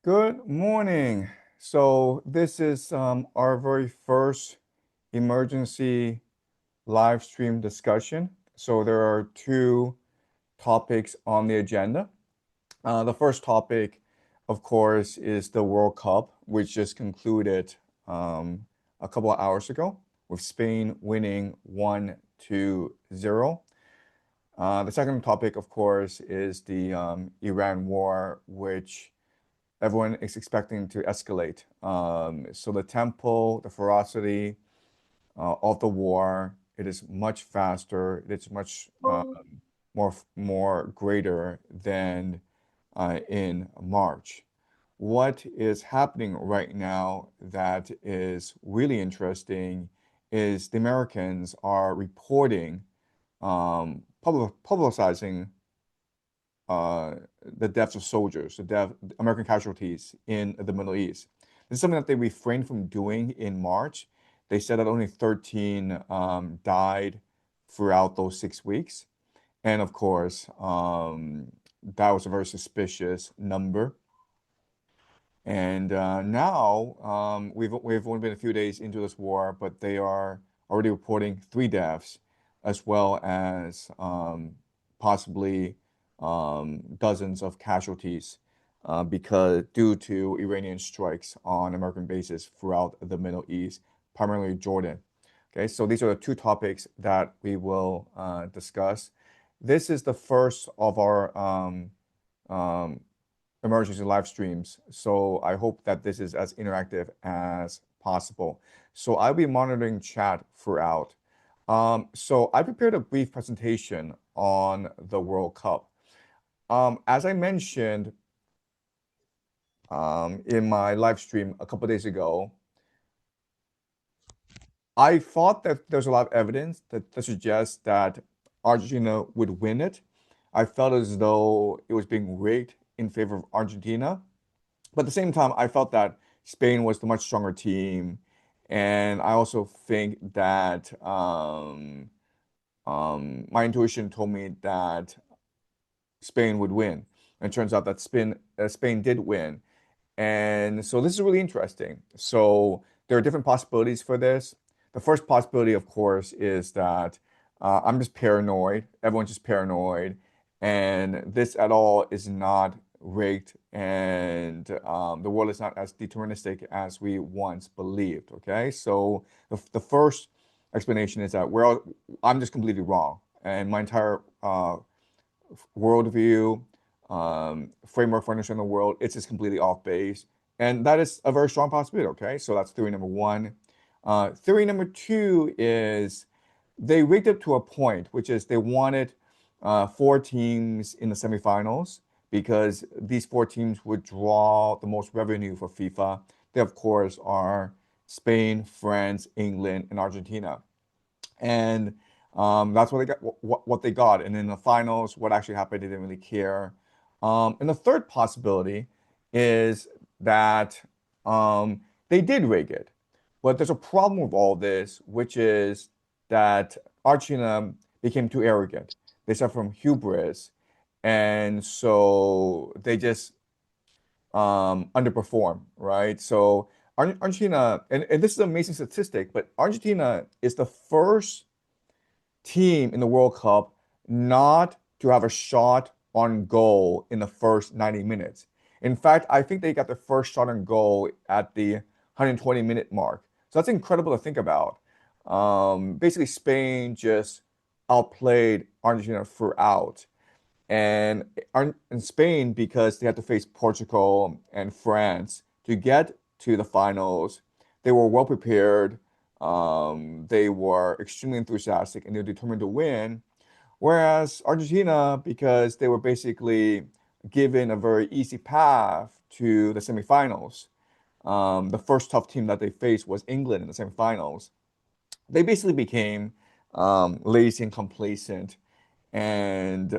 Good morning. So this is our very first emergency live stream discussion. So there are two topics on the agenda. The first topic, of course, is the World Cup, which just concluded a couple of hours ago with Spain winning 1-0. The second topic, of course, is the Iran war, which everyone is expecting to escalate. So the tempo, the ferocity of the war, it is much faster. It's much more greater than in March. What is happening right now that is really interesting is the Americans are reporting, publicizing the deaths of soldiers, American casualties in the Middle East. This is something that they refrained from doing in March. They said that only 13 died throughout those 6 weeks. And of course, that was a very suspicious number. And now we've only been a few days into this war, but they are already reporting 3 deaths, as well as possibly dozens of casualties because due to Iranian strikes on American bases throughout the Middle East, primarily Jordan. Okay, so these are the two topics that we will discuss. This is the first of our um, emergency live streams, so I hope that this is as interactive as possible. So I'll be monitoring chat throughout. So I prepared a brief presentation on the World Cup. As I mentioned in my live stream a couple days ago, I thought that there's a lot of evidence that suggests that Argentina would win it. I felt as though it was being rigged in favor of Argentina. But at the same time, I felt that Spain was the much stronger team. And I also think that my intuition told me that Spain would win. And it turns out that Spain did win. And so this is really interesting. So there are different possibilities for this. The first possibility, of course, is that I'm just paranoid. Everyone's just paranoid. And this at all is not rigged. And the world is not as deterministic as we once believed. Okay. So the first explanation is that I'm just completely wrong. And my entire worldview, framework for understanding the world, it's just completely off base. And that is a very strong possibility, okay? So that's theory number one. Theory number two is they rigged it to a point, which is they wanted 4 teams in the semifinals because these 4 teams would draw the most revenue for FIFA. They, of course, are Spain, France, England, and Argentina. And that's what they got. What they got, and in the finals, what actually happened, they didn't really care. And the third possibility is that they did rig it, but there's a problem with all this, which is that Argentina became too arrogant. They suffer from hubris, and so they just underperform, right? So Argentina, and this is an amazing statistic, but Argentina is the first team in the World Cup not to have a shot on goal in the first 90 minutes. In fact, I think they got their first shot on goal at the 120-minute mark. So that's incredible to think about. Basically, Spain just outplayed Argentina throughout. And in Spain, because they had to face Portugal and France to get to the finals, they were well prepared. They were extremely enthusiastic and they were determined to win. Whereas Argentina, because they were basically given a very easy path to the semifinals, the first tough team that they faced was England in the semifinals. They basically became lazy and complacent and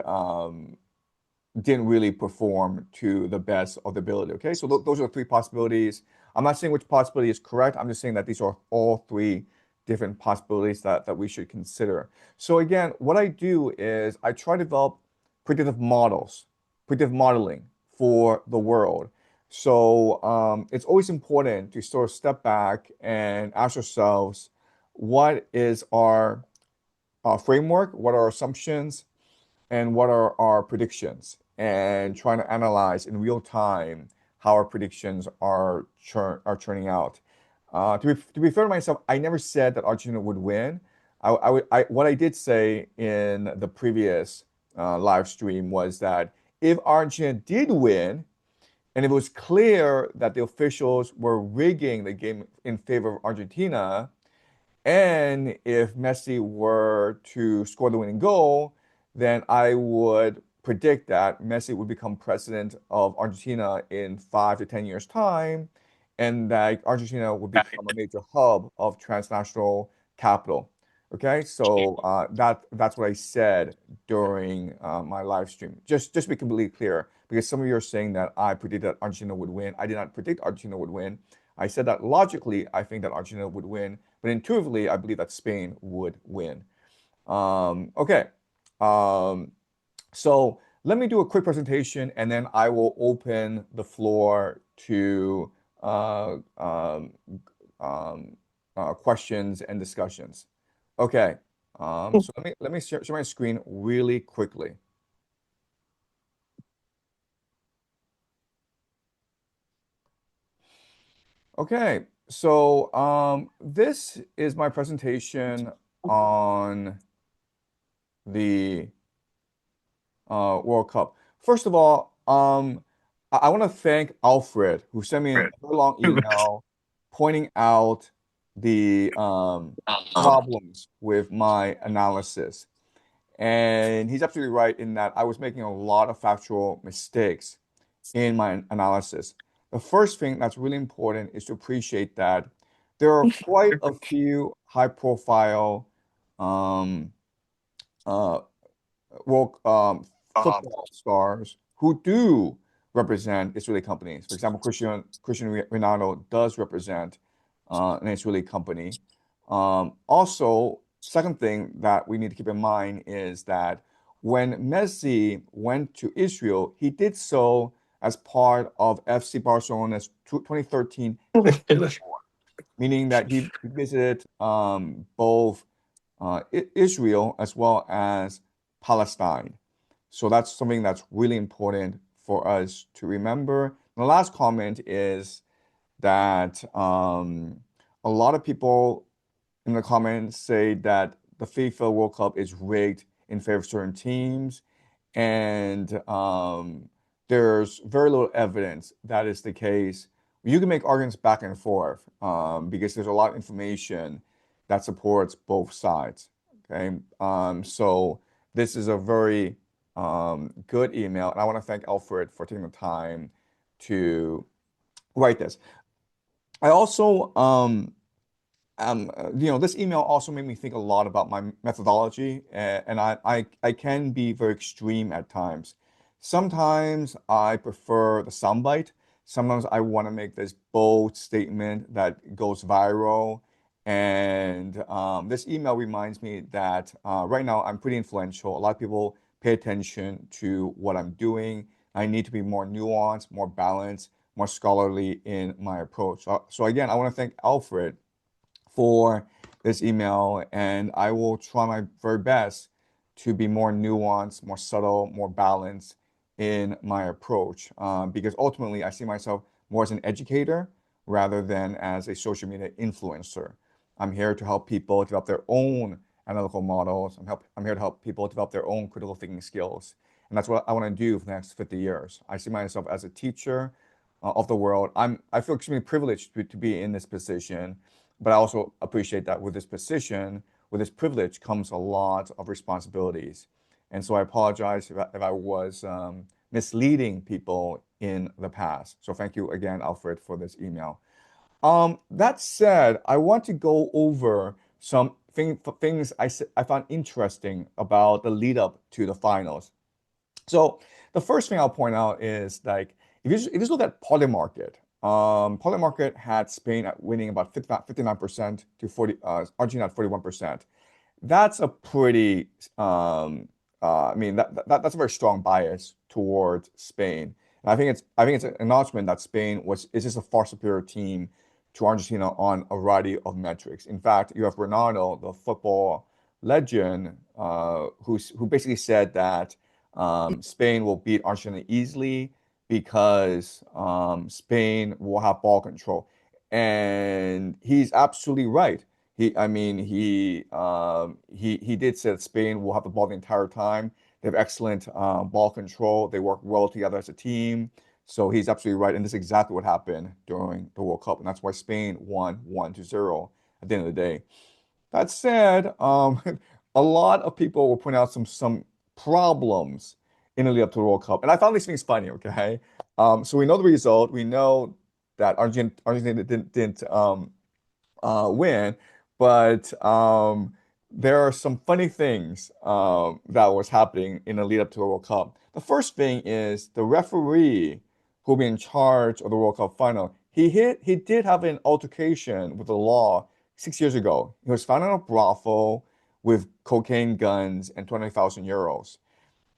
didn't really perform to the best of the ability. Okay, so those are the three possibilities. I'm not saying which possibility is correct. I'm just saying that these are all three different possibilities that we should consider. So again, what I do is I try to develop predictive models, predictive modeling for the world. So it's always important to sort of step back and ask ourselves, what is our framework, what are our assumptions, and what are our predictions, and trying to analyze in real time how our predictions are turning out. To be fair to myself, I never said that Argentina would win. What I did say in the previous live stream was that if Argentina did win, and if it was clear that the officials were rigging the game in favor of Argentina, and if Messi were to score the winning goal, then I would predict that Messi would become president of Argentina in 5 to 10 years' time, and that Argentina would become a major hub of transnational capital. Okay, so that's what I said during my live stream. Just to be completely clear, because some of you are saying that I predicted that Argentina would win. I did not predict Argentina would win. I said that logically, I think that Argentina would win, but intuitively, I believe that Spain would win. Okay. Um, so let me do a quick presentation and then I will open the floor to um, questions and discussions. Okay. So let me share my screen really quickly. Okay. So this is my presentation on the World Cup. First of all, I want to thank Alfred, who sent me a very long email pointing out the problems with my analysis. And he's absolutely right in that I was making a lot of factual mistakes in my analysis. The first thing that's really important is to appreciate that there are quite a few high-profile um, uh, world football stars who do represent Israeli companies. For example, Cristiano Ronaldo does represent an Israeli company. Also, second thing that we need to keep in mind is that when Messi went to Israel, he did so as part of FC Barcelona's 2013 History Tour, meaning that he visited both Israel as well as Palestine. So that's something that's really important for us to remember. And the last comment is that a lot of people in the comments say that the FIFA World Cup is rigged in favor of certain teams, and there's very little evidence that is the case. You can make arguments back and forth because there's a lot of information that supports both sides. Okay, so this is a very good email, and I want to thank Alfred for taking the time to write this. I also this email also made me think a lot about my methodology, and I can be very extreme at times. Sometimes I prefer the soundbite. Sometimes I want to make this bold statement that goes viral. And this email reminds me that right now I'm pretty influential. A lot of people pay attention to what I'm doing. I need to be more nuanced, more balanced, more scholarly in my approach. So again, I want to thank Alfred for this email, and I will try my very best to be more nuanced, more subtle, more balanced in my approach. Because ultimately, I see myself more as an educator rather than as a social media influencer. I'm here to help people develop their own analytical models. I'm here to help people develop their own critical thinking skills. And that's what I want to do for the next 50 years. I see myself as a teacher of the world. I feel extremely privileged to be in this position, but I also appreciate that with this position, with this privilege comes a lot of responsibilities. And so I apologize if I was misleading people in the past. So thank you again, Alfred, for this email. That said, I want to go over some things I found interesting about the lead up to the finals. So the first thing I'll point out is like if you look at Polymarket, Polymarket had Spain at winning about 59% to 40, Argentina at 41%. That's a pretty, I mean, that's a very strong bias towards Spain. And I think it's an acknowledgement that Spain is just a far superior team to Argentina on a variety of metrics. In fact, you have Ronaldo, the football legend, who basically said that Spain will beat Argentina easily because Spain will have ball control, and he's absolutely right. I mean, he did say that Spain will have the ball the entire time. They have excellent ball control. They work well together as a team. So he's absolutely right, and this is exactly what happened during the World Cup, and that's why Spain won 1-0 at the end of the day. That said, a lot of people will point out some problems in the lead up to the World Cup, and I found these things funny. Okay, so we know the result. We know that Argentina didn't win, but there are some funny things that was happening in the lead up to the World Cup. The first thing is the referee who will be in charge of the World Cup final. He did have an altercation with the law 6 years ago. He was found in a brothel with cocaine, guns, and 20,000 euros.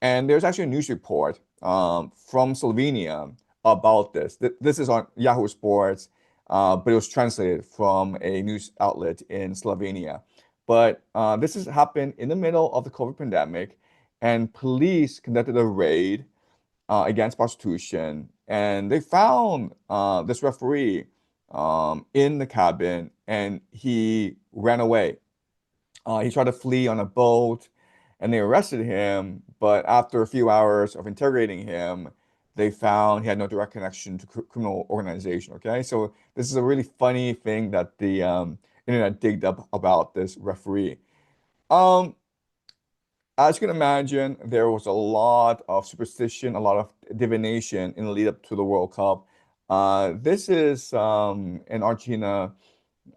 And there's actually a news report from Slovenia about this. This is on Yahoo Sports, but it was translated from a news outlet in Slovenia. But this has happened in the middle of the COVID pandemic, and police conducted a raid against prostitution, and they found this referee in the cabin, and he ran away. He tried to flee on a boat, and they arrested him. But after a few hours of interrogating him, they found he had no direct connection to criminal organization. Okay, so this is a really funny thing that the internet digged up about this referee. Um, as you can imagine, there was a lot of superstition, a lot of divination in the lead up to the World Cup. This is an Argentina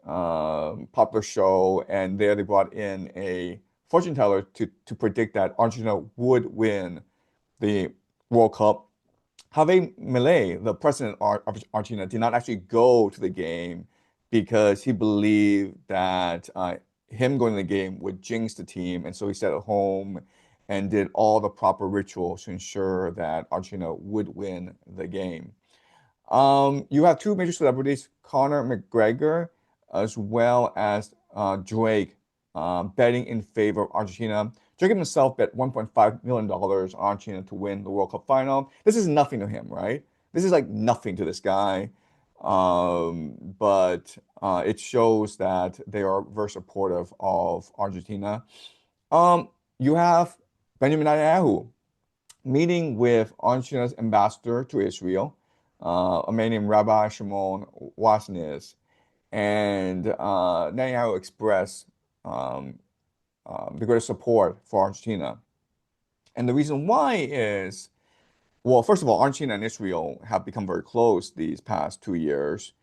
popular show, and there they brought in a fortune teller to predict that Argentina would win the World Cup. Javier Milei, the president of Argentina, did not actually go to the game because he believed that him going to the game would jinx the team, and so he stayed at home and did all the proper rituals to ensure that Argentina would win the game. You have two major celebrities, Conor McGregor as well as Drake, betting in favor of Argentina. Drake himself bet $1.5 million on Argentina to win the World Cup final. This is nothing to him, right? This is like nothing to this guy. But it shows that they are very supportive of Argentina. You have Benjamin Netanyahu meeting with Argentina's ambassador to Israel, a man named Rabbi Shimon Wasnis, and Netanyahu expressed the greatest support for Argentina. And the reason why is, well, first of all, Argentina and Israel have become very close these past 2 years.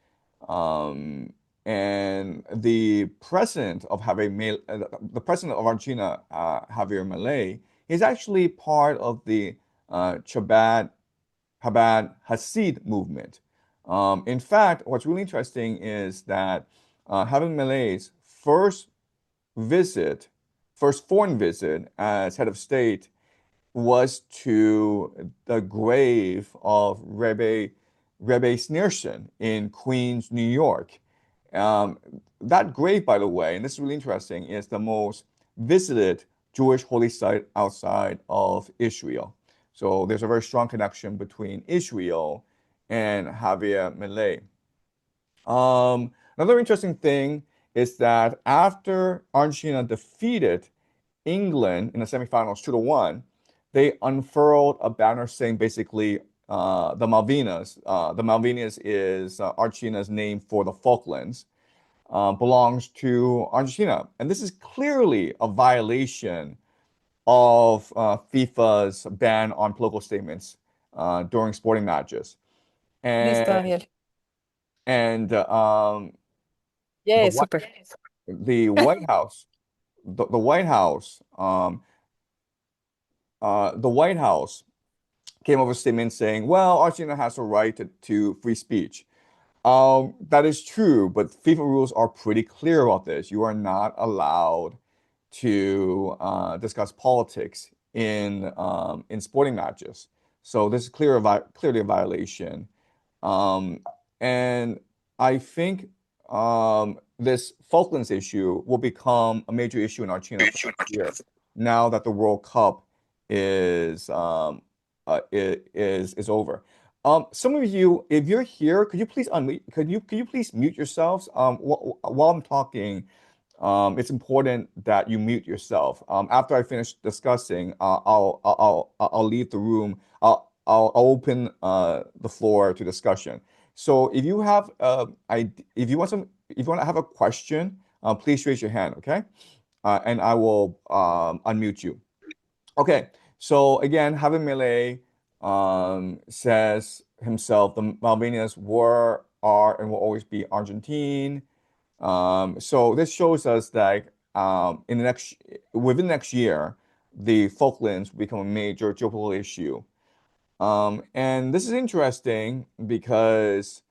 Um, and the president of Argentina, Javier Milei, is actually part of the Chabad Hasid movement. In fact, what's really interesting is that having Milei's visit, first foreign visit as head of state was to the grave of Rebbe Sneerson in Queens, New York. Um, that grave, by the way, and this is really interesting, is the most visited Jewish holy site outside of Israel. So there's a very strong connection between Israel and Javier Milei. Another interesting thing is that after Argentina defeated England in the semifinals 2-1, they unfurled a banner saying basically the Malvinas. The Malvinas is Argentina's name for the Falklands, belongs to Argentina. And this is clearly a violation of FIFA's ban on political statements during sporting matches. Listo, And Daniel. and the Yeah, White super. the White House, the White House, the White House came up with a statement saying, "Well, Argentina has a right to free speech." That is true, but FIFA rules are pretty clear about this. You are not allowed to discuss politics in sporting matches. So this is clearly a violation. Um, and I think this Falklands issue will become a major issue in Argentina for next year. Now that the World Cup is is over. Some of you, if you're here, could you please unmute? Could you please mute yourselves? While I'm talking, it's important that you mute yourself. After I finish discussing, I'll leave the room. I'll open the floor to discussion. So if you have if you want to have a question, please raise your hand, okay? And I will unmute you. Okay. So again, Javier Milei says himself the Malvinas were, are, and will always be Argentine. So this shows us that in the next within the next year, the Falklands will become a major geopolitical issue. And this is interesting because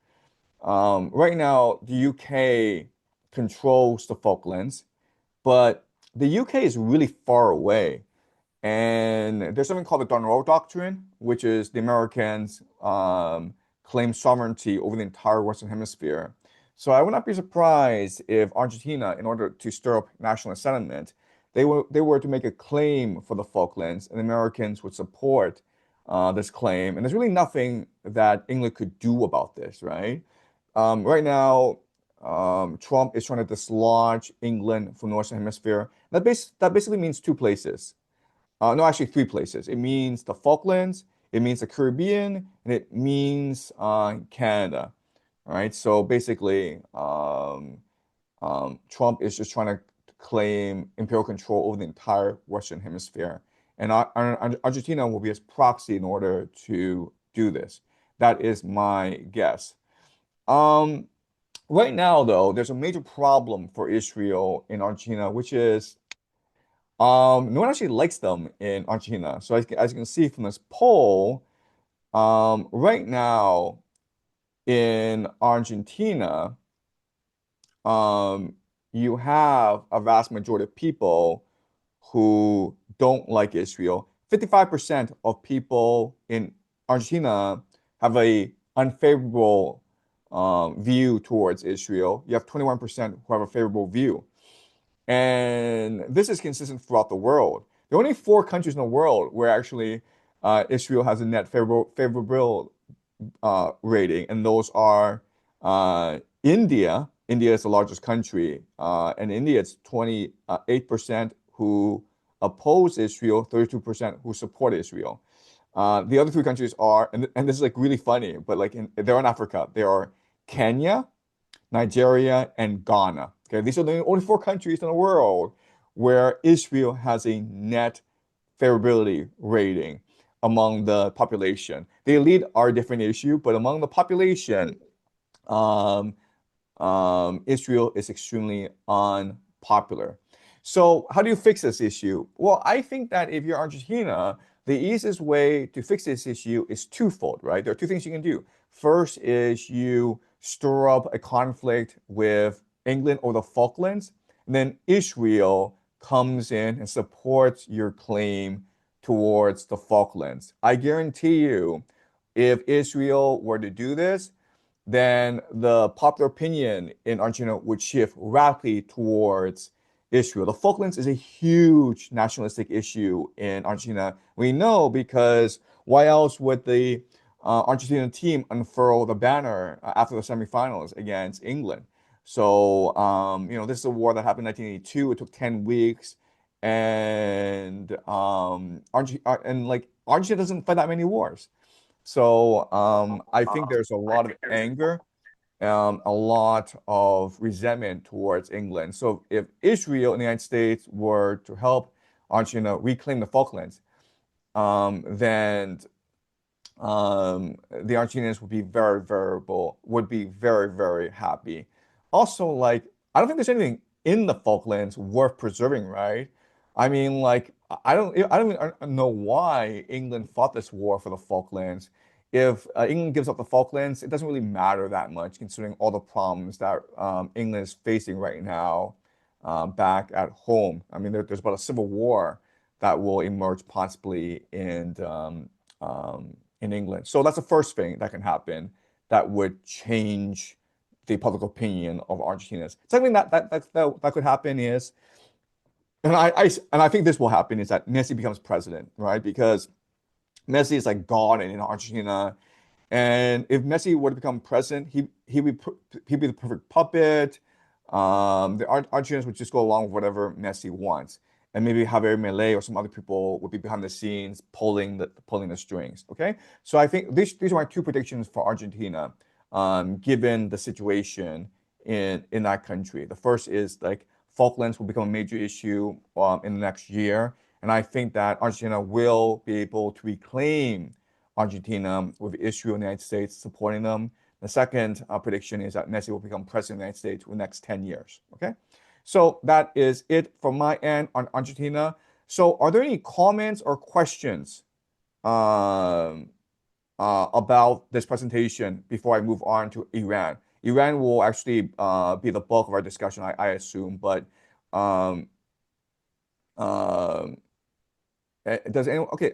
right now the UK controls the Falklands, but the UK is really far away. And there's something called the Monroe Doctrine, which is the Americans claim sovereignty over the entire Western Hemisphere. So I would not be surprised if Argentina, in order to stir up national sentiment, they were to make a claim for the Falklands, and the Americans would support this claim. And there's really nothing that England could do about this, right? Right now, Trump is trying to dislodge England from the Western Hemisphere. That basically means two places. No, actually three places. It means the Falklands, it means the Caribbean, and it means Canada. All right. So basically, Trump is just trying to claim imperial control over the entire Western Hemisphere, and Argentina will be his proxy in order to do this. That is my guess. Um, right now, though, there's a major problem for Israel in Argentina, which is no one actually likes them in Argentina. So as you can see from this poll, right now in Argentina, um, you have a vast majority of people who don't like Israel. 55% of people in Argentina have a unfavorable view towards Israel. You have 21% who have a favorable view. And this is consistent throughout the world. There are only four countries in the world where actually Israel has a net favorable rating, and those are India. India is the largest country, and India it's 28% who oppose Israel, 32% who support Israel. The other three countries are, and this is like really funny, but like they're in Africa. There are Kenya, Nigeria, and Ghana. Okay, these are the only four countries in the world where Israel has a net favorability rating among the population. The elite are a different issue, but among the population, um, Israel is extremely unpopular. So, how do you fix this issue? Well, I think that if you're Argentina, the easiest way to fix this issue is twofold, right? There are two things you can do. First is you stir up a conflict with England or the Falklands, and then Israel comes in and supports your claim towards the Falklands. I guarantee you, if Israel were to do this, then the popular opinion in Argentina would shift rapidly towards Israel. The Falklands is a huge nationalistic issue in Argentina. We know because why else would the Argentina team unfurl the banner after the semifinals against England? So, this is a war that happened in 1982. It took 10 weeks. And Argentina doesn't fight that many wars. So I think there's a lot of anger, a lot of resentment towards England. So if Israel and the United States were to help Argentina reclaim the Falklands, then the Argentinians would be very, very happy. Also, like, I don't think there's anything in the Falklands worth preserving, right? I mean, like, I don't even know why England fought this war for the Falklands. If England gives up the Falklands, it doesn't really matter that much, considering all the problems that England is facing right now back at home. I mean, there's about a civil war that will emerge possibly in in England. So that's the first thing that can happen that would change the public opinion of Argentina. Something that could happen is, and I think this will happen, is that Messi becomes president, right? Because Messi is like God in Argentina. And if Messi were to become president, he'd be the perfect puppet. The Argentinians would just go along with whatever Messi wants, and maybe Javier Milei or some other people would be behind the scenes pulling the strings. Okay, so I think these are my two predictions for Argentina, given the situation in that country. The first is like Falklands will become a major issue in the next year, and I think that Argentina will be able to reclaim Argentina with Israel and the United States supporting them. The second prediction is that Messi will become president of the United States in the next 10 years. Okay. So that is it from my end on Argentina. So are there any comments or questions um, about this presentation before I move on to Iran? Iran will actually be the bulk of our discussion, I assume, but um, um, does anyone? Okay,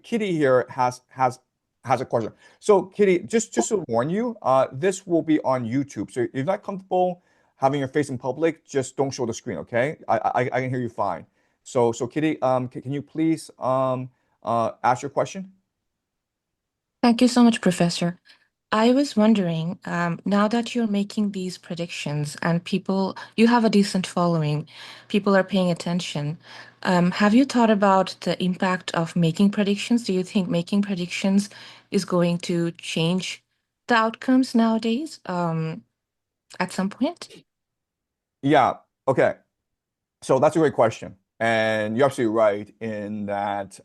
Kitty here has a question. So Kitty, just to warn you, this will be on YouTube. So if you're not comfortable having your face in public, just don't show the screen. Okay, I can hear you fine. So Kitty, can you please ask your question? Thank you so much, Professor. I was wondering, now that you're making these predictions and you have a decent following, people are paying attention. Have you thought about the impact of making predictions? Do you think making predictions is going to change the outcomes nowadays, at some point? Yeah. Okay. So that's a great question, and you're absolutely right in that.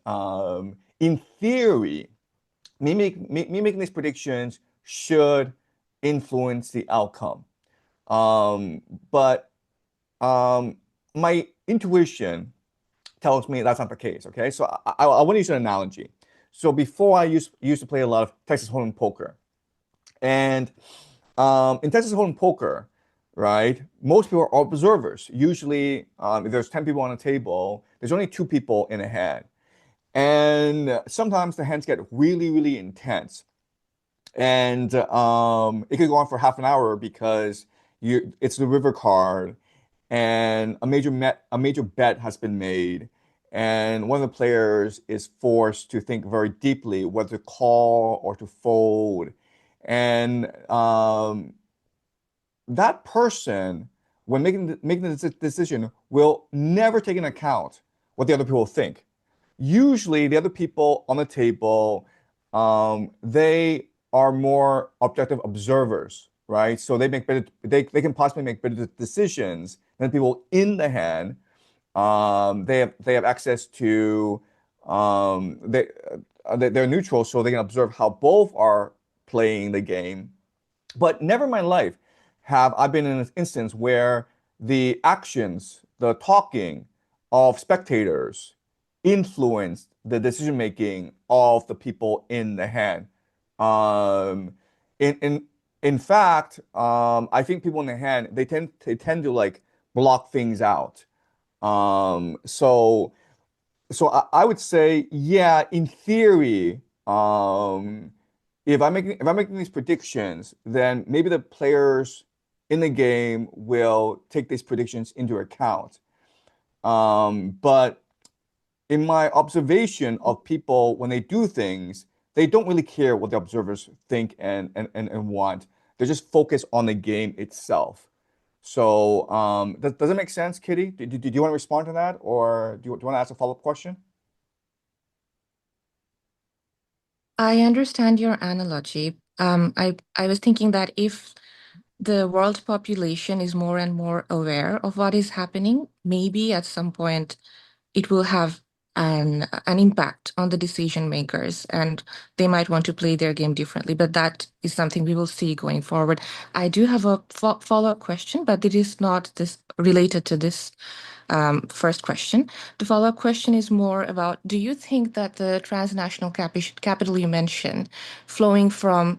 In theory, me making these predictions should influence the outcome. Um, but um, my intuition tells me that's not the case. Okay, so I want to use an analogy. So before I used to play a lot of Texas Hold'em poker, and in Texas Hold'em poker, right, most people are observers. Usually, if there's 10 people on a table, there's only two people in a hand, and sometimes the hands get really, really intense. And it could go on for half an hour because it's the river card, and a major bet has been made, and one of the players is forced to think very deeply whether to call or to fold. And that person, when making the decision, will never take into account what the other people think. Usually, the other people on the table, they are more objective observers, right? So they can possibly make better decisions than people in the hand. They have access to they're neutral, so they can observe how both are playing the game. But never in my life have I been in an instance where the actions, the talking of spectators influenced the decision making of the people in the hand. Um, in in in fact, I think people in the hand they tend to like block things out. So I would say, yeah, in theory, if I'm making these predictions, then maybe the players in the game will take these predictions into account. But in my observation of people, when they do things, they don't really care what the observers think and want. They just focus on the game itself. So, does it make sense, Kitty? Do you want to respond to that, or do you want to ask a follow-up question? I understand your analogy. I was thinking that if the world population is more and more aware of what is happening, maybe at some point it will have an impact on the decision makers, and they might want to play their game differently. But that is something we will see going forward. I do have a follow-up question, but it is not this related to this first question. The follow-up question is more about, do you think that the transnational capital you mentioned, flowing from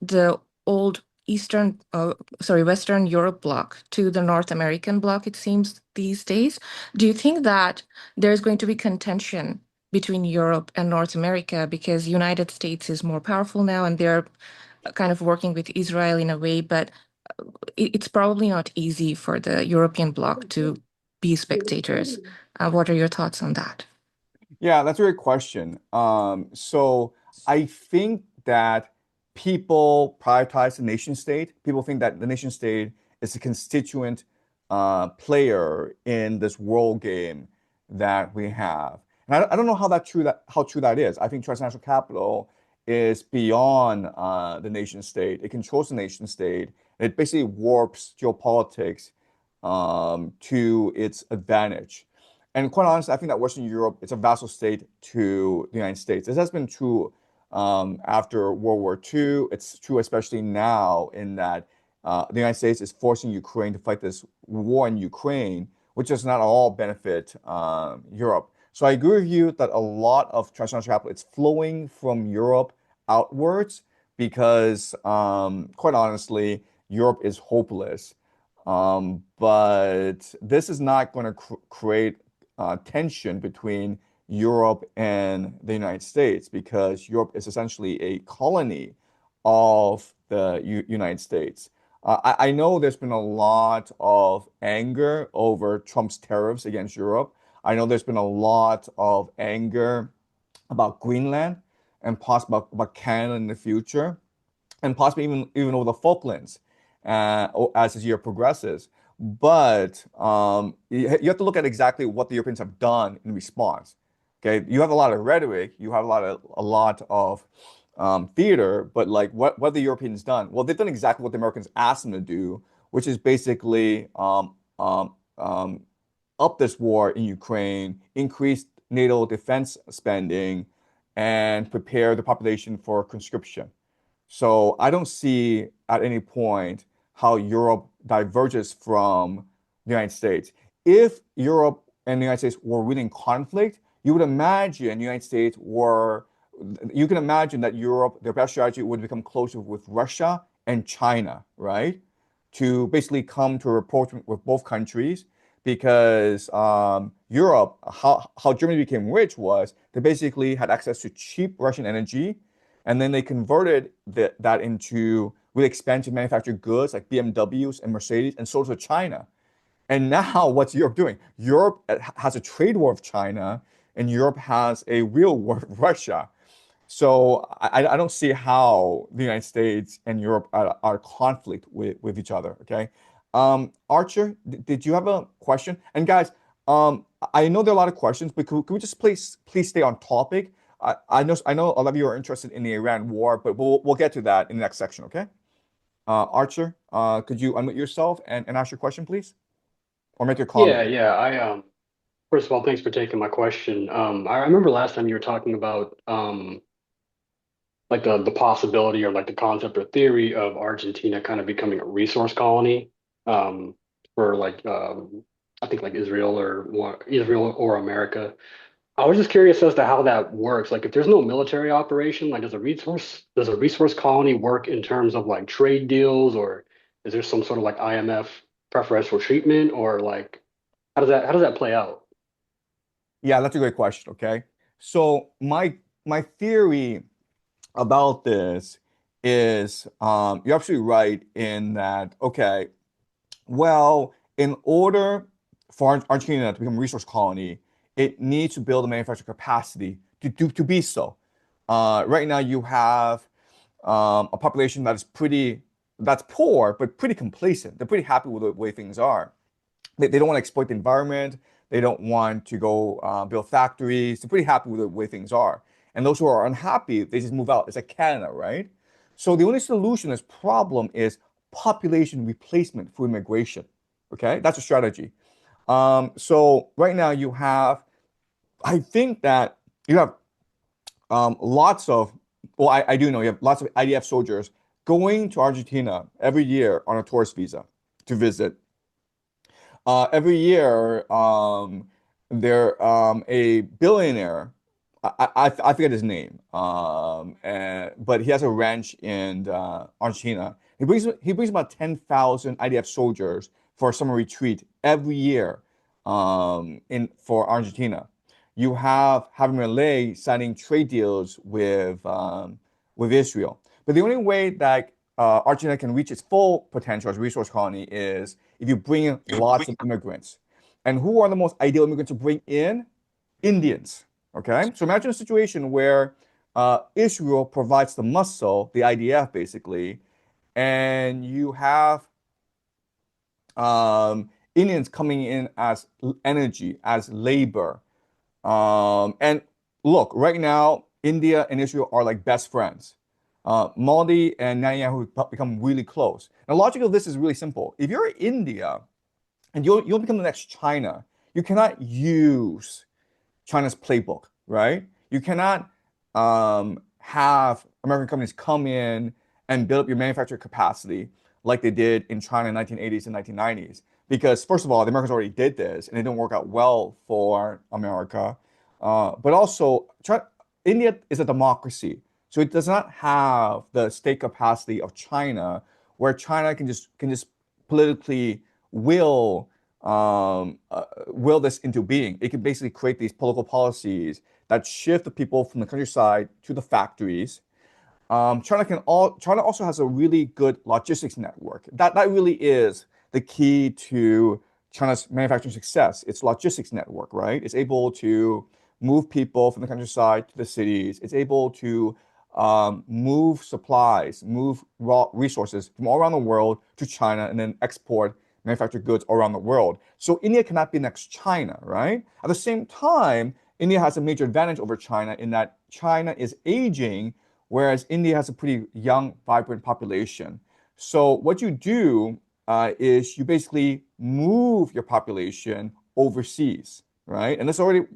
the old Western Europe bloc to the North American bloc, it seems these days, do you think that there's going to be contention between Europe and North America because United States is more powerful now and they're kind of working with Israel in a way, but it's probably not easy for the European bloc to be spectators. What are your thoughts on that? Yeah, that's a great question. So I think that people prioritize the nation state. People think that the nation state is a constituent player in this world game that we have. And I don't know how true that is. I think transnational capital is beyond the nation state. It controls the nation state. It basically warps geopolitics to its advantage. And quite honestly, I think that Western Europe is a vassal state to the United States. This has been true after World War II. It's true especially now in that the United States is forcing Ukraine to fight this war in Ukraine, which does not all benefit Europe. So I agree with you that a lot of transnational capital is flowing from Europe outwards because, quite honestly, Europe is hopeless. But this is not going to create tension between Europe and the United States because Europe is essentially a colony of the U United States. I know there's been a lot of anger over Trump's tariffs against Europe. I know there's been a lot of anger about Greenland and possibly about Canada in the future and possibly even over the Falklands as this year progresses. But you have to look at exactly what the Europeans have done in response. Okay, you have a lot of rhetoric, you have a lot of theater, but like what the Europeans done? Well, they've done exactly what the Americans asked them to do, which is basically up this war in Ukraine, increase NATO defense spending, and prepare the population for conscription. So I don't see at any point how Europe diverges from the United States. If Europe and the United States were really in conflict, you would imagine the United States were, you can imagine that Europe, their best strategy would become closer with Russia and China, right? To basically come to a approach with both countries because Europe, how Germany became rich was they basically had access to cheap Russian energy and then they converted that into really expensive manufactured goods like BMWs and Mercedes and sold to China. And now what's Europe doing? Europe has a trade war with China and Europe has a real war with Russia. So I don't see how the United States and Europe are conflict with each other. Okay. Archer, did you have a question? And guys, I know there are a lot of questions, but could we just please stay on topic? I know a lot of you are interested in the Iran war, but we'll get to that in the next section, okay? Archer, could you unmute yourself and ask your question, please? Or make your Yeah, comment? yeah. First of all, thanks for taking my question. I remember last time you were talking about like the possibility or like the concept or theory of Argentina kind of becoming a resource colony for like I think like Israel or America. I was just curious as to how that works. Like if there's no military operation, like does a resource colony work in terms of like trade deals or is there some sort of like IMF preferential treatment or like how does that play out? Yeah, that's a great question, okay? So my theory about this is you're absolutely right in that, okay, well, in order for Argentina to become a resource colony, it needs to build a manufacturing capacity to be so. Right now, you have a population that's poor, but pretty complacent. They're pretty happy with the way things are. They don't want to exploit the environment. They don't want to go build factories. They're pretty happy with the way things are. And those who are unhappy, they just move out. It's like Canada, right? So the only solution to this problem is population replacement through immigration. Okay, that's a strategy. So right now you have, I think that you have lots of, well, I do know you have lots of IDF soldiers going to Argentina every year on a tourist visa to visit. Every year, there a billionaire. I forget his name. But he has a ranch in Argentina. He brings about 10,000 IDF soldiers for a summer retreat every year in for Argentina. you have Javier Milei signing trade deals with Israel. But the only way that Argentina can reach its full potential as a resource colony is if you bring in lots of immigrants. And who are the most ideal immigrants to bring in? Indians. Okay, so imagine a situation where Israel provides the muscle, the IDF basically, and you have Indians coming in as energy, as labor. And look, right now, India and Israel are like best friends. Modi and Netanyahu have become really close. And the logic of this is really simple. If you're India and you'll become the next China, you cannot use China's playbook, right? You cannot have American companies come in and build up your manufacturing capacity like they did in China in 1980s and 1990s. Because first of all, the Americans already did this and it didn't work out well for America. But also, India is a democracy, so it does not have the state capacity of China, where China can just politically will will this into being. It can basically create these political policies that shift the people from the countryside to the factories. China also has a really good logistics network. That really is the key to China's manufacturing success. Its logistics network, right? It's able to move people from the countryside to the cities. It's able to move supplies, move raw resources from all around the world to China, and then export manufactured goods all around the world. So India cannot be next China, right? At the same time, India has a major advantage over China in that China is aging, whereas India has a pretty young, vibrant population. So what you do is you basically move your population overseas, right? And this already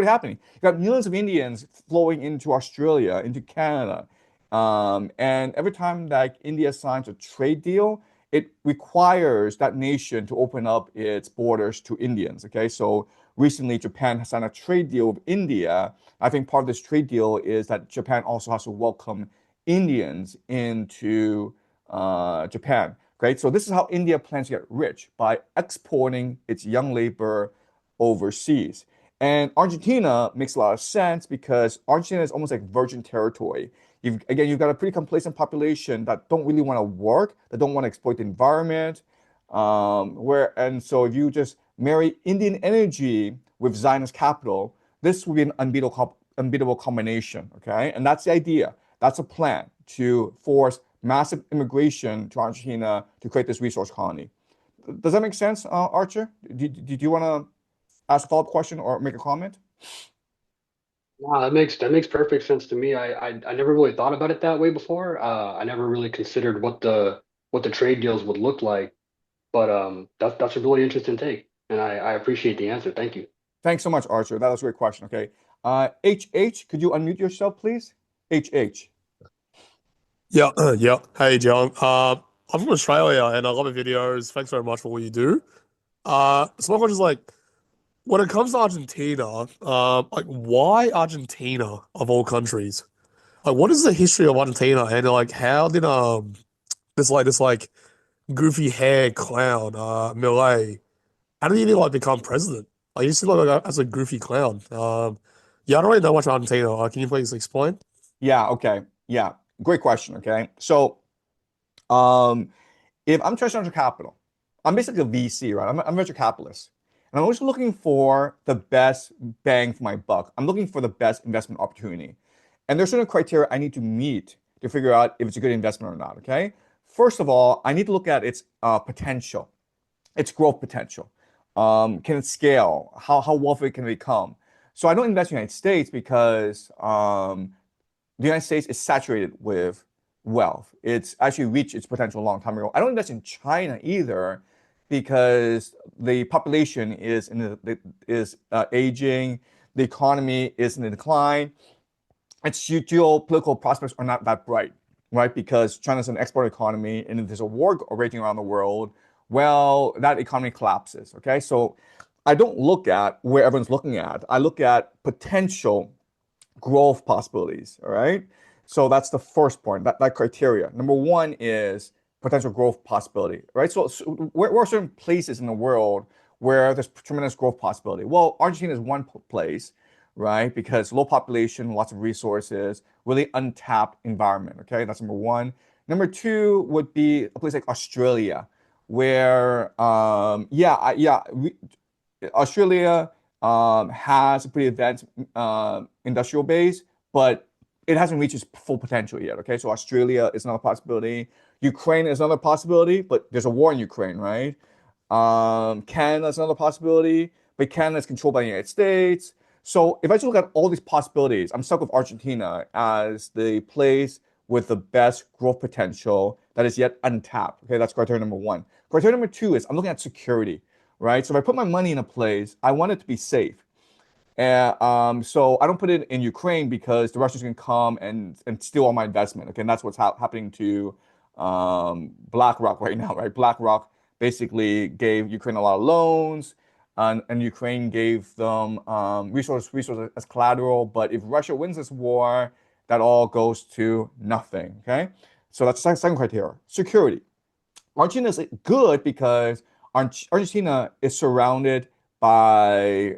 happening. You've got millions of Indians flowing into Australia, into Canada. And every time that India signs a trade deal, it requires that nation to open up its borders to Indians. Okay, so recently Japan has signed a trade deal with India. I think part of this trade deal is that Japan also has to welcome Indians into Japan. Great. So this is how India plans to get rich by exporting its young labor overseas. And Argentina makes a lot of sense because Argentina is almost like virgin territory. You've got a pretty complacent population that don't really want to work, that don't want to exploit the environment. And so if you just marry Indian energy with Zionist capital, this will be an unbeatable combination. Okay, and that's the idea. That's a plan to force massive immigration to Argentina to create this resource colony. Does that make sense, Archer? Did you want to ask a follow-up question or make a comment? Wow, that makes perfect sense to me. I never really thought about it that way before. I never really considered what the trade deals would look like. But that's a really interesting take, and I appreciate the answer. Thank you. Thanks so much, Archer. That was a great question. Okay. HH, could you unmute yourself, please? HH. Yeah, yeah. Hey, John. I'm from Australia and I love your videos. Thanks very much for what you do. So my question is like, when it comes to Argentina, like why Argentina of all countries? Like, what is the history of Argentina and like how did this goofy hair clown, Milei, how did he like become president? Like, he seems like as a goofy clown. Yeah, I don't really know much about Argentina. Can you please explain? Yeah, okay. Yeah. Great question. Okay. So um if I'm trying to venture capital, I'm basically a VC, right? I'm a venture capitalist. And I'm always looking for the best bang for my buck. I'm looking for the best investment opportunity. And there's certain criteria I need to meet to figure out if it's a good investment or not. Okay. First of all, I need to look at its potential, its growth potential. Can it scale? How wealthy can it become? So I don't invest in the United States because the United States is saturated with wealth. It's actually reached its potential a long time ago. I don't invest in China either because the population is aging, the economy is in decline, its geopolitical prospects are not that bright, right? Because China's an export economy, and if there's a war raging around the world, well, that economy collapses. Okay, so I don't look at where everyone's looking at. I look at potential growth possibilities. All right. So that's the first point, that criteria. Number one is potential growth possibility, right? So where are certain places in the world where there's tremendous growth possibility? Well, Argentina is one place. right? Because low population, lots of resources, really untapped environment. Okay, that's number one. Number two would be a place like Australia, where Australia has a pretty advanced industrial base, but it hasn't reached its full potential yet. Okay, so Australia is another possibility. Ukraine is another possibility, but there's a war in Ukraine, right? Canada is another possibility, but Canada is controlled by the United States. So if I just look at all these possibilities, I'm stuck with Argentina as the place with the best growth potential that is yet untapped. Okay, that's criteria number one. Criteria number two is I'm looking at security, right? So if I put my money in a place, I want it to be safe. And so I don't put it in Ukraine because the Russians can come and steal all my investment. Okay, and that's what's happening to BlackRock right now, right? BlackRock basically gave Ukraine a lot of loans, and Ukraine gave them resources as collateral. But if Russia wins this war, that all goes to nothing. Okay, so that's the second criteria. Security. Argentina is good because Argentina is surrounded by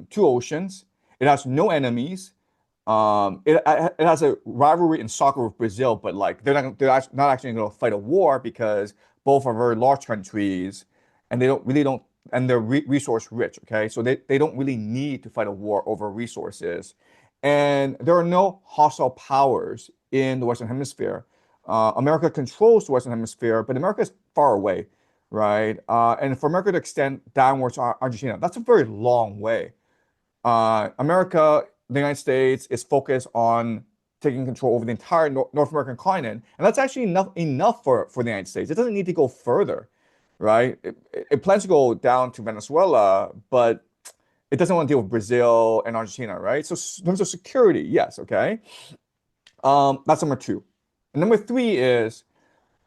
two oceans. It has no enemies. It has a rivalry in soccer with Brazil, but like not actually going to fight a war because both are very large countries, and and they're resource rich. Okay, so they don't really need to fight a war over resources, and there are no hostile powers in the Western Hemisphere. America controls the Western Hemisphere, but America is far away, right? And for America to extend downwards to Argentina, that's a very long way. America, the United States, is focused on taking control over the entire North American continent, and that's actually enough for the United States. It doesn't need to go further, right? It plans to go down to Venezuela, but it doesn't want to deal with Brazil and Argentina, right? So in terms of security, yes, okay. That's number two. And number three is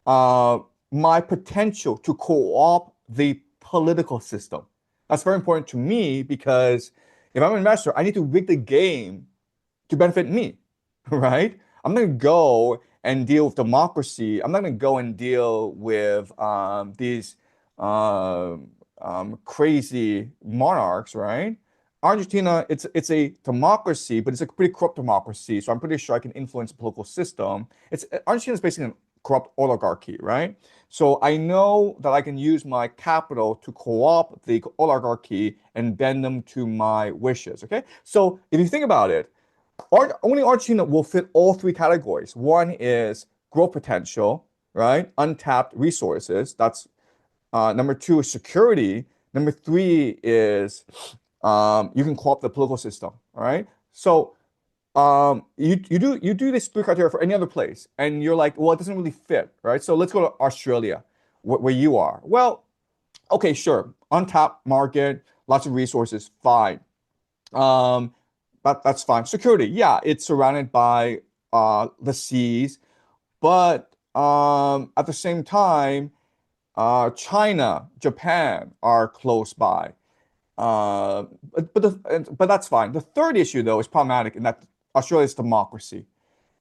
uh, my potential to co-opt the political system. That's very important to me because if I'm an investor, I need to rig the game to benefit me, right? I'm not going to go and deal with democracy. I'm not going to go and deal with these crazy monarchs, right? Argentina, it's a democracy, but it's a pretty corrupt democracy. So I'm pretty sure I can influence the political system. Argentina is basically a corrupt oligarchy, right? So I know that I can use my capital to co-opt the oligarchy and bend them to my wishes. Okay, so if you think about it, only Argentina will fit all three categories. One is growth potential, right? Untapped resources. That's number two is security. Number three is you can co-opt the political system. All right. So you do this three criteria for any other place, and you're like, well, it doesn't really fit, right? So let's go to Australia, where you are. Well, okay, sure, untapped market, lots of resources, fine. Um, that's fine. Security, yeah, it's surrounded by the seas, but at the same time, China, Japan are close by. But that's fine. The third issue, though, is problematic in that Australia's democracy.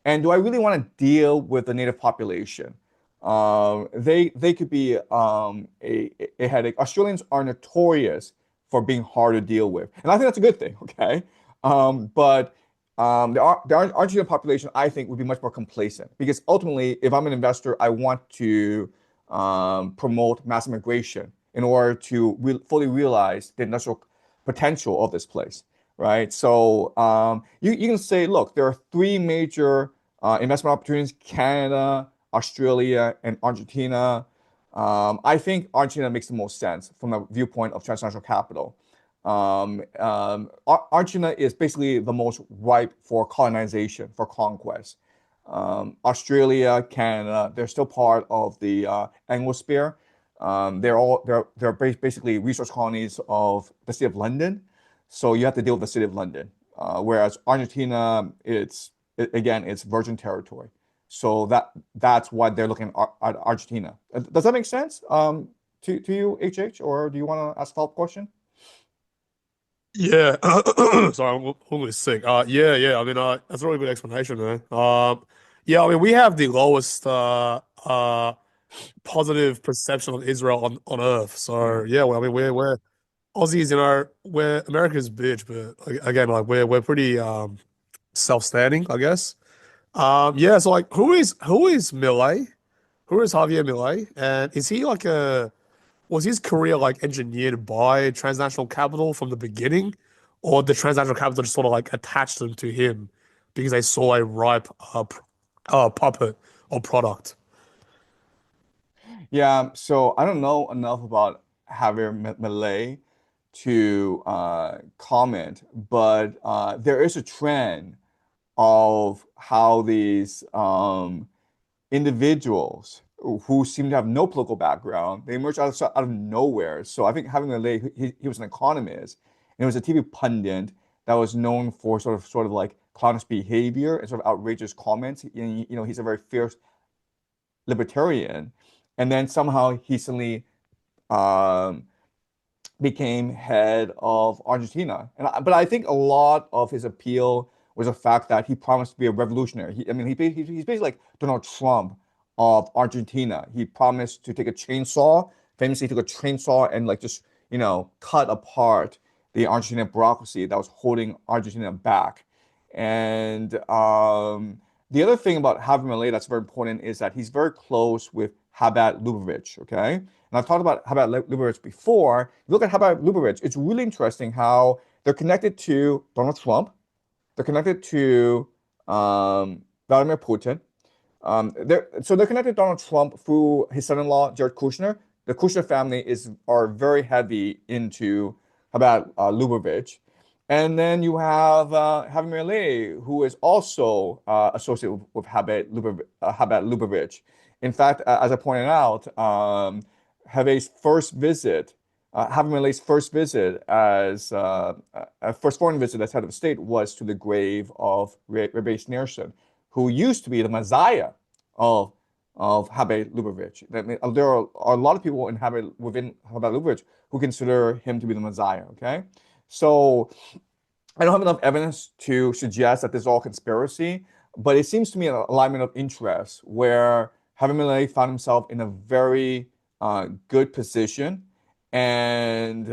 And do I really want to deal with the native population? They could be a headache. Australians are notorious for being hard to deal with, and I think that's a good thing. Okay, but the Argentine population, I think, would be much more complacent because ultimately, if I'm an investor, I want to promote mass immigration in order to fully realize the industrial potential of this place, right? So you can say, look, there are three major investment opportunities: Canada, Australia, and Argentina. I think Argentina makes the most sense from the viewpoint of transnational capital. Argentina is basically the most ripe for colonization, for conquest. Australia, Canada, they're still part of the Anglosphere. They're basically resource colonies of the city of London, so you have to deal with the city of London. Whereas Argentina, again, it's virgin territory. So that's why they're looking at Argentina. Does that make sense to you, HH, or do you want to ask a follow-up question? Yeah. Sorry, I'm almost sick. Yeah. I mean, that's a really good explanation, man. Yeah, I mean, we have the lowest positive perception of Israel on Earth. So yeah, well, I mean, we're Aussies, we're America's bitch, but like, again, like we're pretty self-standing, I guess. Yeah. So like, who is Millet? Who is Javier Millet? And is he like a was his career like engineered by transnational capital from the beginning, or the transnational capital just sort of like attached them to him because they saw a ripe puppet or product? Yeah, so I don't know enough about Javier Milei to comment, but there is a trend of how these individuals who seem to have no political background, they emerge out of nowhere. So I think Javier Milei, he was an economist, and he was a TV pundit that was known for sort of like clownish behavior and sort of outrageous comments. He's a very fierce libertarian, and then somehow he suddenly um, became head of Argentina. But I think a lot of his appeal was the fact that he promised to be a revolutionary. He's basically like Donald Trump of Argentina. He promised to take a chainsaw, famously took a chainsaw and like just, cut apart the Argentinian bureaucracy that was holding Argentina back. And the other thing about Javier Milei that's very important is that he's very close with Habad Lubavitch, okay? And I've talked about Habad Lubavitch before. Look at Habad Lubavitch. It's really interesting how they're connected to Donald Trump. They're connected to Vladimir Putin. So they're connected to Donald Trump through his son-in-law, Jared Kushner. The Kushner family are very heavy into Habad Lubavitch. And then you have Javier Milei, who is also associated with Habad Lubavitch. In fact, as I pointed out, Javier's first visit, Javier Milei's first visit as first foreign visit as head of state was to the grave of Rabbi Schneerson, who used to be the Messiah of Habad Lubavitch. I mean, there are a lot of people within Habad Lubavitch who consider him to be the Messiah. Okay, so I don't have enough evidence to suggest that this is all conspiracy, but it seems to me an alignment of interests where Javier Milei found himself in a very good position, and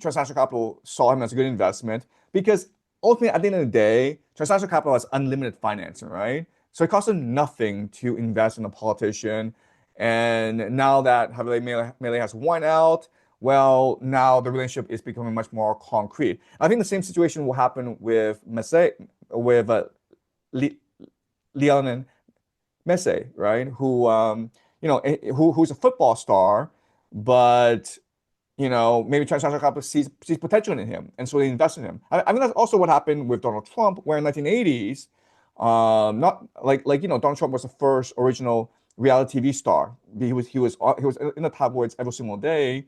transnational capital saw him as a good investment because ultimately, at the end of the day, transnational capital has unlimited financing, right? So it costs them nothing to invest in a politician. And now that Javier Milei has won out, well, now the relationship is becoming much more concrete. I think the same situation will happen with Le Lionel Messi, right? Who's a football star, but maybe transnational capital sees potential in him, and so they invest in him. I mean, that's also what happened with Donald Trump, where in 1980s, not Donald Trump was the first original reality TV star. He was in the tabloids every single day,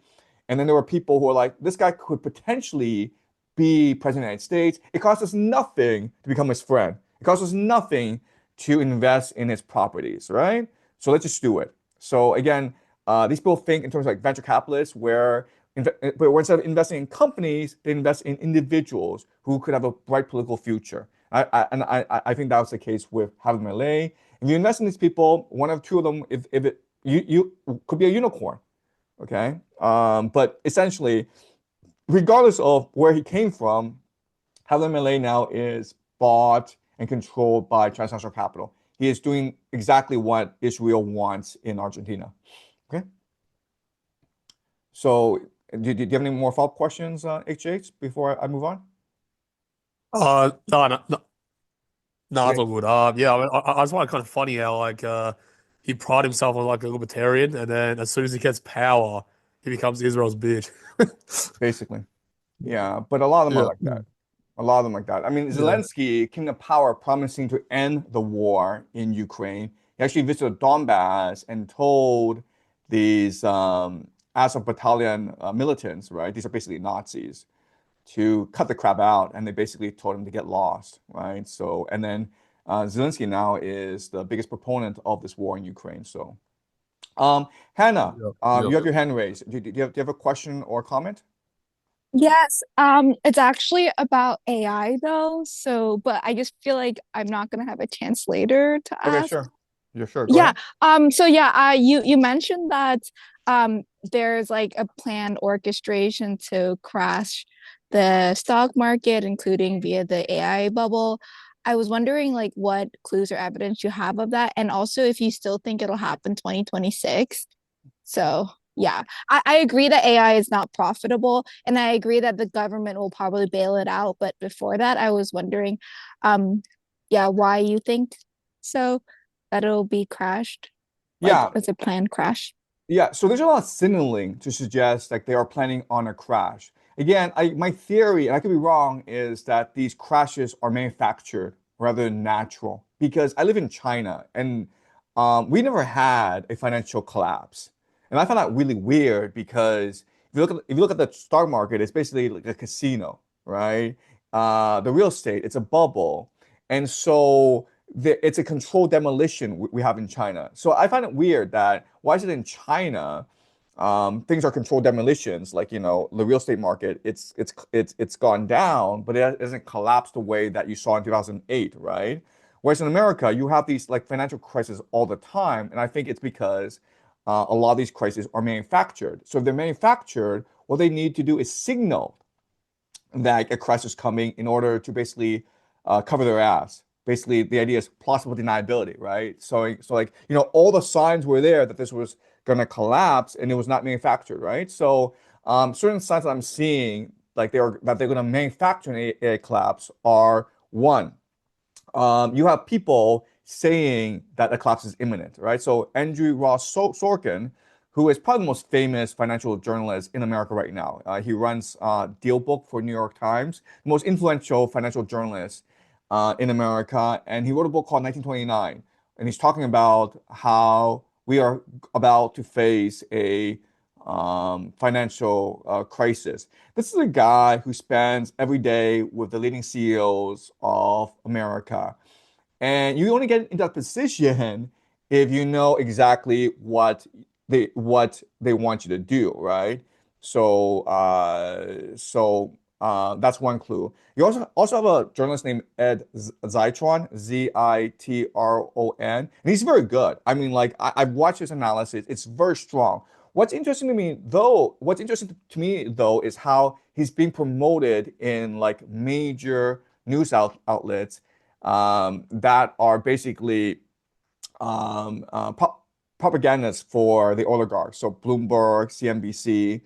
and then there were people who were like, this guy could potentially be president of the United States. It costs us nothing to become his friend. It costs us nothing to invest in his properties, right? So let's just do it. So again, these people think in terms of like venture capitalists, but instead of investing in companies, they invest in individuals who could have a bright political future. I think that was the case with Javier Milei. If you invest in these people, one of two of them, you could be a unicorn, okay? But essentially, regardless of where he came from, Javier Milei now is bought and controlled by transnational capital. He is doing exactly what Israel wants in Argentina. Okay. So, do you have any more follow-up questions, HH, before I move on? No, no, no, no, that's Okay. all good. Yeah, I just find it kind of funny how like he pride himself on like a libertarian, and then as soon as he gets power, he becomes Israel's bitch. Basically. Yeah, but a lot of them are Yeah, like that. A lot of them like that. I mean, yeah. Zelensky came to power promising to end the war in Ukraine. He actually visited Donbass and told these Azov battalion militants, right? These are basically Nazis, to cut the crap out, and they basically told him to get lost, right? So, and then Zelensky now is the biggest proponent of this war in Ukraine. So, Hannah, Yeah, yeah. you have your hand raised. Do you have a question or comment? Yes, it's actually about AI though. So, but I just feel like I'm not gonna have a chance later to Okay, ask. sure. Yeah, sure. Go Yeah. ahead. So yeah, you mentioned that there's like a planned orchestration to crash the stock market, including via the AI bubble. I was wondering like what clues or evidence you have of that, and also if you still think it'll happen 2026. So yeah, I agree that AI is not profitable, and I agree that the government will probably bail it out. But before that, I was wondering, um, yeah, why you think so that it'll be crashed, like Yeah, as a planned crash. yeah, so there's a lot of signaling to suggest like they are planning on a crash. Again, my theory, and I could be wrong, is that these crashes are manufactured rather than natural. Because I live in China and we never had a financial collapse. And I found that really weird because if you look at the stock market, it's basically like a casino, right? The real estate, it's a bubble. And so it's a controlled demolition we have in China. So I find it weird that why is it in China things are controlled demolitions, like the real estate market, it's gone down, but it hasn't collapsed the way that you saw in 2008, right? Whereas in America, you have these like financial crises all the time, and I think it's because a lot of these crises are manufactured. So if they're manufactured, what they need to do is signal that a crisis is coming in order to basically cover their ass. Basically, the idea is plausible deniability, right? So like, all the signs were there that this was going to collapse and it was not manufactured, right? So, certain signs that I'm seeing, like they're going to manufacture an AI collapse are one, you have people saying that a collapse is imminent, right? So Andrew Ross Sorkin, who is probably the most famous financial journalist in America right now, he runs DealBook for New York Times, the most influential financial journalist in America, and he wrote a book called 1929, and he's talking about how we are about to face a financial crisis. This is a guy who spends every day with the leading CEOs of America. And you only get into that position if you know exactly what they want you to do, right? So that's one clue. You also have a journalist named Ed Zitron, Zitron, and he's very good. I mean, like I've watched his analysis; it's very strong. What's interesting to me though is how he's being promoted in like major news outlets that are basically propagandists for the oligarchs, so Bloomberg, CNBC,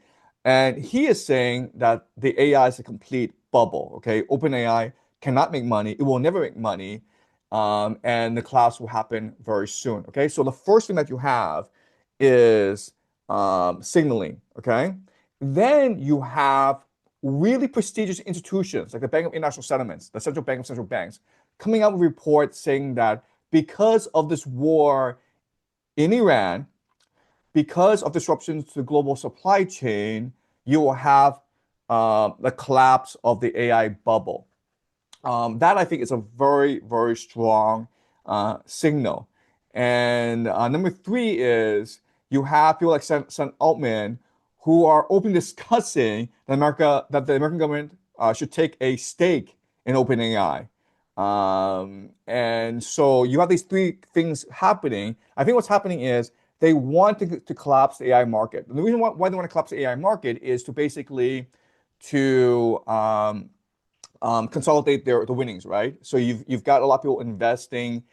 and he is saying that the AI is a complete bubble. Okay, OpenAI cannot make money; it will never make money, and the collapse will happen very soon. Okay, so the first thing that you have is signaling. Okay, then you have really prestigious institutions like the Bank of International Settlements, the Central Bank of Central Banks, coming out with reports saying that because of this war in Iran, because of disruptions to the global supply chain, you will have the collapse of the AI bubble. That I think is a very, very strong signal. And number three is you have people like Sam Altman who are openly discussing that the American government should take a stake in OpenAI. And so you have these three things happening. I think what's happening is they want to collapse the AI market. And the reason why they want to collapse the AI market is to basically to consolidate the winnings, right? So you've got a lot of people investing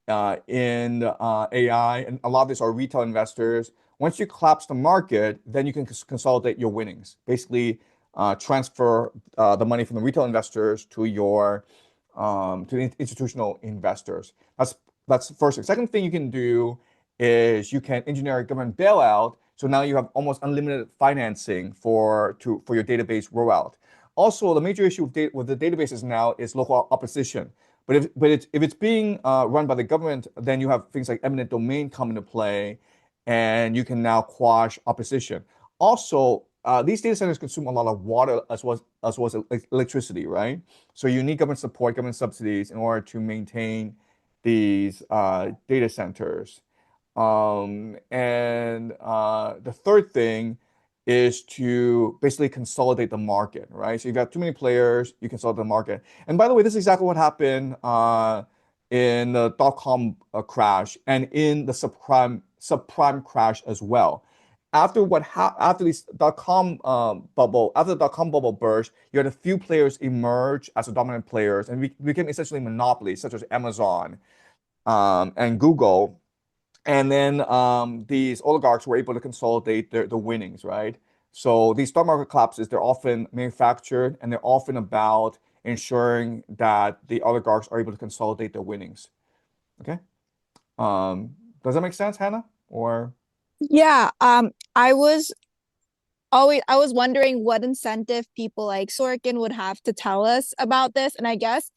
in AI, and a lot of these are retail investors. Once you collapse the market, then you can consolidate your winnings. Basically, transfer the money from the retail investors to the institutional investors. That's the first thing. Second thing you can do is you can engineer a government bailout. So now you have almost unlimited financing for your database rollout. Also, the major issue with the databases now is local opposition. But if it's being run by the government, then you have things like eminent domain come into play, and you can now quash opposition. Also, these data centers consume a lot of water as well as electricity, right? So you need government support, government subsidies in order to maintain these data centers. And the third thing is to basically consolidate the market, right? So you've got too many players, you consolidate the market. And by the way, this is exactly what happened in the dot-com crash and in the subprime crash as well. After this dot-com after the dot-com bubble burst, you had a few players emerge as the dominant players and we became essentially monopolies, such as Amazon and Google. And then these oligarchs were able to consolidate the winnings, right? So these stock market collapses, they're often manufactured and they're often about ensuring that the oligarchs are able to consolidate their winnings. Okay. Does that make sense, Hannah? Or Yeah, I was wondering what incentive people like Sorkin would have to tell us about this. And I guess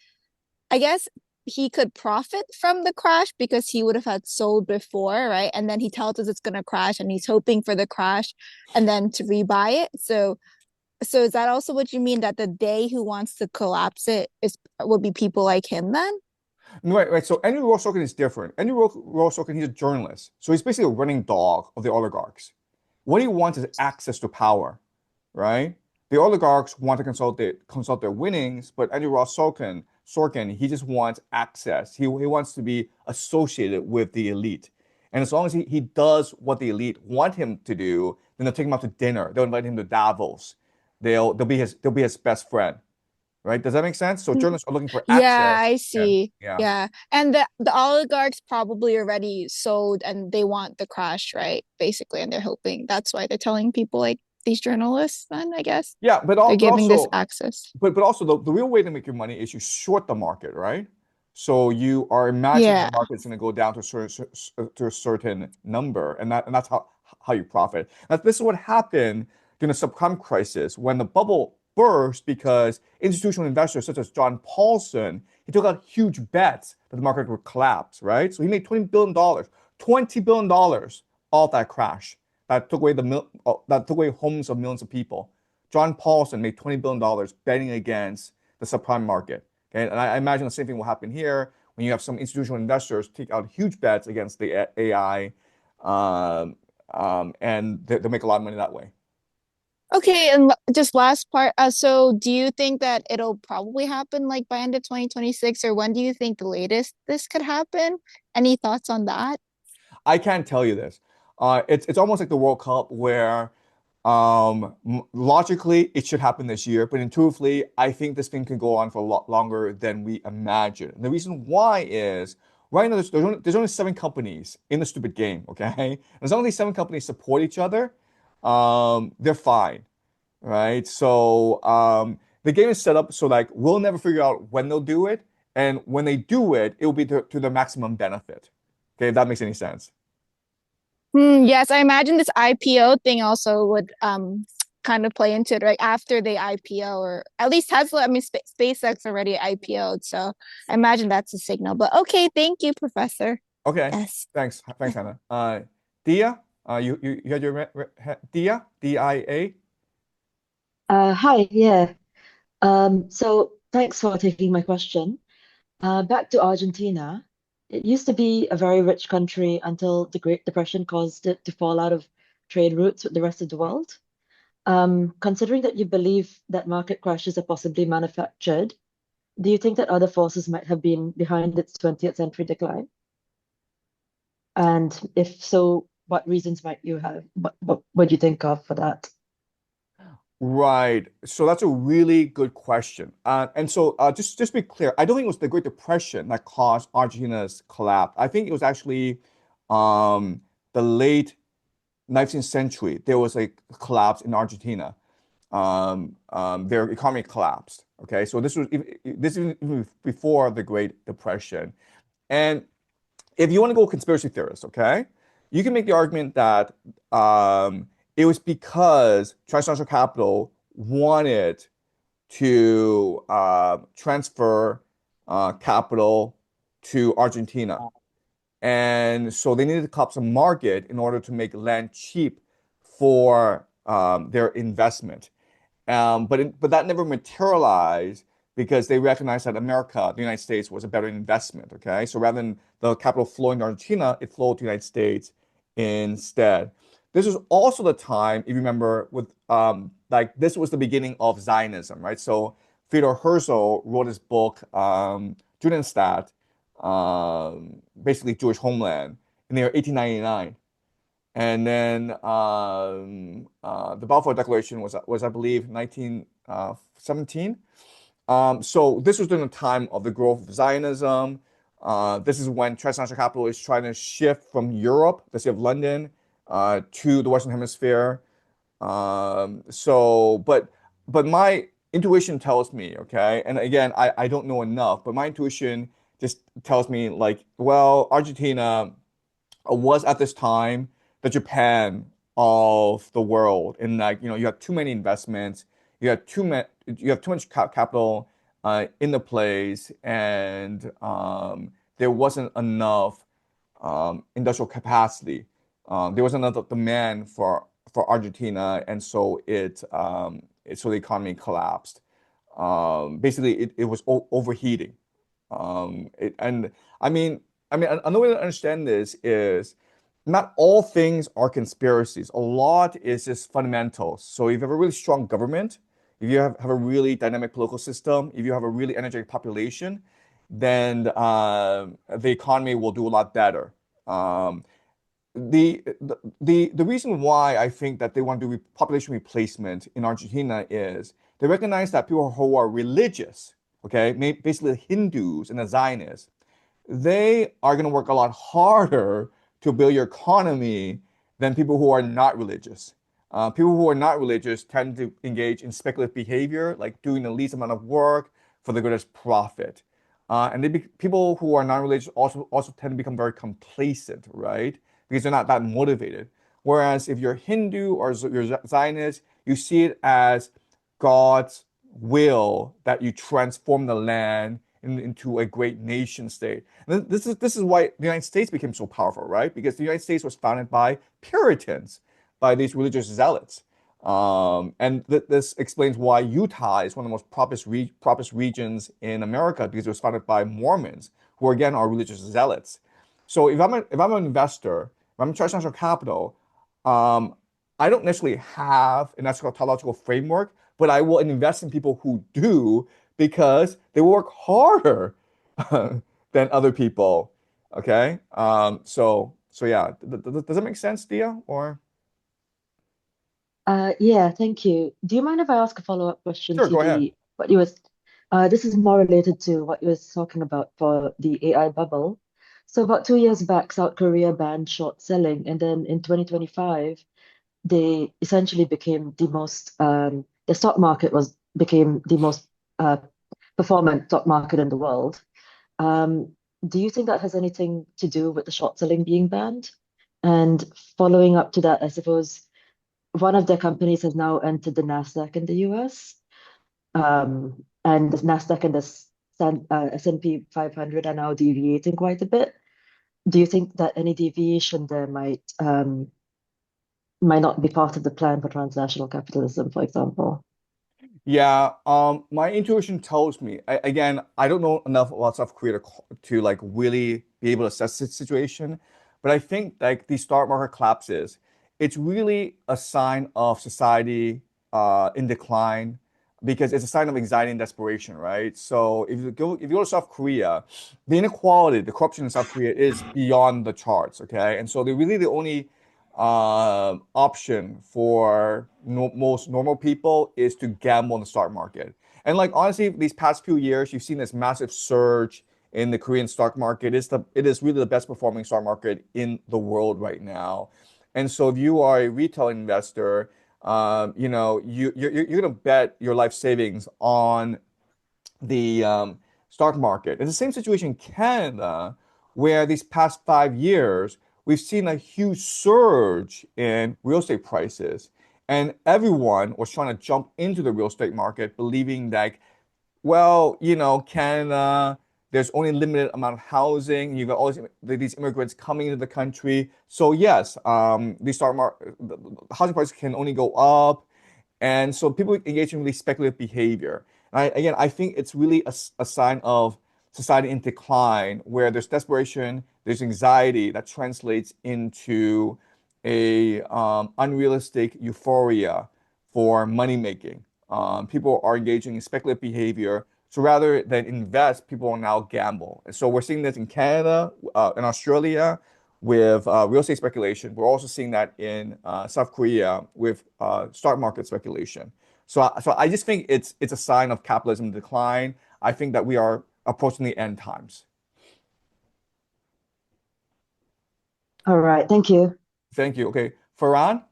he could profit from the crash because he would have had sold before, right? And then he tells us it's gonna crash and he's hoping for the crash and then to rebuy it. So is that also what you mean that the day who wants to collapse it will be people like him then? right. So Andrew Ross Sorkin is different. Ross Sorkin, he's a journalist. So he's basically a running dog of the oligarchs. What he wants is access to power, right? The oligarchs want to consult their winnings, but Andrew Ross Sorkin, he just wants access. He wants to be associated with the elite. And as long as he does what the elite want him to do, then they'll take him out to dinner. They'll invite him to Davos. They'll be his best friend, right? Does that make sense? So journalists are looking for Yeah, access. I see. Yeah. Yeah. And the oligarchs probably already sold and they want the crash, right? Basically, and they're hoping that's why they're telling people like these journalists then, I guess. Yeah, They're giving this also access. but also the real way to make your money is you short the market, right? So you are imagining Yeah. the market's going to go down to a certain number, and that's how you profit. Now, this is what happened during the subprime crisis when the bubble burst because institutional investors such as John Paulson, he took out huge bets that the market would collapse, right? So he made $20 billion off that crash that took away that took away homes of millions of people. John Paulson made $20 billion betting against the subprime market. Okay, and I imagine the same thing will happen here when you have some institutional investors take out huge bets against the AI, and they'll make a lot of money that way. Okay, and just last part. So do you think that it'll probably happen like by end of 2026, or when do you think the latest this could happen? Any thoughts on that? I can't tell you this. It's almost like the World Cup where logically it should happen this year, but intuitively I think this thing can go on for a lot longer than we imagine. And the reason why is right now there's only 7 companies in the stupid game, okay? As long as these 7 companies support each other, they're fine, right? So the game is set up so like we'll never figure out when they'll do it, and when they do it, it will be to the maximum benefit. Okay, if that makes any sense. Yes, I imagine this IPO thing also would kind of play into it, right? After they IPO, or at least Tesla, I mean, SpaceX already IPO'd, so I imagine that's a signal. But okay, thank you, Professor. Okay, Yes. thanks, Hannah. Dia, you had your Dia, DIA. Hi, yeah. So thanks for taking my question. Back to Argentina. It used to be a very rich country until the Great Depression caused it to fall out of trade routes with the rest of the world. Considering that you believe that market crashes are possibly manufactured, do you think that other forces might have been behind its 20th century decline? And if so, what reasons might you have? What would you think of for that? Right. So that's a really good question. And so just to be clear, I don't think it was the Great Depression that caused Argentina's collapse. I think it was actually the late 19th century. There was a collapse in Argentina. Their economy collapsed. Okay, so this is even before the Great Depression. And if you want to go conspiracy theorist, okay, you can make the argument that it was because transnational capital wanted to transfer capital to Argentina. And so they needed to collapse the market in order to make land cheap for their investment. But that never materialized because they recognized that America, the United States, was a better investment. Okay, so rather than the capital flowing to Argentina, it flowed to the United States instead. This was also the time, if you remember, with like this was the beginning of Zionism, right? So Theodor Herzl wrote his book, Judenstaat, basically Jewish homeland in the year 1899. And then the Balfour Declaration was I believe 1917. So this was during the time of the growth of Zionism. This is when transnational capital is trying to shift from Europe, the city of London, to the Western Hemisphere. But my intuition tells me, okay, and again, I don't know enough, but my intuition just tells me like, well, Argentina was at this time the Japan of the world, and like you have too many investments, you have too much capital in the place, and there wasn't enough industrial capacity. There wasn't enough demand for Argentina, and so the economy collapsed. Basically, it was overheating. And another way to understand this is not all things are conspiracies. A lot is just fundamentals. So if you have a really strong government, if you have a really dynamic political system, if you have a really energetic population, then the economy will do a lot better. Um, the reason why I think that they want to do population replacement in Argentina is they recognize that people who are religious, okay, basically Hindus and the Zionists, they are going to work a lot harder to build your economy than people who are not religious. People who are not religious tend to engage in speculative behavior, like doing the least amount of work for the greatest profit. People who are non-religious also tend to become very complacent, right? Because they're not that motivated. Whereas if you're Hindu or you're Zionist, you see it as God's will that you transform the land into a great nation state. And this is why the United States became so powerful, right? Because the United States was founded by Puritans, by these religious zealots. And this explains why Utah is one of the most populous regions in America because it was founded by Mormons, who again are religious zealots. So if I'm an investor, if I'm in transnational capital, um, I don't necessarily have an eschatological framework, but I will invest in people who do because they work harder than other people. Okay. So yeah, does that make sense, Dia? Or Yeah, thank you. Do you mind if I ask a follow-up question sure, to go ahead. this is more related to what you was talking about for the AI bubble. So about 2 years back, South Korea banned short selling, and then in 2025, they essentially became the stock market became the most performant stock market in the world. Um, do you think that has anything to do with the short selling being banned? And following up to that, I suppose one of their companies has now entered the Nasdaq in the US, and the Nasdaq and the S&P 500 are now deviating quite a bit. Do you think that any deviation there might not be part of the plan for transnational capitalism, for example? Yeah, my intuition tells me, again, I don't know enough about South Korea to like really be able to assess the situation, but I think like the stock market collapses, it's really a sign of society in decline because it's a sign of anxiety and desperation, right? So if you go to South Korea, the inequality, the corruption in South Korea is beyond the charts, okay? And so they're really the only option for most normal people is to gamble in the stock market. And like honestly, these past few years, you've seen this massive surge in the Korean stock market. It is really the best performing stock market in the world right now. And so if you are a retail investor, you're gonna bet your life savings on the stock market. It's the same situation in Canada, where these past 5 years, we've seen a huge surge in real estate prices. And everyone was trying to jump into the real estate market, believing that, well, Canada, there's only a limited amount of housing. You've got all these immigrants coming into the country. So yes, the housing prices can only go up. And so people engage in really speculative behavior. Again, I think it's really a sign of society in decline where there's desperation, there's anxiety that translates into a unrealistic euphoria for money making. People are engaging in speculative behavior So rather than invest, people will now gamble. And so we're seeing this in Canada, in Australia with real estate speculation. We're also seeing that in South Korea with stock market speculation. So I just think it's a sign of capitalism decline. I think that we are approaching the end times. All right, thank you. Thank you. Okay, Farhan,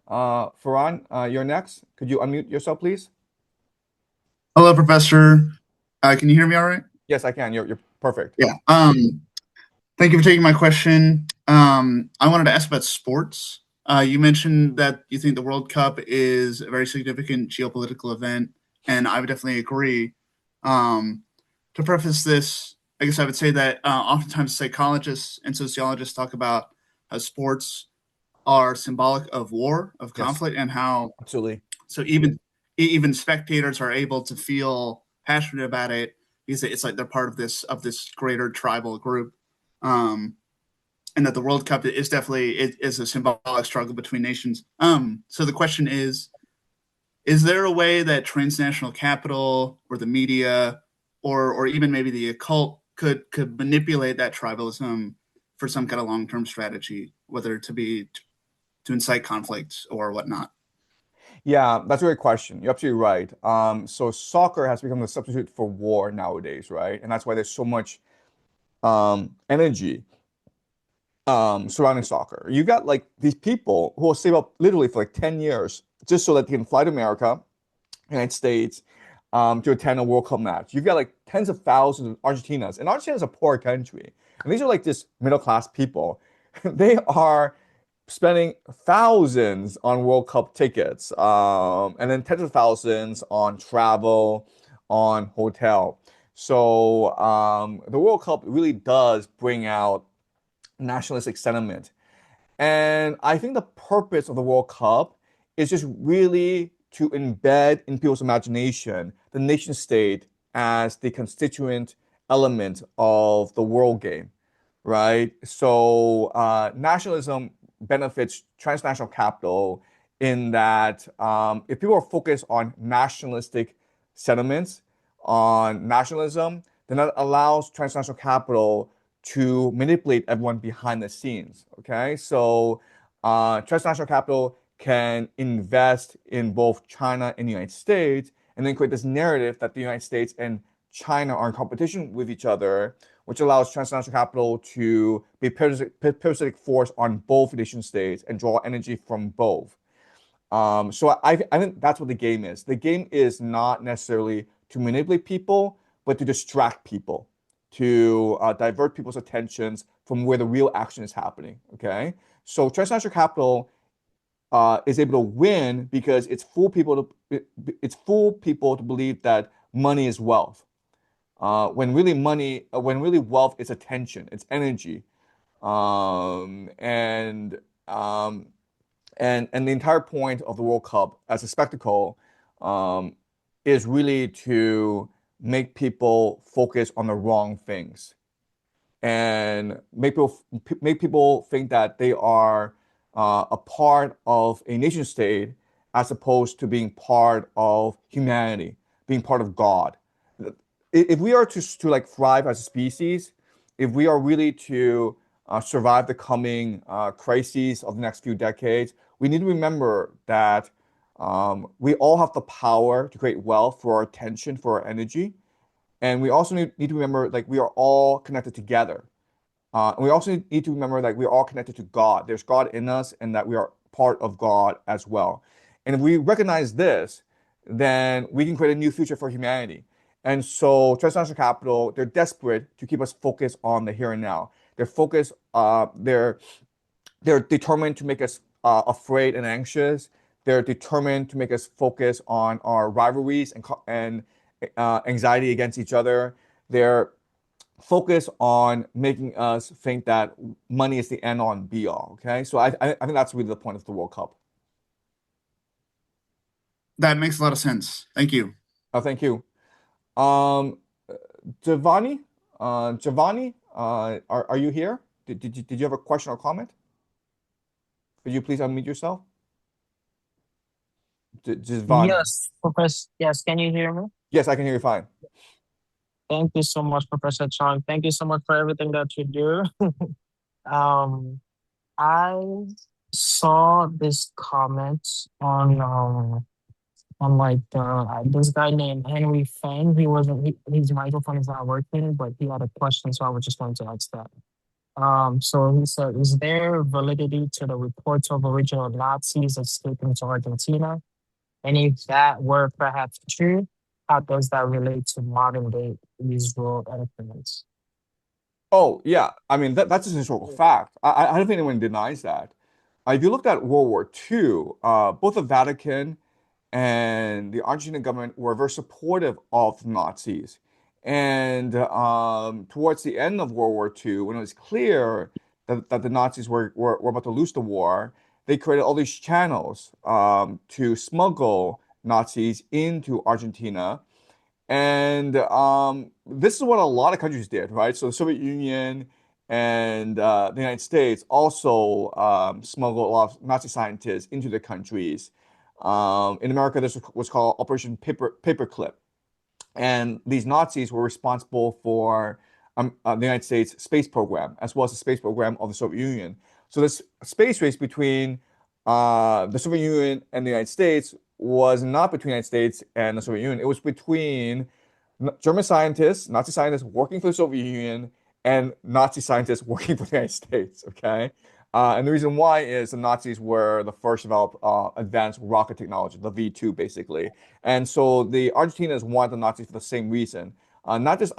you're next. Could you unmute yourself, please? Hello, Professor. Can you hear me all right? Yes, I can. You're perfect. Yeah. Thank you for taking my question. I wanted to ask about sports. You mentioned that you think the World Cup is a very significant geopolitical event, and I would definitely agree. To preface this, I guess I would say that oftentimes psychologists and sociologists talk about how sports are symbolic of war, of Yes, conflict, and how absolutely. so even spectators are able to feel passionate about it because it's like they're part of this greater tribal group, and that the World Cup is definitely is a symbolic struggle between nations. So the question is there a way that transnational capital or the media or even maybe the occult could manipulate that tribalism for some kind of long-term strategy, whether to be to incite conflict or whatnot? Yeah, that's a great question. You're absolutely right. So soccer has become the substitute for war nowadays, right? And that's why there's so much energy surrounding soccer. You got like these people who will save up literally for like 10 years just so that they can fly to America, United States, to attend a World Cup match. You've got like tens of thousands of Argentinas, and Argentina is a poor country. And these are like just middle class people. They are spending thousands on World Cup tickets, and then tens of thousands on travel, on hotel. So the World Cup really does bring out nationalistic sentiment. And I think the purpose of the World Cup is just really to embed in people's imagination the nation state as the constituent element of the world game, right? So nationalism benefits transnational capital in that if people are focused on nationalistic sentiments, on nationalism, then that allows transnational capital to manipulate everyone behind the scenes. Okay, so transnational capital can invest in both China and the United States, and then create this narrative that the United States and China are in competition with each other, which allows transnational capital to be a parasitic force on both nation states and draw energy from both. So I think that's what the game is. The game is not necessarily to manipulate people, but to distract people, to divert people's attentions from where the real action is happening. Okay, so transnational capital is able to win because it's fool people to believe that money is wealth. When really wealth is attention, it's energy, um, and um, and the entire point of the World Cup as a spectacle um, is really to make people focus on the wrong things and make people think that they are a part of a nation state as opposed to being part of humanity, being part of God. If we are to like thrive as a species, if we are really to survive the coming crises of the next few decades, we need to remember that we all have the power to create wealth for our attention, for our energy. And we also need to remember like we are all connected together. And we also need to remember that we're all connected to God. There's God in us and that we are part of God as well. And if we recognize this, then we can create a new future for humanity. And so transnational capital, they're desperate to keep us focused on the here and now. They're determined to make us afraid and anxious. They're determined to make us focus on our rivalries and anxiety against each other. They're focused on making us think that money is the end all and be all. Okay, so I think that's really the point of the World Cup. That makes a lot of sense. Thank you. Thank you. Um, Giovanni, are you here? Did you have a question or comment? Could you please unmute yourself? Giovanni. Yes, Professor. Yes, can you hear me? Yes, I can hear you fine. Thank you so much, Professor Chang. Thank you so much for everything that you do. Um, I saw this comment on like this guy named Henry Fang. He wasn't his microphone is not working, but he had a question, so I was just going to ask that. So he said, is there validity to the reports of original Nazis escaping to Argentina? And if that were perhaps true, how does that relate to modern day Israel influence? Oh, yeah. I mean, that's a historical fact. I don't think anyone denies that. If you looked at World War II, both the Vatican and the Argentine government were very supportive of the Nazis. And towards the end of World War II, when it was clear that the Nazis were about to lose the war, they created all these channels to smuggle Nazis into Argentina. And this is what a lot of countries did, right? So the Soviet Union and the United States also smuggled a lot of Nazi scientists into the countries. In America, this was called Operation Paperclip. And these Nazis were responsible for the United States space program, as well as the space program of the Soviet Union. So this space race between the Soviet Union and the United States was not between the United States and the Soviet Union. It was between German scientists, Nazi scientists working for the Soviet Union, and Nazi scientists working for the United States. Okay. And the reason why is the Nazis were the first to develop advanced rocket technology, the V2 basically. And so the Argentinians wanted the Nazis for the same reason, not just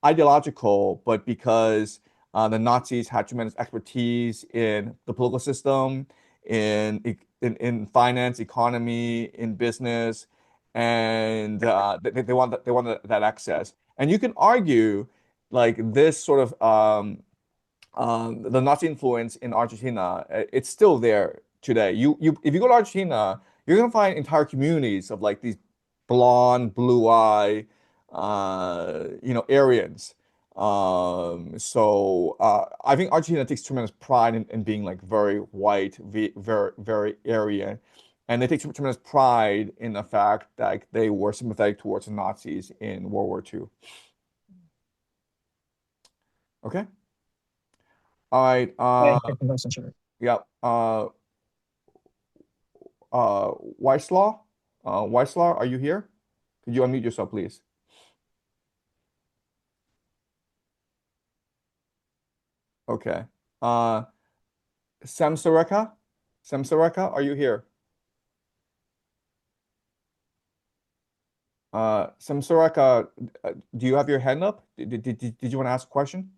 ideological, but because the Nazis had tremendous expertise in the political system, in finance, economy, in business, and they want that access. And you can argue like this sort of the Nazi influence in Argentina, it's still there today. If you go to Argentina, you're gonna find entire communities of like these blonde, blue eye, Aryans. I think Argentina takes tremendous pride in being like very white, very, very Aryan. And they take tremendous pride in the fact that they were sympathetic towards the Nazis in World War II. Okay. All right. Thank you, Professor Chang. Yeah. Weislaw? Weislaw, are you here? Could you unmute yourself, please? Okay. Samsareka? Samsareka, are you here? Samsareka, do you have your hand up? Did you want to ask a question?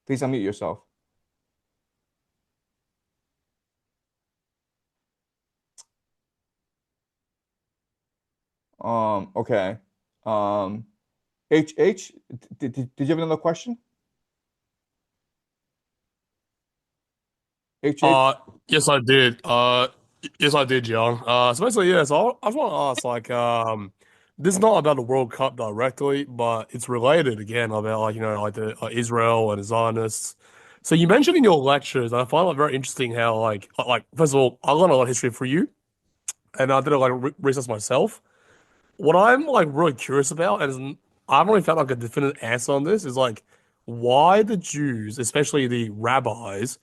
Please unmute yourself. Okay. Did you have another question? HH? Yes, I did. Yes, I did, John. So basically, yeah. So I just want to ask, like, this is not about the World Cup directly, but it's related again about, like, like the Israel and the Zionists. So you mentioned in your lectures, and I find it very interesting how, like first of all, I learned a lot of history for you, and I did a lot of research myself. What I'm like really curious about, and I haven't really found like a definite answer on this, is like why the Jews, especially the rabbis,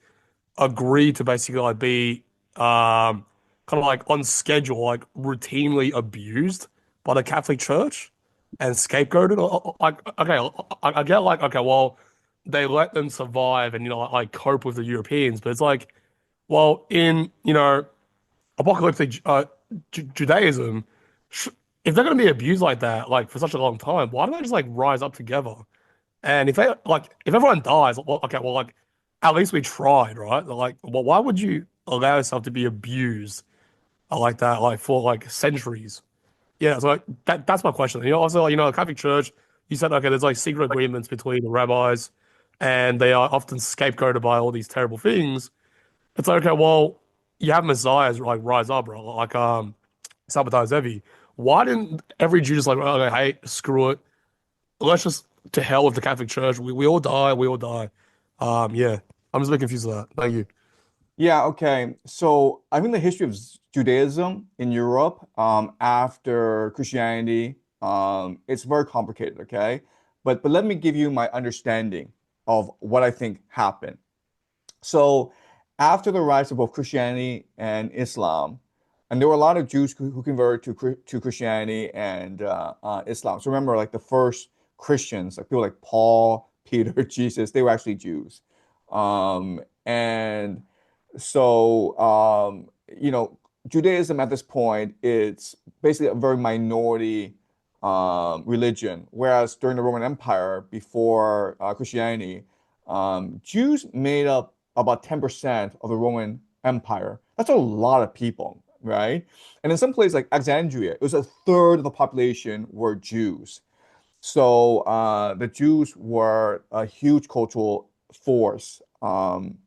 agree to basically like be kind of like on schedule, like routinely abused by the Catholic Church and scapegoated. Like, okay, I get like, okay, well, they let them survive and like cope with the Europeans, but it's like, well, in apocalyptic Judaism, sh if they're going to be abused like that, like for such a long time, why don't they just like rise up together? And if everyone dies, well, okay, well, like, at least we tried, right? Like, well, why would you allow yourself to be abused like that, like for like centuries? Yeah, so like, that's my question. Also, like, the Catholic Church, you said, okay, there's like secret agreements between the rabbis, and they are often scapegoated by all these terrible things. It's like, okay, well, you have messiahs like rise up, bro, like Sabbatai Zevi. Why didn't every Jew just like, okay, hey, screw it, let's just to hell with the Catholic Church. We all die. We all die. Yeah. I'm just a bit confused with that. Thank you. Yeah, okay. So I think the history of Judaism in Europe after Christianity It's very complicated, okay? But let me give you my understanding of what I think happened. So after the rise of both Christianity and Islam, and there were a lot of Jews who converted to Christianity and Islam. So remember, like the first Christians, like people like Paul, Peter, Jesus, they were actually Jews. And so Judaism at this point, it's basically a very minority religion, whereas during the Roman Empire, before Christianity, Jews made up about 10% of the Roman Empire. That's a lot of people, right? And in some places like Alexandria, it was a third of the population were Jews. So the Jews were a huge cultural force during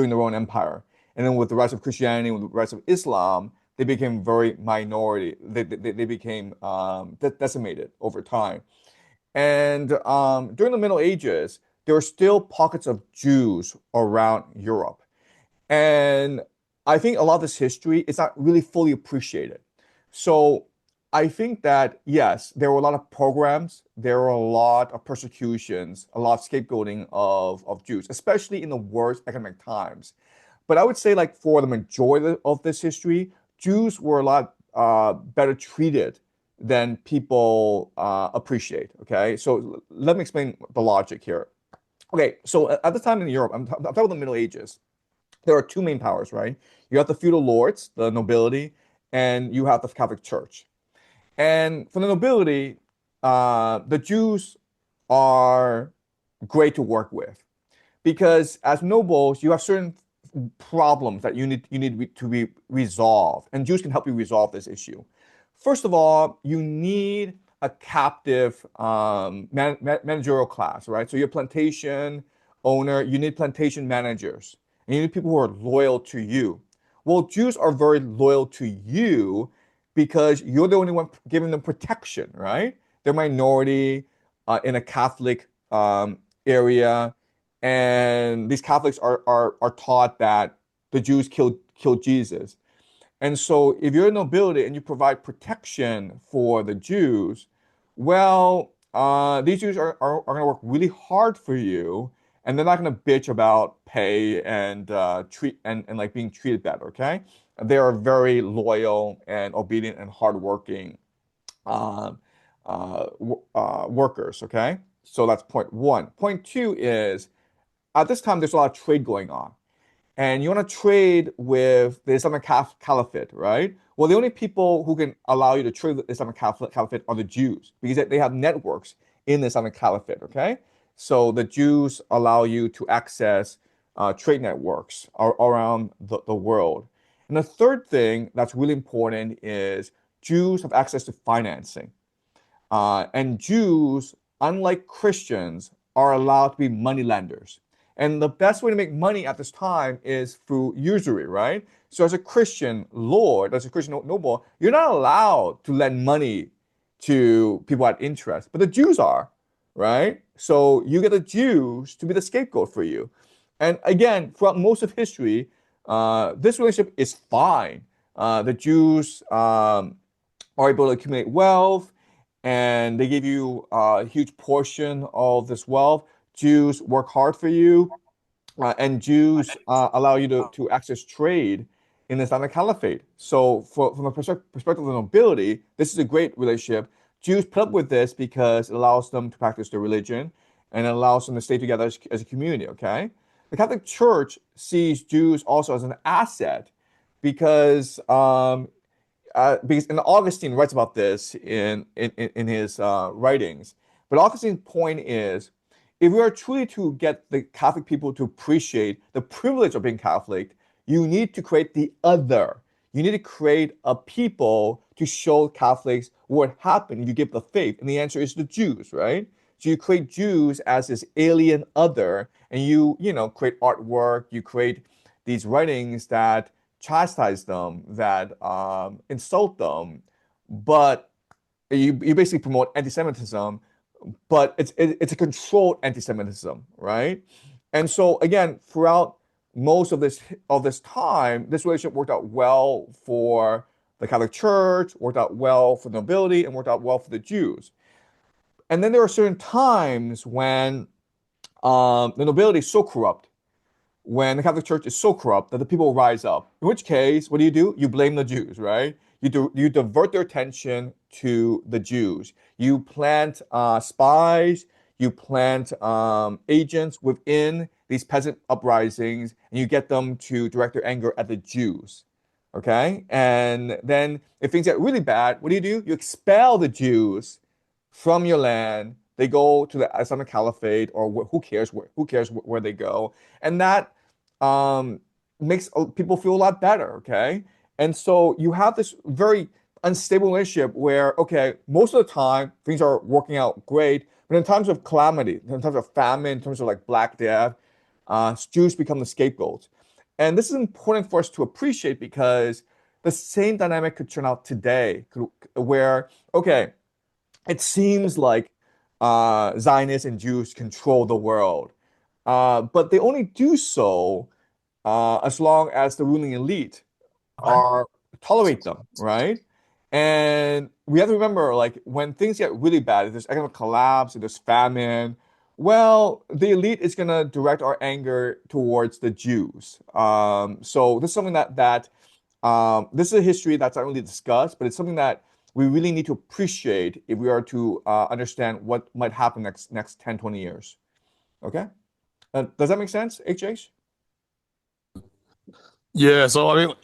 the Roman Empire. And then with the rise of Christianity, with the rise of Islam, they became very minority. They became decimated over time. And during the Middle Ages, there were still pockets of Jews around Europe. And I think a lot of this history is not really fully appreciated. So I think that, yes, there were a lot of programs, there were a lot of persecutions, a lot of scapegoating of Jews, especially in the worst economic times. But I would say, like, for the majority of this history, Jews were a lot better treated than people appreciate. Okay, so let me explain the logic here. Okay, so at the time in Europe, I'm talking about the Middle Ages, there are two main powers, right? You have the feudal lords, the nobility, and you have the Catholic Church. And for the nobility, the Jews are great to work with because as nobles, you have certain problems that you need to be resolved, and Jews can help you resolve this issue. First of all, you need a captive managerial class, right? So you're a plantation owner, you need plantation managers, and you need people who are loyal to you. Well, Jews are very loyal to you because you're the only one giving them protection, right? They're minority in a Catholic area, and these Catholics are taught that the Jews killed Jesus. And so if you're a nobility and you provide protection for the Jews, well, these Jews are going to work really hard for you, and they're not going to bitch about pay and treat and like being treated better, okay? They are very loyal and obedient and hardworking workers, okay? So that's point one. Point two is at this time there's a lot of trade going on, and you want to trade with the Islamic Caliphate, right? Well, the only people who can allow you to trade with the Islamic Caliphate are the Jews because they have networks in the Islamic Caliphate, okay? So the Jews allow you to access trade networks around the world. And the third thing that's really important is Jews have access to financing. And Jews, unlike Christians, are allowed to be money lenders. And the best way to make money at this time is through usury, right? So as a Christian lord, as a Christian noble, you're not allowed to lend money to people at interest, but the Jews are, right? So you get the Jews to be the scapegoat for you. And again, throughout most of history, this relationship is fine. The Jews are able to accumulate wealth, and they give you a huge portion of this wealth. Jews work hard for you, and Jews allow you to access trade in the Islamic Caliphate. So from the perspective of the nobility, this is a great relationship. Jews put up with this because it allows them to practice their religion and it allows them to stay together as a community, okay? The Catholic Church sees Jews also as an asset because and Augustine writes about this in his writings. But Augustine's point is, if we are truly to get the Catholic people to appreciate the privilege of being Catholic, you need to create the other. You need to create a people to show Catholics what happened if you give the faith. And the answer is the Jews, right? So you create Jews as this alien other, and you create artwork, you create these writings that chastise them, that insult them, but you basically promote anti-Semitism, but it's a controlled anti-Semitism, right? And so again, throughout most of this time, this relationship worked out well for the Catholic Church, worked out well for the nobility, and worked out well for the Jews. And then there are certain times when the nobility is so corrupt, when the Catholic Church is so corrupt that the people rise up. In which case, what do? You blame the Jews, right? You divert their attention to the Jews. You plant spies, you plant agents within these peasant uprisings, and you get them to direct their anger at the Jews. Okay? And then if things get really bad, what do? You expel the Jews from your land. They go to the Islamic Caliphate, or who cares where they go, and that makes people feel a lot better. Okay, and so you have this very unstable relationship where, okay, most of the time things are working out great, but in times of calamity, in times of famine, in terms of like Black Death, Jews become the scapegoats. And this is important for us to appreciate because the same dynamic could turn out today, where, okay, it seems like Zionists and Jews control the world, but they only do so as long as the ruling elite are tolerate them, right? And we have to remember, like, when things get really bad, if there's economic collapse, if there's famine, well, the elite is gonna direct our anger towards the Jews. So this is something this is a history that's not really discussed, but it's something that we really need to appreciate if we are to understand what might happen next 10, 20 years. Okay? Does that make sense, HH? Yeah, so I mean,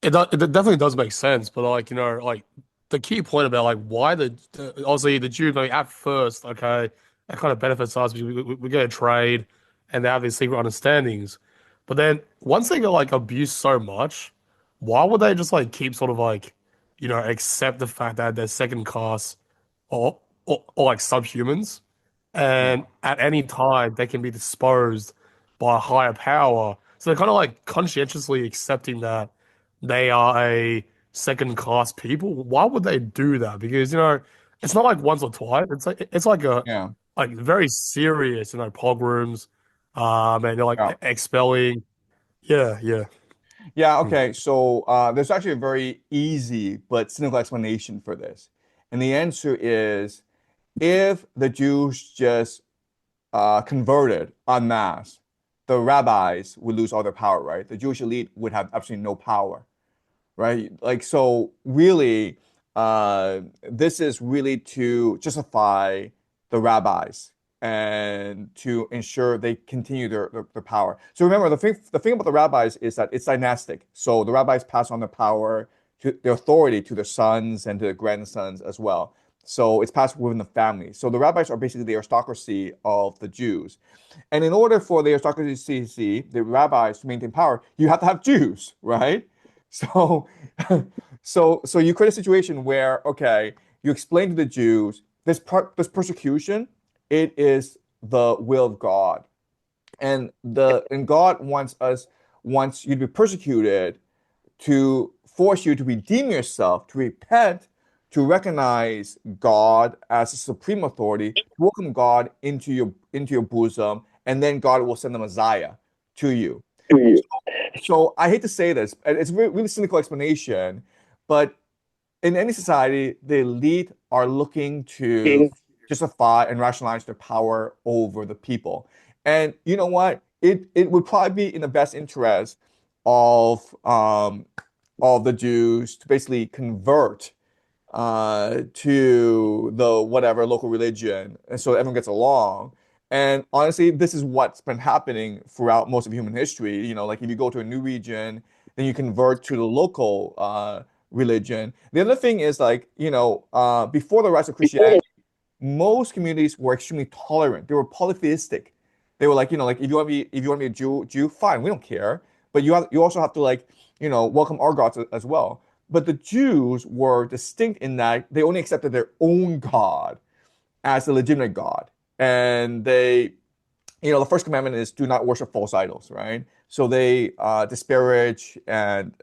it definitely does make sense, but like, like the key point about like why obviously the Jews, like at first, okay, that kind of benefits us because we get a trade and they have these secret understandings. But then once they get like abused so much, why would they just like keep sort of like, accept the fact that they're second class or like subhumans, Yeah. and at any time they can be disposed by a higher power. So they're kind of like conscientiously accepting that they are a second class people. Why would they do that? Because it's not like once or twice. It's like a Yeah. like very serious, pogroms, and they're like Yeah. expelling. Yeah, yeah. Yeah, Hmm. okay. So there's actually a very easy but cynical explanation for this. And the answer is if the Jews just converted en masse, the rabbis would lose all their power, right? The Jewish elite would have absolutely no power, right? Like, so really, this is really to justify the rabbis and to ensure they continue their power. So remember, the thing about the rabbis is that it's dynastic. So the rabbis pass on the power to their authority to their sons and to their grandsons as well. So it's passed within the family. So the rabbis are basically the aristocracy of the Jews. And in order for the aristocracy, the rabbis to maintain power, you have to have Jews, right? So, so you create a situation where, okay, you explain to the Jews this persecution, it is the will of God, and God wants you to be persecuted to force you to redeem yourself, to repent, to recognize God as a supreme authority, to welcome God into your bosom, and then God will send the Messiah to you. So I hate to say this, and it's a really cynical explanation, but in any society, the elite are looking to justify and rationalize their power over the people. And you know what? It would probably be in the best interest of the Jews to basically convert to the whatever local religion, and so everyone gets along. And honestly, this is what's been happening throughout most of human history. Like if you go to a new region, then you convert to the local religion. The other thing is like, before the rise of Christianity, most communities were extremely tolerant. They were polytheistic. They were like, like if you want to be a Jew, fine, we don't care. But you also have to like, welcome our gods as well. But the Jews were distinct in that they only accepted their own God as the legitimate God. And the first commandment is do not worship false idols, right? So they disparage and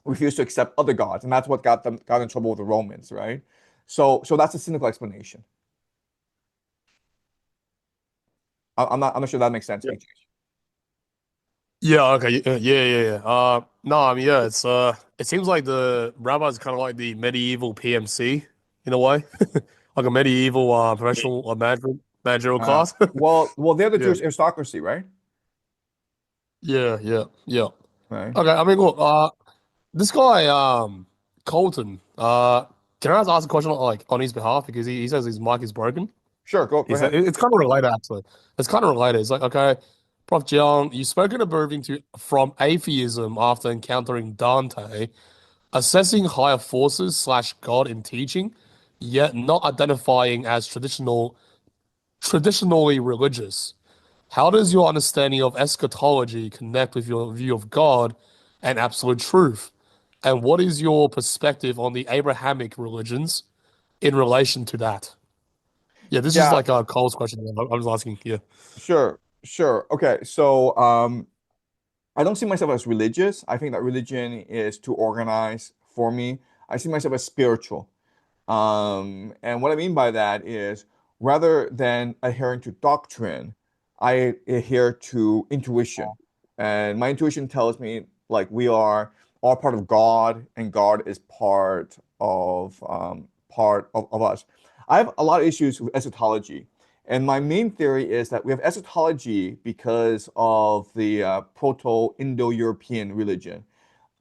refuse to accept other gods, and that's what got in trouble with the Romans, right? So that's a cynical explanation. I'm not sure that makes sense. Yeah. Yeah, okay, yeah. No, I mean, yeah, it seems like the rabbi is kind of like the medieval PMC in a way, like a medieval professional managerial class. Well, they're the Yeah, Jewish aristocracy, right? yeah. Right. Okay, I mean, look, this guy, Colton, can I ask a question like on his behalf because he says his mic is broken. Sure, go He said ahead. it's kind of related actually. It's kind of related. It's like, okay, Prof. Jiang, you've spoken of moving to from atheism after encountering Dante, assessing higher forces slash God in teaching, yet not identifying as traditionally religious. How does your understanding of eschatology connect with your view of God and absolute truth? And what is your perspective on the Abrahamic religions in relation to that? Yeah, this is Yeah, like Cole's question. I was asking. Yeah. sure. Okay, so I don't see myself as religious. I think that religion is too organized for me. I see myself as spiritual. And what I mean by that is rather than adhering to doctrine, I adhere to intuition. And my intuition tells me like we are all part of God, and God is part of us. I have a lot of issues with eschatology. And my main theory is that we have eschatology because of the Proto-Indo-European religion.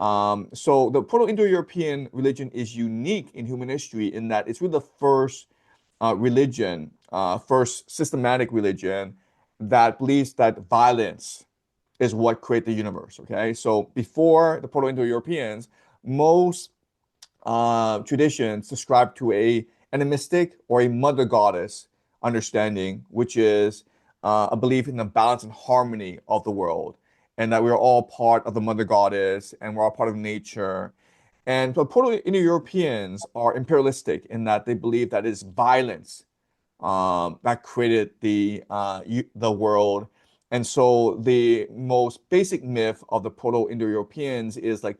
So the Proto-Indo-European religion is unique in human history in that it's really the first first systematic religion that believes that violence is what created the universe. Okay, so before the Proto-Indo-Europeans, most traditions subscribe to a animistic or a mother goddess understanding, which is a belief in the balance and harmony of the world, and that we're all part of the mother goddess and we're all part of nature. And the Proto-Indo-Europeans are imperialistic in that they believe that it's violence that created the world. And so the most basic myth of the Proto-Indo-Europeans is like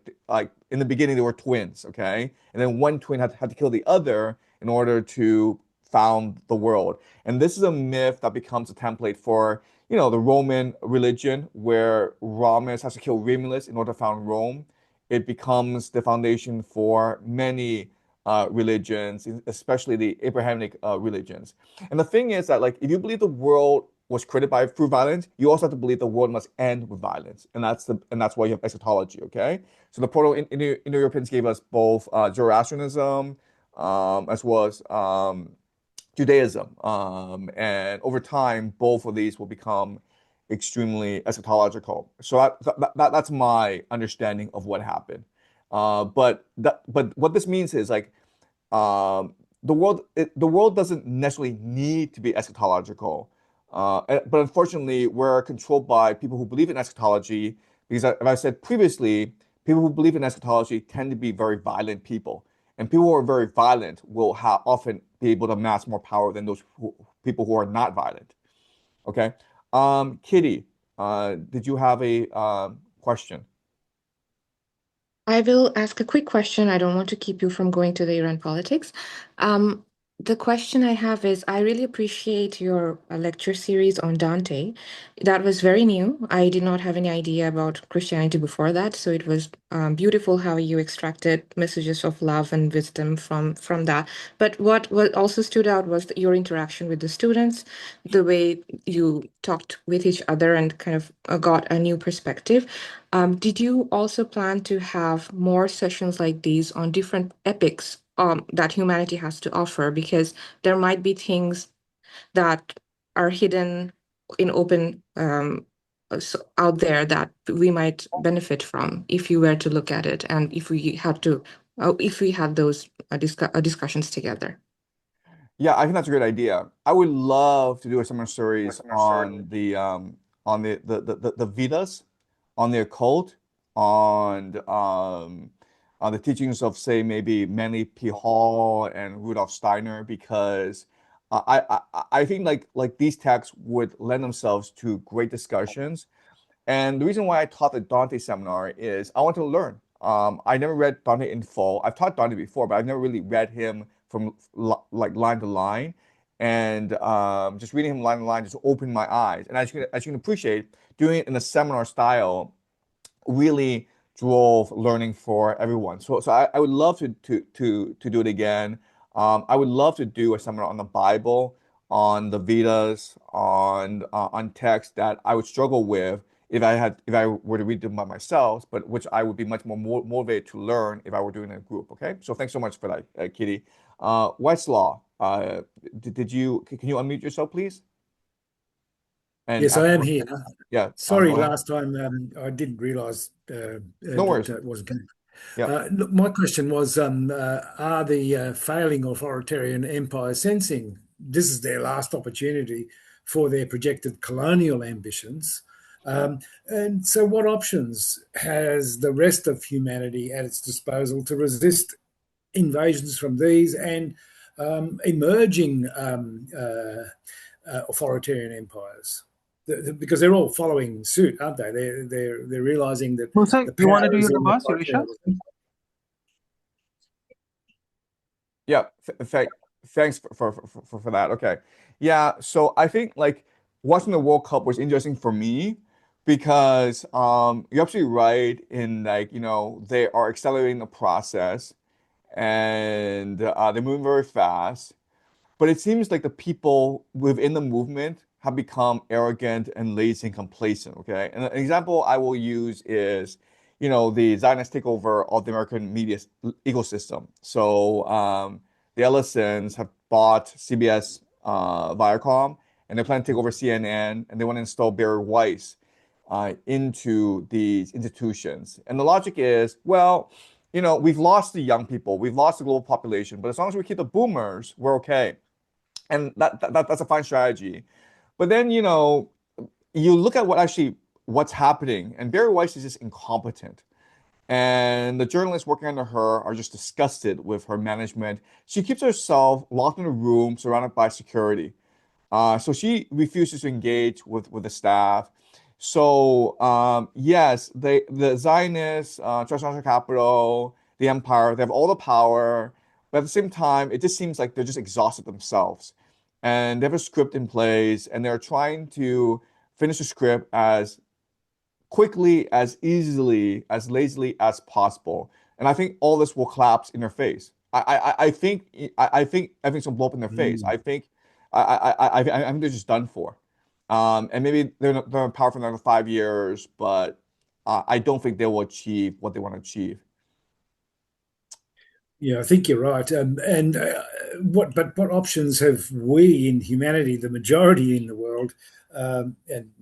in the beginning they were twins, okay? And then one twin had to kill the other in order to found the world. And this is a myth that becomes a template for, the Roman religion where Romulus has to kill Remus in order to found Rome. It becomes the foundation for many religions, especially the Abrahamic religions. And the thing is that, like, if you believe the world was created through violence, you also have to believe the world must end with violence, and that's why you have eschatology. Okay, so the Proto-Indo-Europeans gave us both Zoroastrianism as well as Judaism, and over time, both of these will become extremely eschatological. So that's my understanding of what happened. But what this means is like um, the world doesn't necessarily need to be eschatological. But unfortunately, we're controlled by people who believe in eschatology because, as I said previously, people who believe in eschatology tend to be very violent people. And people who are very violent will often be able to amass more power than people who are not violent. Okay. Kitty, did you have a question? I will ask a quick question. I don't want to keep you from going to the Iran politics. Um, the question I have is, I really appreciate your lecture series on Dante. That was very new. I did not have any idea about Christianity before that, so it was beautiful how you extracted messages of love and wisdom from that. But what also stood out was your interaction with the students, the way you talked with each other and kind of got a new perspective. Did you also plan to have more sessions like these on different epics that humanity has to offer? Because there might be things that are hidden in open out there that we might benefit from if you were to look at it, and if we had those discussions together. Yeah, I think that's a great idea. I would love to do a summer series on the Vedas, on the occult, on the teachings of, say, maybe Manly P. Hall and Rudolf Steiner, because I think like these texts would lend themselves to great discussions. And the reason why I taught the Dante seminar is I want to learn. I never read Dante in full. I've taught Dante before, but I've never really read him from like line to line. And just reading him line to line just opened my eyes. And as you can appreciate, doing it in a seminar style really drove learning for everyone. So I would love to do it again. I would love to do a seminar on the Bible, on the Vedas, on text that I would struggle with if I were to read them by myself, but which I would be much more motivated to learn if I were doing it in a group. Okay, so thanks so much for that, Kitty. Westlaw, can you unmute yourself, please? And Yes, I am here. Yeah. Sorry, go ahead. last time I didn't realise No worries. that wasn't coming. Yeah. Look, my question was, are the failing authoritarian empires sensing this is their last opportunity for their projected colonial ambitions? And so what options has the rest of humanity at its disposal to resist invasions from these and emerging authoritarian empires? Because they're all following suit, aren't they? They're realizing that Musa, the you want to power do is your in the reverse, Elisha? patriarchalism. Yeah, thanks for that. Okay. Yeah, so I think like watching the World Cup was interesting for me because you're absolutely right in like, you know, they are accelerating the process and they're moving very fast. But it seems like the people within the movement have become arrogant and lazy and complacent. Okay. And an example I will use is, you know, the Zionist takeover of the American media ecosystem. So the Ellisons have bought CBS Viacom and they plan to take over CNN and they want to install Barry Weiss into these institutions. And the logic is, well, you know, we've lost the young people, we've lost the global population, but as long as we keep the boomers, we're okay. And that's a fine strategy. But then, you know, you look at what's happening, and Barry Weiss is just incompetent. And the journalists working under her are just disgusted with her management. She keeps herself locked in a room surrounded by security. So she refuses to engage with the staff. So yes, the Zionists, transnational capital, the empire, they have all the power, but at the same time, it just seems like they're just exhausted themselves. And they have a script in place, and they're trying to finish the script as quickly, as easily, as lazily as possible. And I think all this will collapse in their face. I think everything's gonna blow up in their face. I think I think they're just done for. And maybe they're in power for another 5 years, but I don't think they will achieve what they want to achieve. Yeah, I think you're right. What options have we in humanity, the majority in the world, and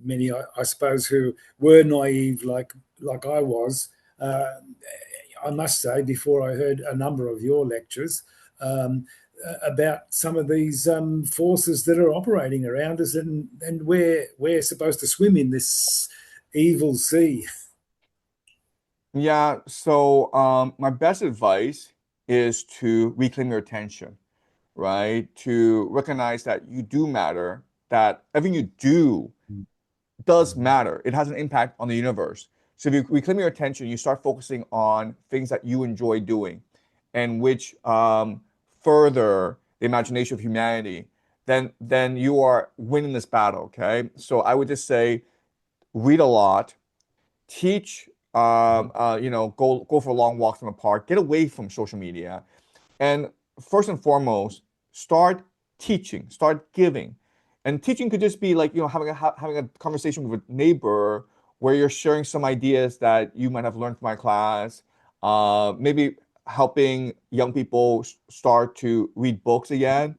many, I suppose, who were naive like I was? I must say, before I heard a number of your lectures about some of these forces that are operating around us, and we're supposed to swim in this evil sea. Yeah, so my best advice is to reclaim your attention, right? To recognize that you do matter, that everything you do does matter. It has an impact on the universe. So if you reclaim your attention, you start focusing on things that you enjoy doing and which further the imagination of humanity, then you are winning this battle, okay? So I would just say read a lot, teach, you know, go for long walks in the park, get away from social media, and first and foremost, start teaching, start giving. And teaching could just be like, you know, having a conversation with a neighbor where you're sharing some ideas that you might have learned from my class, maybe helping young people start to read books again.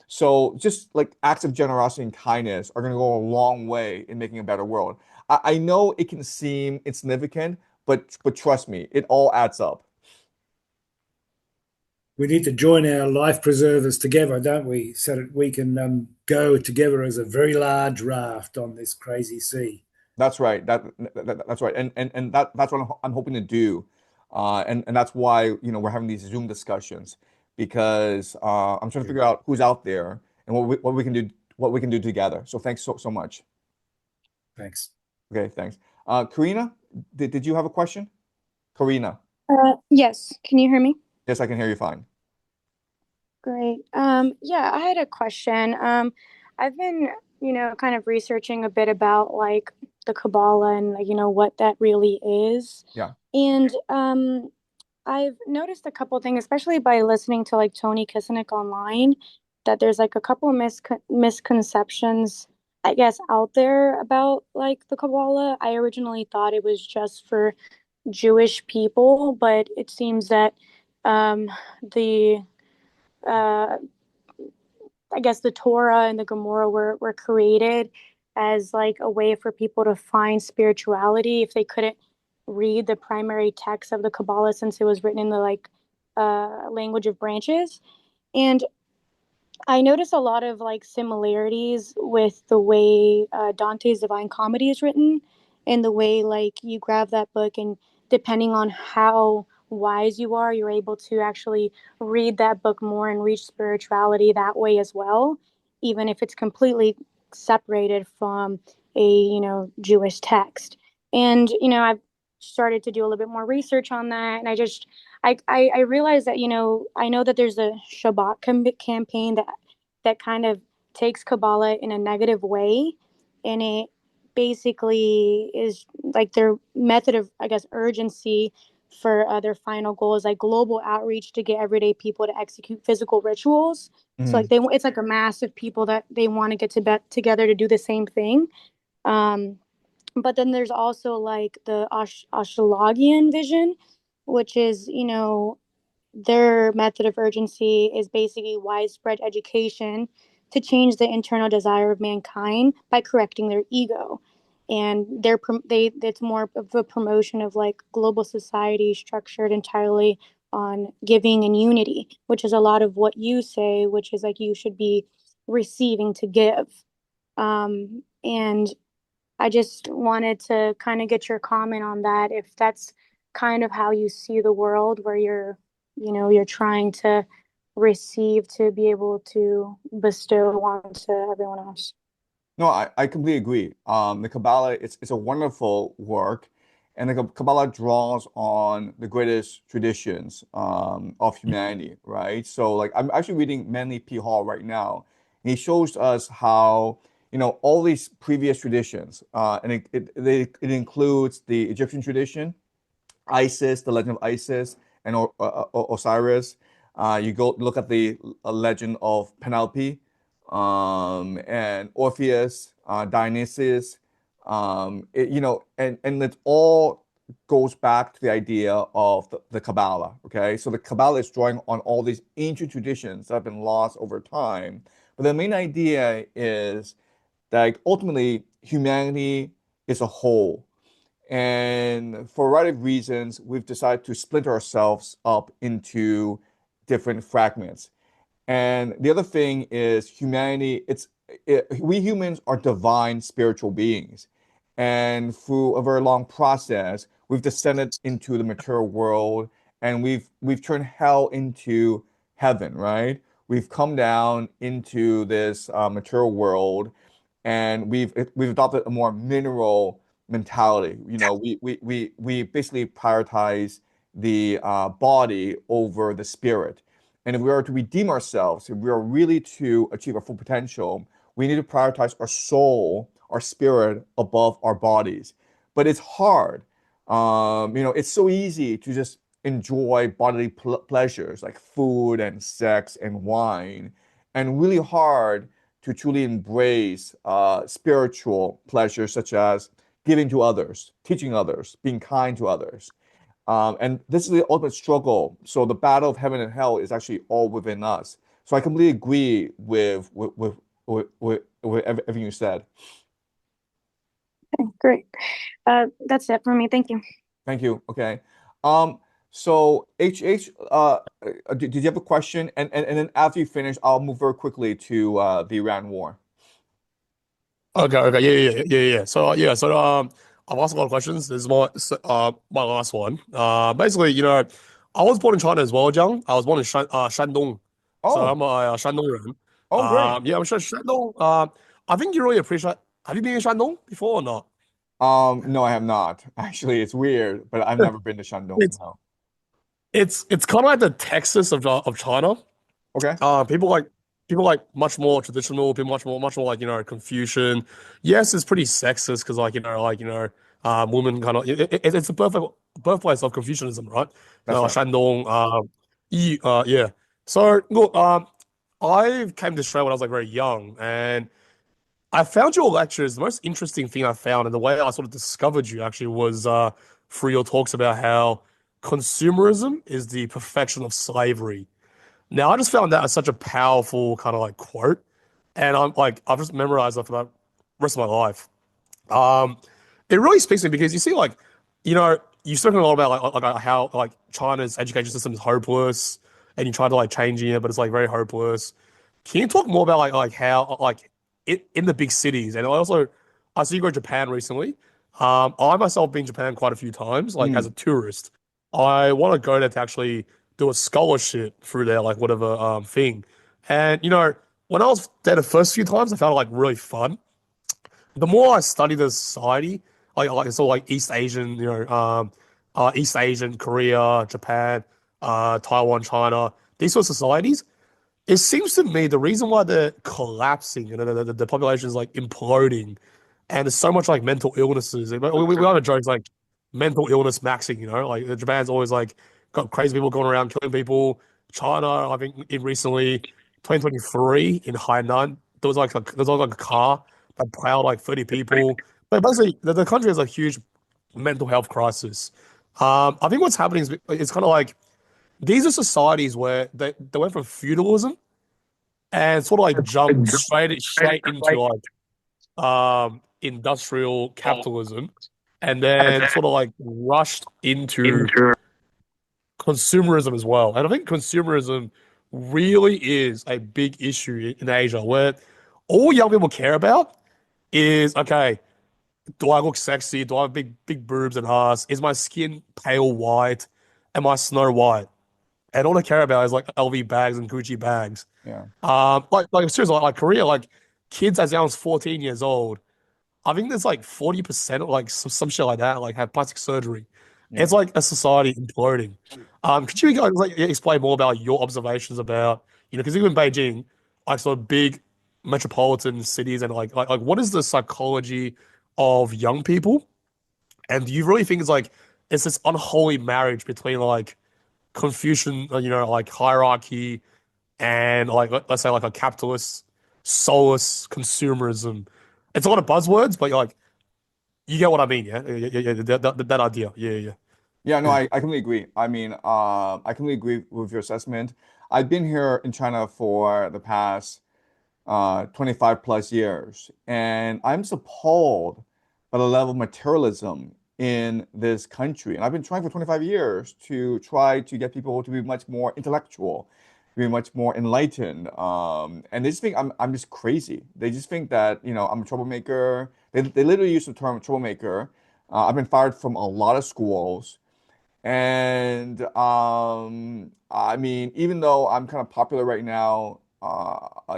So just like acts of generosity and kindness are going to go a long way in making a better world. I know it can seem insignificant, but trust me, it all adds up. We need to join our life preservers together, don't we? So that we can go together as a very large raft on this crazy sea. That's right. That's right. And that's what I'm hoping to do. And that's why, you know, we're having these Zoom discussions because I'm trying to figure out who's out there and what we can do together. So thanks so much. Thanks. Okay, thanks. Karina, did you have a question? Karina. Yes. Can you hear me? Yes, I can hear you fine. Great. Yeah, I had a question. I've been, kind of researching a bit about like the Kabbalah and like, what that really is. Yeah. And I've noticed a couple things, especially by listening to like Tony Kissinek online, that there's like a couple misconceptions, I guess, out there about like the Kabbalah. I originally thought it was just for Jewish people, but it seems that the uh, I guess the Torah and the Gemara were created as like a way for people to find spirituality if they couldn't read the primary text of the Kabbalah since it was written in the like language of branches. And I noticed a lot of like similarities with the way Dante's Divine Comedy is written and the way like you grab that book and depending on how wise you are, you're able to actually read that book more and reach spirituality that way as well, even if it's completely separated from a, Jewish text. And, I've started to do a little bit more research on that. And I realized that, I know that there's a Shabbat campaign that kind of takes Kabbalah in a negative way. And it basically is like their method of, I guess, urgency for their final goal is like global outreach to get everyday people to execute physical rituals. So like it's like a mass of people that they want to get together to do the same thing. But then there's also like the Ashalagian vision, which is, their method of urgency is basically widespread education to change the internal desire of mankind by correcting their ego. And it's more of a promotion of like global society structured entirely on giving and unity, which is a lot of what you say, which is like you should be receiving to give. And I just wanted to kind of get your comment on that, if that's kind of how you see the world, where you're trying to receive to be able to bestow onto everyone else. No, I completely agree. The Kabbalah, it's a wonderful work, and the Kabbalah draws on the greatest traditions of humanity, right? So, like, I'm actually reading Manly P. Hall right now, and he shows us how, all these previous traditions, and it includes the Egyptian tradition, Isis, the legend of Isis, and Osiris. You go look at the legend of Penelope, and Orpheus, Dionysus. And it all goes back to the idea of the Kabbalah. Okay, so the Kabbalah is drawing on all these ancient traditions that have been lost over time. But the main idea is that ultimately humanity is a whole. And for a variety of reasons, we've decided to split ourselves up into different fragments. And the other thing is humanity, we humans are divine spiritual beings. And through a very long process, we've descended into the material world and we've turned hell into heaven, right? We've come down into this material world and we've adopted a more mineral mentality. We basically prioritize the body over the spirit. And if we are to redeem ourselves, if we are really to achieve our full potential, we need to prioritize our soul, our spirit above our bodies. But it's hard. It's so easy to just enjoy bodily pleasures like food and sex and wine, and really hard to truly embrace spiritual pleasures such as giving to others, teaching others, being kind to others. And this is the ultimate struggle. So the battle of heaven and hell is actually all within us. So I completely agree with everything you said. Okay, great. That's it for me. Thank you. Thank you. Okay. So HH, did you have a question? And then after you finish, I'll move very quickly to the Iran war. Okay, yeah. So I've asked a lot of questions. This is my last one. Basically, I was born in China as well, Jiang. I was born in Shandong. So I'm a Shandong. Oh, great. Yeah, I'm sure Shandong. I think you really appreciate. Have you been in Shandong before or not? No, I have not. Actually, it's weird, but I've never been to Shandong. No. It's kind of like the Texas of China. Okay. People like people like much more traditional, people much more like, Confucian. Yes, it's pretty sexist because women kind of it's the birthplace of Confucianism, right? That's right. Shandong, yeah. So look, I came to Australia when I was like very young, and I found your lectures. The most interesting thing I found, and the way I sort of discovered you actually was through your talks about how consumerism is the perfection of slavery. Now, I just found that as such a powerful kind of like quote, and I've just memorized that for the rest of my life. Um, it really speaks to me because you see, like, you've spoken a lot about how like China's education system is hopeless, and you try to like changing it, but it's like very hopeless. Can you talk more about like how like in the big cities, and also I see you go to Japan recently. I myself been to Japan quite a few times, like as a tourist. I want to go there to actually do a scholarship through there, like whatever thing. And when I was there the first few times, I found it like really fun. The more I study the society, like East Asian, East Asian, Korea, Japan, Taiwan, China, these sort of societies, it seems to me the reason why they're collapsing and the population is like imploding, and there's so much like mental illnesses. We have a joke like mental illness maxing, like Japan's always like got crazy people going around killing people. China, I think in recently 2023 in Hainan, there was like a car that plowed like 30 people. But basically, the country has a huge mental health crisis. I think what's happening is it's kind of like these are societies where they went from feudalism and sort of like jumped straight into like industrial capitalism, and then sort of like rushed into consumerism as well. And I think consumerism really is a big issue in Asia, where all young people care about is, okay, do I look sexy? Do I have big boobs and ass? Is my skin pale white? Am I Snow White? And all they care about is like LV bags and Gucci bags. Yeah. Like seriously, like Korea, like kids as young as 14 years old, I think there's like 40% of like some shit like that, like have plastic surgery. Yeah. It's like a society imploding. Could you guys like explain more about your observations about, because even Beijing, like sort of big metropolitan cities, and like what is the psychology of young people? And do you really think it's this unholy marriage between like Confucian, like hierarchy and like let's say like a capitalist, soulless consumerism? It's a lot of buzzwords, but you get what I mean, yeah? Yeah, that idea. Yeah. Yeah, no, I completely agree. I mean, I completely agree with your assessment. I've been here in China for the past 25 plus years, and I'm just appalled by the level of materialism in this country. And I've been trying for 25 years to try to get people to be much more intellectual, to be much more enlightened. And they just think I'm just crazy. They just think that, I'm a troublemaker. They literally use the term troublemaker. I've been fired from a lot of schools. And I mean, even though I'm kind of popular right now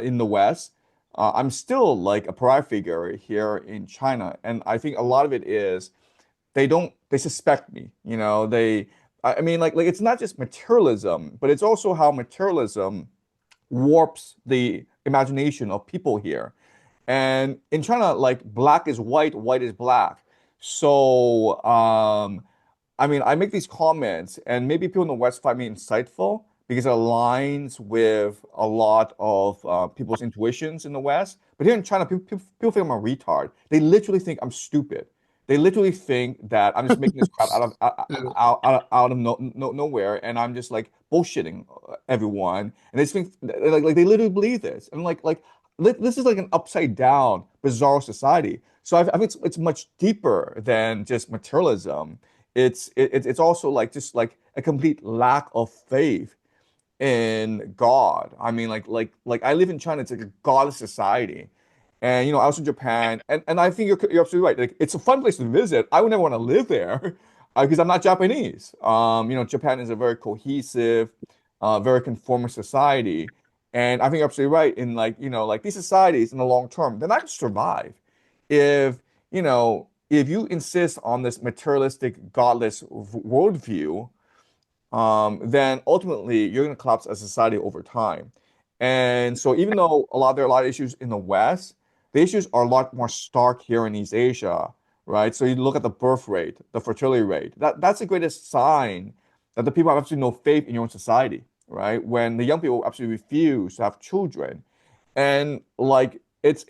in the West, I'm still like a pariah figure here in China. And I think a lot of it is they suspect me, I mean, like it's not just materialism, but it's also how materialism warps the imagination of people here. And in China, like black is white, white is black. So, I mean, I make these comments, and maybe people in the West find me insightful because it aligns with a lot of people's intuitions in the West. But here in China, people think I'm a retard. They literally think I'm stupid. They literally think that I'm just making this crap out of nowhere, and I'm just like bullshitting everyone. And they just think like they literally believe this. And this is like an upside down, bizarre society. So I think it's much deeper than just materialism. It's also like just like a complete lack of faith in God. I mean, like I live in China. It's like a godless society, and I was in Japan, and I think you're absolutely right. Like it's a fun place to visit. I would never want to live there because I'm not Japanese. Japan is a very cohesive, very conformist society, and I think you're absolutely right in like these societies in the long term, they're not going to survive if if you insist on this materialistic, godless worldview, then ultimately you're going to collapse as a society over time. And so even though there are a lot of issues in the West, the issues are a lot more stark here in East Asia, right? So you look at the birth rate, the fertility rate. That's the greatest sign that the people have absolutely no faith in your own society, right? When the young people absolutely refuse to have children. And like it's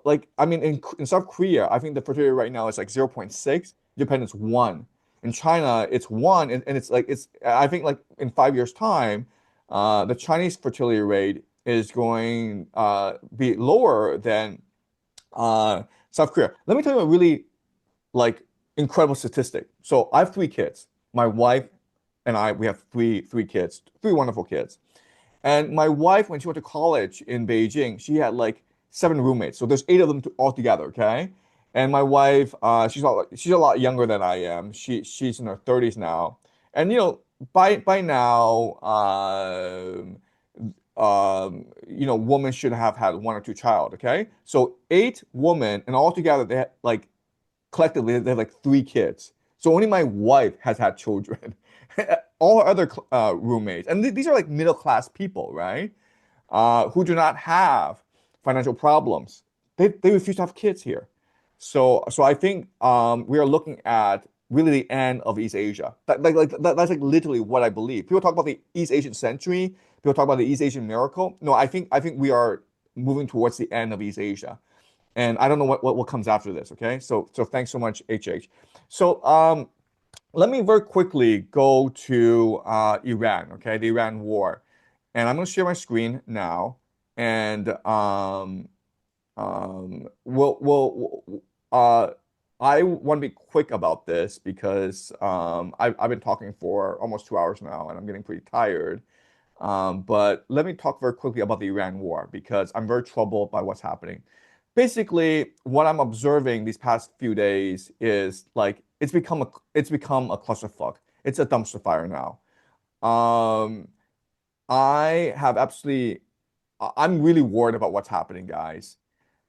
like I mean in South Korea, I think the fertility rate right now is like 0.6, Japan is 1. In China, it's 1, and it's like it's I think like in 5 years' time, the Chinese fertility rate is going be lower than South Korea. Let me tell you a really like incredible statistic. So I have 3 kids. My wife and I, we have three kids, 3 wonderful kids. And my wife, when she went to college in Beijing, she had like 7 roommates. So there's 8 of them all together, okay? And my wife, she's a lot younger than I am. She's in her 30s now. And by now, women should have had 1 or 2 child, okay? So 8 women, and all together they had like collectively they have like 3 kids. So only my wife has had children. All her other roommates, and these are like middle class people, right? Who do not have financial problems. They refuse to have kids here. So I think we are looking at really the end of East Asia. That's like literally what I believe. People talk about the East Asian century. People talk about the East Asian miracle. No, I think we are moving towards the end of East Asia, and I don't know what comes after this. Okay, so thanks so much, HH. So let me very quickly go to Iran. Okay, the Iran war, and I'm going to share my screen now, and I want to be quick about this because I've been talking for almost 2 hours now, and I'm getting pretty tired. But let me talk very quickly about the Iran war because I'm very troubled by what's happening. Basically, what I'm observing these past few days is like it's become a clusterfuck. It's a dumpster fire now. Um, I have absolutely I'm really worried about what's happening, guys.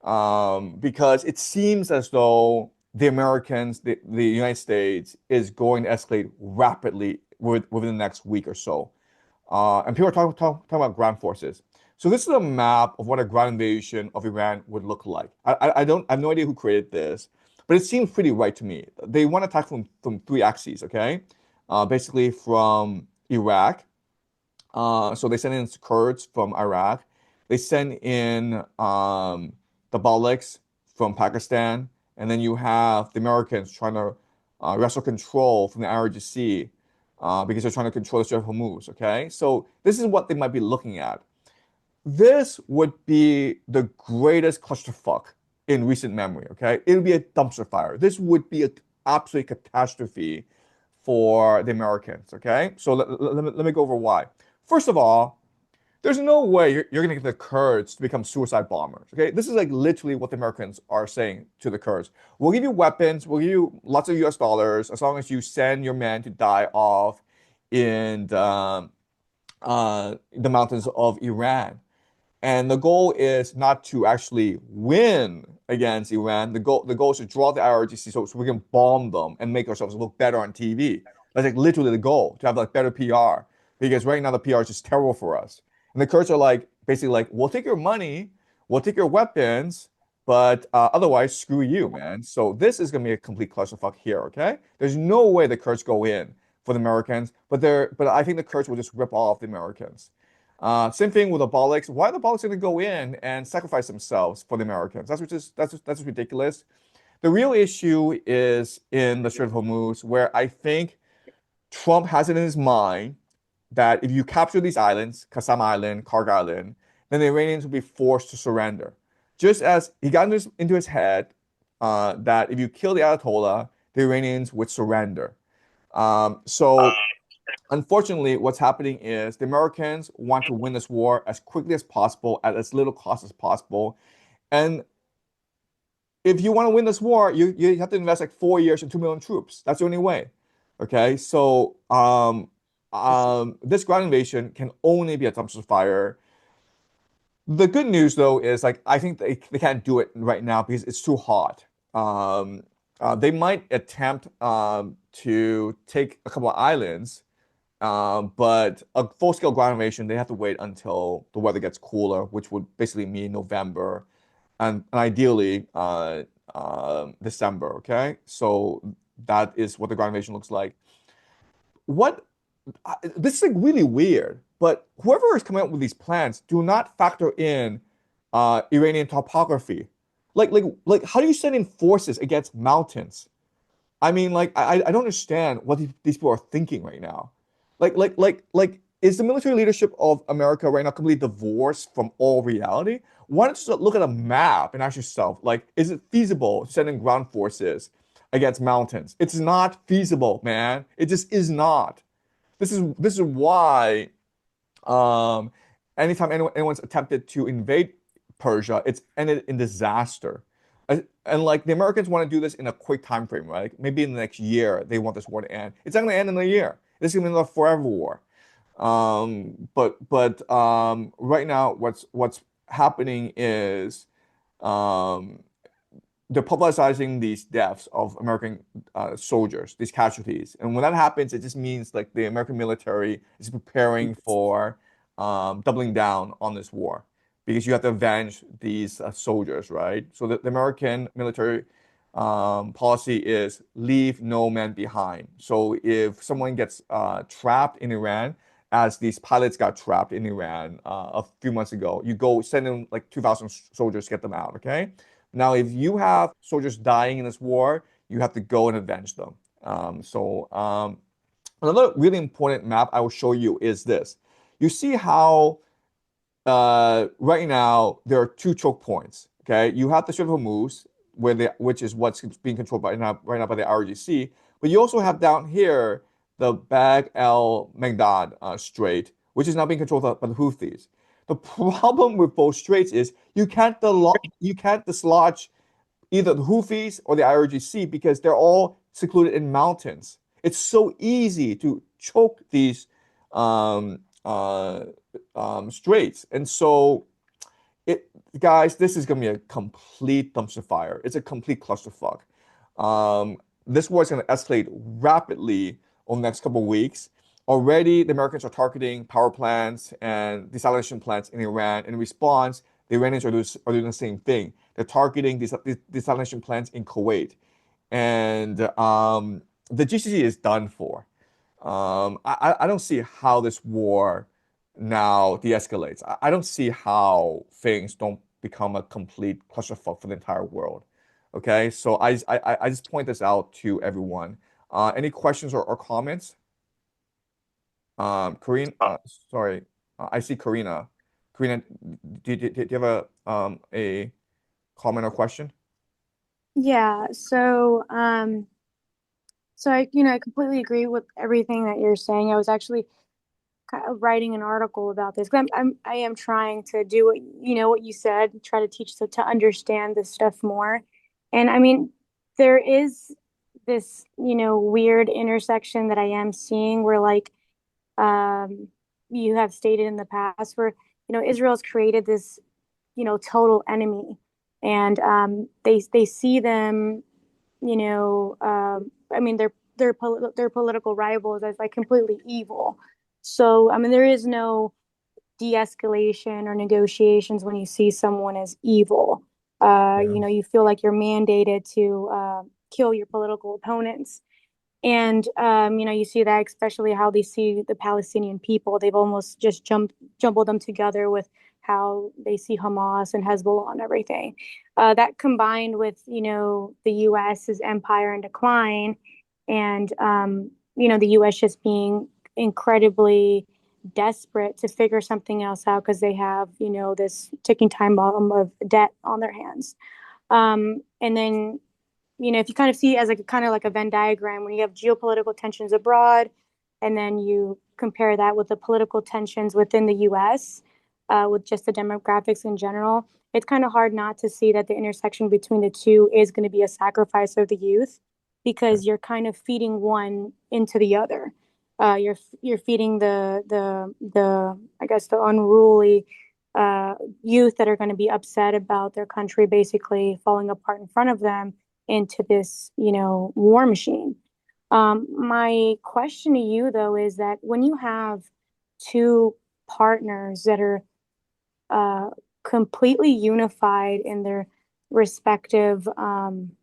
Because it seems as though the Americans, the United States, is going to escalate rapidly within the next week or so. And people are talking about ground forces. So this is a map of what a ground invasion of Iran would look like. I have no idea who created this, but it seems pretty right to me. They want to attack from 3 axes, okay? Basically from Iraq. So they send in Kurds from Iraq. They send in the Balochs from Pakistan, and then you have the Americans trying to wrestle control from the IRGC because they're trying to control the Strait of Hormuz. Okay, so this is what they might be looking at. This would be the greatest clusterfuck in recent memory. Okay, it would be a dumpster fire. This would be an absolute catastrophe for the Americans. Okay, so let me go over why. First of all, there's no way you're going to get the Kurds to become suicide bombers. Okay, this is like literally what the Americans are saying to the Kurds. We'll give you weapons, we'll give you lots of US dollars as long as you send your men to die off in the mountains of Iran. And the goal is not to actually win against Iran. The goal is to draw the IRGC so we can bomb them and make ourselves look better on TV. That's like literally the goal, to have like better PR. Because right now the PR is just terrible for us. And the Kurds are like basically like, we'll take your money, we'll take your weapons, but otherwise, screw you, man. So this is gonna be a complete clusterfuck here, okay? There's no way the Kurds go in for the Americans, but I think the Kurds will just rip off the Americans. Same thing with the Balochs. Why are the Balochs gonna go in and sacrifice themselves for the Americans? That's ridiculous. The real issue is in the Strait of Hormuz, where I think Trump has it in his mind that if you capture these islands, Qassam Island, Karg Island, then the Iranians will be forced to surrender. Just as he got into his head that if you kill the Ayatollah, the Iranians would surrender. So unfortunately, what's happening is the Americans want to win this war as quickly as possible, at as little cost as possible. And if you want to win this war, you have to invest like 4 years and 2 million troops. That's the only way. Okay, so this ground invasion can only be a dumpster fire. The good news, though, is like I think they can't do it right now because it's too hot. They might attempt to take a couple of islands But a full-scale ground invasion, they have to wait until the weather gets cooler, which would basically mean November, and ideally December. Okay, so that is what the ground invasion looks like. What this is like really weird, but whoever is coming up with these plans do not factor in Iranian topography. Like how do you send in forces against mountains? I mean, like, I don't understand what these people are thinking right now. Like, is the military leadership of America right now completely divorced from all reality? Why don't you just look at a map and ask yourself, like, is it feasible to send in ground forces against mountains? It's not feasible, man. It just is not. This is why um, anytime anyone's attempted to invade Persia, it's ended in disaster. And like the Americans want to do this in a quick time frame, right? Maybe in the next year they want this war to end. It's not going to end in a year. This is going to be another forever war. But right now, what's happening is um, they're publicizing these deaths of American soldiers, these casualties. And when that happens, it just means like the American military is preparing for doubling down on this war because you have to avenge these soldiers, right? So the American military policy is leave no man behind. So if someone gets trapped in Iran, as these pilots got trapped in Iran a few months ago, you go send in like 2,000 soldiers, get them out, okay? Now, if you have soldiers dying in this war, you have to go and avenge them. Another really important map I will show you is this. You see how right now there are two choke points. Okay, you have the Strait of Hormuz, which is what's being controlled right now by the IRGC, but you also have down here the Bab el Maghdad Strait, which is now being controlled by the Houthis. The problem with both straits is you can't dislodge either the Houthis or the IRGC because they're all secluded in mountains. It's so easy to choke these straits, and so guys, this is gonna be a complete dumpster fire. It's a complete clusterfuck. This war is gonna escalate rapidly over the next couple of weeks. Already, the Americans are targeting power plants and desalination plants in Iran. In response, the Iranians are doing the same thing. They're targeting these desalination plants in Kuwait. And the GCC is done for. I don't see how this war now de-escalates. I don't see how things don't become a complete clusterfuck for the entire world. Okay, so I just point this out to everyone. Any questions or comments? Karina, sorry, I see Karina. Karina, do you have a comment or question? Yeah, so I completely agree with everything that you're saying. I was actually kind of writing an article about this. 'Cause I am trying to do what you said, try to teach to understand this stuff more. And I mean, there is this, weird intersection that I am seeing where like you have stated in the past where, Israel's created this, total enemy. And they see them, I mean, their political rivals as like completely evil. So, I mean, there is no de-escalation or negotiations when you see someone as evil. You feel like you're mandated to kill your political opponents. And you see that especially how they see the Palestinian people. They've almost just jumbled them together with how they see Hamas and Hezbollah and everything. That combined with, the US's empire in decline and, the US just being incredibly desperate to figure something else out because they have, this ticking time bomb of debt on their hands. And then, if you kind of see it as kind of like a Venn diagram, when you have geopolitical tensions abroad, and then you compare that with the political tensions within the US, with just the demographics in general, it's kind of hard not to see that the intersection between the two is going to be a sacrifice of the youth because you're kind of feeding one into the other. You're feeding the I guess the unruly youth that are going to be upset about their country basically falling apart in front of them into this war machine. My question to you though is that when you have two partners that are completely unified in their respective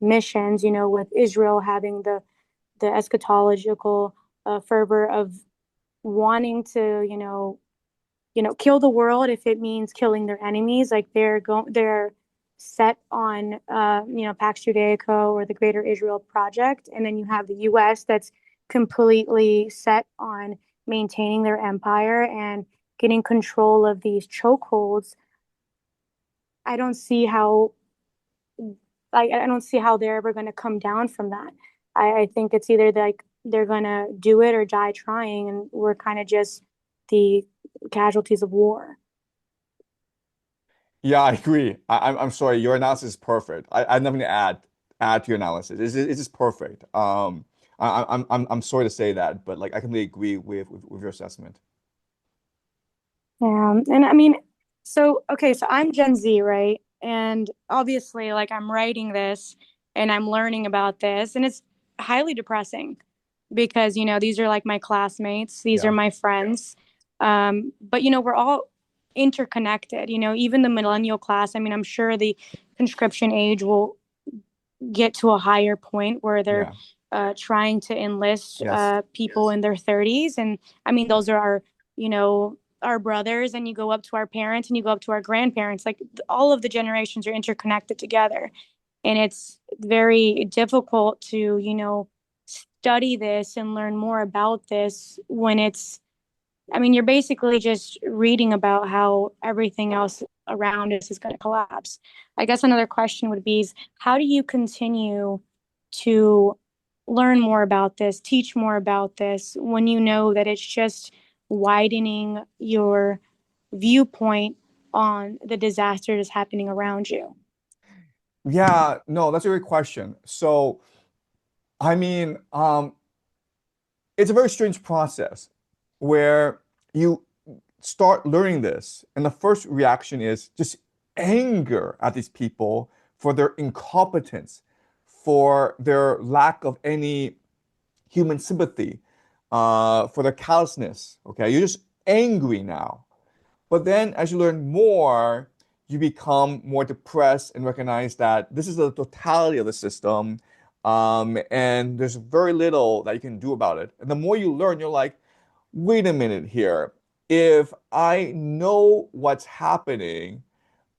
missions, you know, with Israel having the eschatological fervor of wanting to, kill the world if it means killing their enemies. Like they're set on, Pax Judaica or the Greater Israel Project, and then you have the U.S. that's completely set on maintaining their empire and getting control of these chokeholds. I don't see how I don't see how they're ever going to come down from that. I think it's either like they're going to do it or die trying, and we're kind of just the casualties of war. Yeah, I agree. I'm sorry, your analysis is perfect. I have nothing to add to your analysis. It's just perfect. I'm sorry to say that, but like I completely agree with your assessment. Yeah, and I mean, so okay, so I'm Gen Z, right? And obviously, like I'm writing this and I'm learning about this, and it's highly depressing because, these are like my classmates, these are Yeah. my friends. But we're all interconnected, even the millennial class. I mean, I'm sure the conscription age will get to a higher point where they're Yeah. trying to enlist Yes. people in their 30s. And I mean, those are our brothers, and you go up to our parents and you go up to our grandparents. Like all of the generations are interconnected together. And it's very difficult to, study this and learn more about this when I mean, you're basically just reading about how everything else around us is going to collapse. I guess another question would be is how do you continue to learn more about this, teach more about this when you know that it's just widening your viewpoint on the disaster that's happening around you? Yeah, no, that's a great question. So, I mean, it's a very strange process where you start learning this, and the first reaction is just anger at these people for their incompetence, for their lack of any human sympathy, for their callousness. Okay, you're just angry now. But then as you learn more, you become more depressed and recognize that this is the totality of the system. And there's very little that you can do about it. And the more you learn, you're like, wait a minute here. If I know what's happening,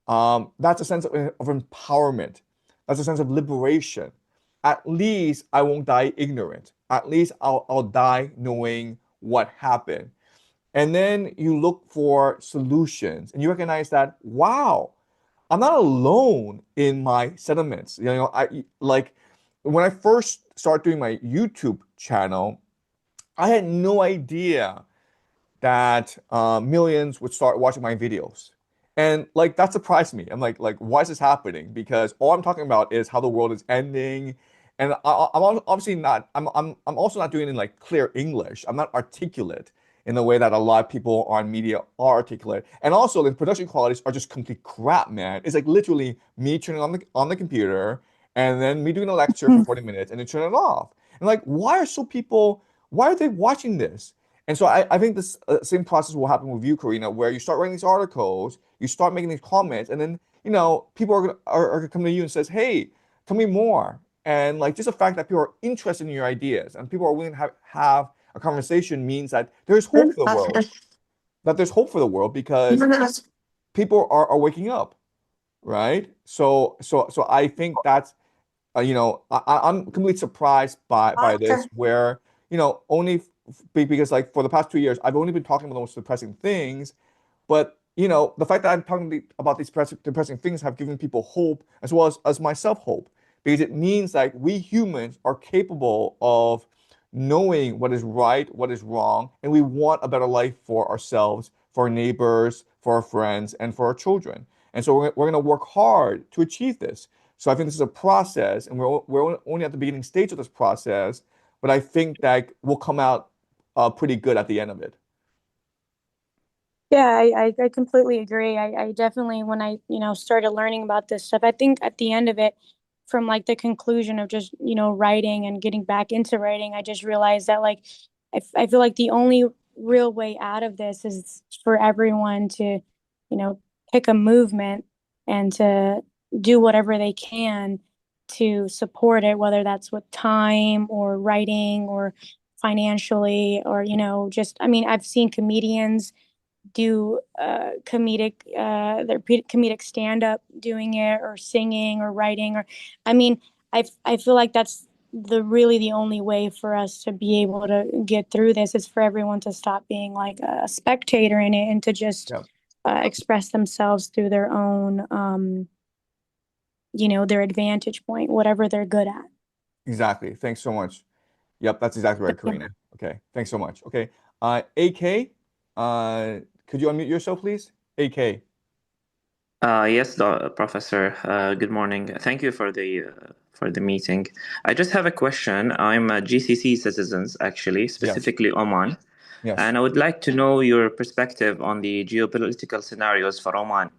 that's a sense of empowerment. That's a sense of liberation. At least I won't die ignorant. At least I'll die knowing what happened. And then you look for solutions and you recognize that, wow, I'm not alone in my sentiments. I like when I first started doing my YouTube channel, I had no idea that millions would start watching my videos. And like that surprised me. I'm like, why is this happening? Because all I'm talking about is how the world is ending. And I'm obviously not, I'm also not doing it in like clear English. I'm not articulate in the way that a lot of people on media are articulate. And also the production qualities are just complete crap, man. It's like literally me turning on the computer and then me doing a lecture for 40 minutes and then turn it off. And like, why are they watching this? And so I think this same process will happen with you, Karina, where you start writing these articles, you start making these comments, and then people are gonna come to you and says, "Hey, tell me more." And like just the fact that people are interested in your ideas and people are willing to have a conversation means that there's hope for the world. That there's hope for the world because people are waking up, right? So I think that's I'm completely surprised by this where only because like for the past 2 years I've only been talking about the most depressing things, but the fact that I'm talking about these depressing things have given people hope as well as myself hope, because it means like we humans are capable of knowing what is right, what is wrong, and we want a better life for ourselves, for our neighbors, for our friends, and for our children. And so we're going to work hard to achieve this. So I think this is a process, and we're only at the beginning stage of this process, but I think that we'll come out pretty good at the end of it. Yeah, I completely agree. I definitely, when I, started learning about this stuff, I think at the end of it, from like the conclusion of just, writing and getting back into writing, I just realized that like I feel like the only real way out of this is for everyone to, pick a movement and to do whatever they can to support it, whether that's with time or writing or financially or, just, I mean, I've seen comedians do comedic stand-up doing it or singing or writing or I mean I feel like that's the only way for us to be able to get through this is for everyone to stop being like a spectator in it and to just Yeah. Express themselves through their own their advantage point, whatever they're good at. Exactly. Thanks so much. Yep, that's exactly right, Karina. Okay, thanks so much. Okay, AK, could you unmute yourself, please? AK. Yes, Professor. Good morning. Thank you for the meeting. I just have a question. I'm a GCC citizens, actually, specifically Oman, Yes. and I would like to know your perspective on the geopolitical scenarios for Oman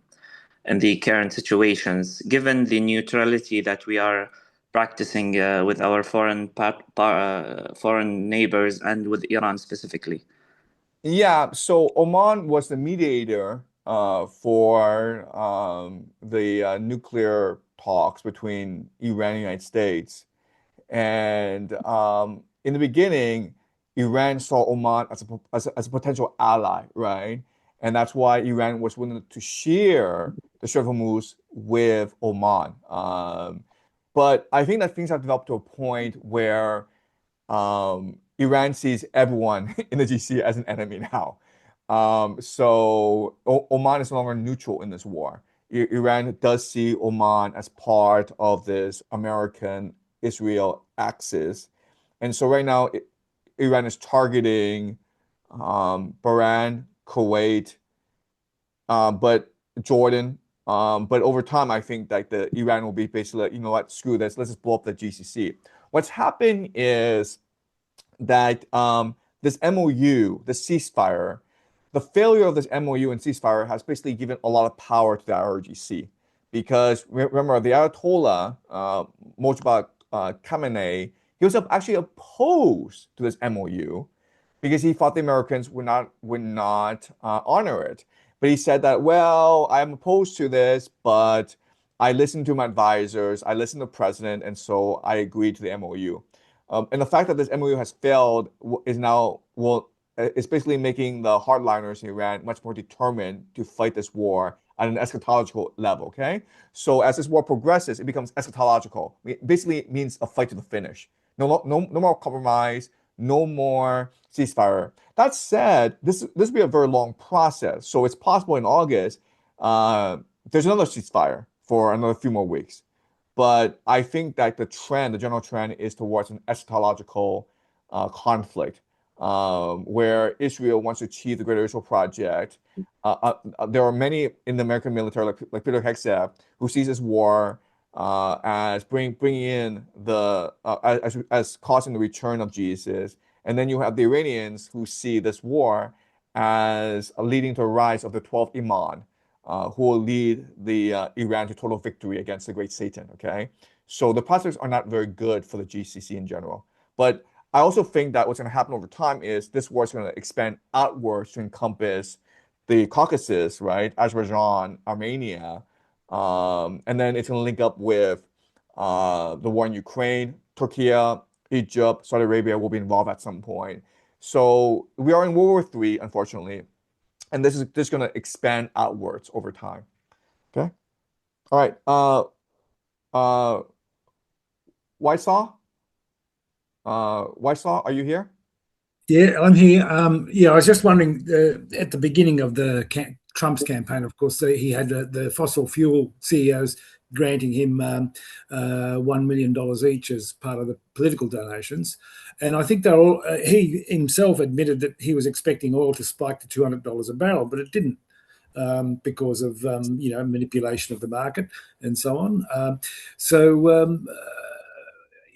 and the current situations, given the neutrality that we are practicing with our foreign neighbors and with Iran specifically. Yeah, so Oman was the mediator for the nuclear talks between Iran and the United States. And in the beginning, Iran saw Oman as a potential ally, right? And that's why Iran was willing to share the Strait of Hormuz with Oman. But I think that things have developed to a point where Iran sees everyone in the GCC as an enemy now. So Oman is no longer neutral in this war. Iran does see Oman as part of this American-Israel axis. And so right now, Iran is targeting Bahrain, Kuwait, but Jordan. But over time, I think that the Iran will be basically like, you know what, screw this, let's just blow up the GCC. What's happened is that this MOU, the ceasefire, the failure of this MOU and ceasefire has basically given a lot of power to the IRGC. Because remember, the Ayatollah, Mojtaba Khamenei, he was actually opposed to this MOU because he thought the Americans would not honor it. But he said that, well, I'm opposed to this, but I listened to my advisors, I listened to the president, and so I agreed to the MOU. And the fact that this MOU has failed is basically making the hardliners in Iran much more determined to fight this war at an eschatological level, okay? So as this war progresses, it becomes eschatological. It basically means a fight to the finish. No more compromise, no more ceasefire. That said, this will be a very long process. So it's possible in August, there's another ceasefire for another few more weeks. But I think that the general trend is towards an eschatological conflict where Israel wants to achieve the Greater Israel Project. There are many in the American military, like Peter Hegseth, who sees this war as bringing in as causing the return of Jesus. And then you have the Iranians who see this war as leading to a rise of the 12th Imam, who will lead the Iran to total victory against the great Satan, okay? So the prospects are not very good for the GCC in general. But I also think that what's going to happen over time is this war is going to expand outwards to encompass the Caucasus, right? Azerbaijan, Armenia. And then it's going to link up with the war in Ukraine, Turkey, Egypt, Saudi Arabia will be involved at some point. So we are in World War III, unfortunately. And this is going to expand outwards over time. Okay. All right. Whitesaw, are you here? Yeah, I'm here. I was just wondering, at the beginning of Trump's campaign, of course, he had the fossil fuel CEOs granting him $1 million each as part of the political donations. And I think he himself admitted that he was expecting oil to spike to $200 a barrel, but it didn't. Because of manipulation of the market and so on.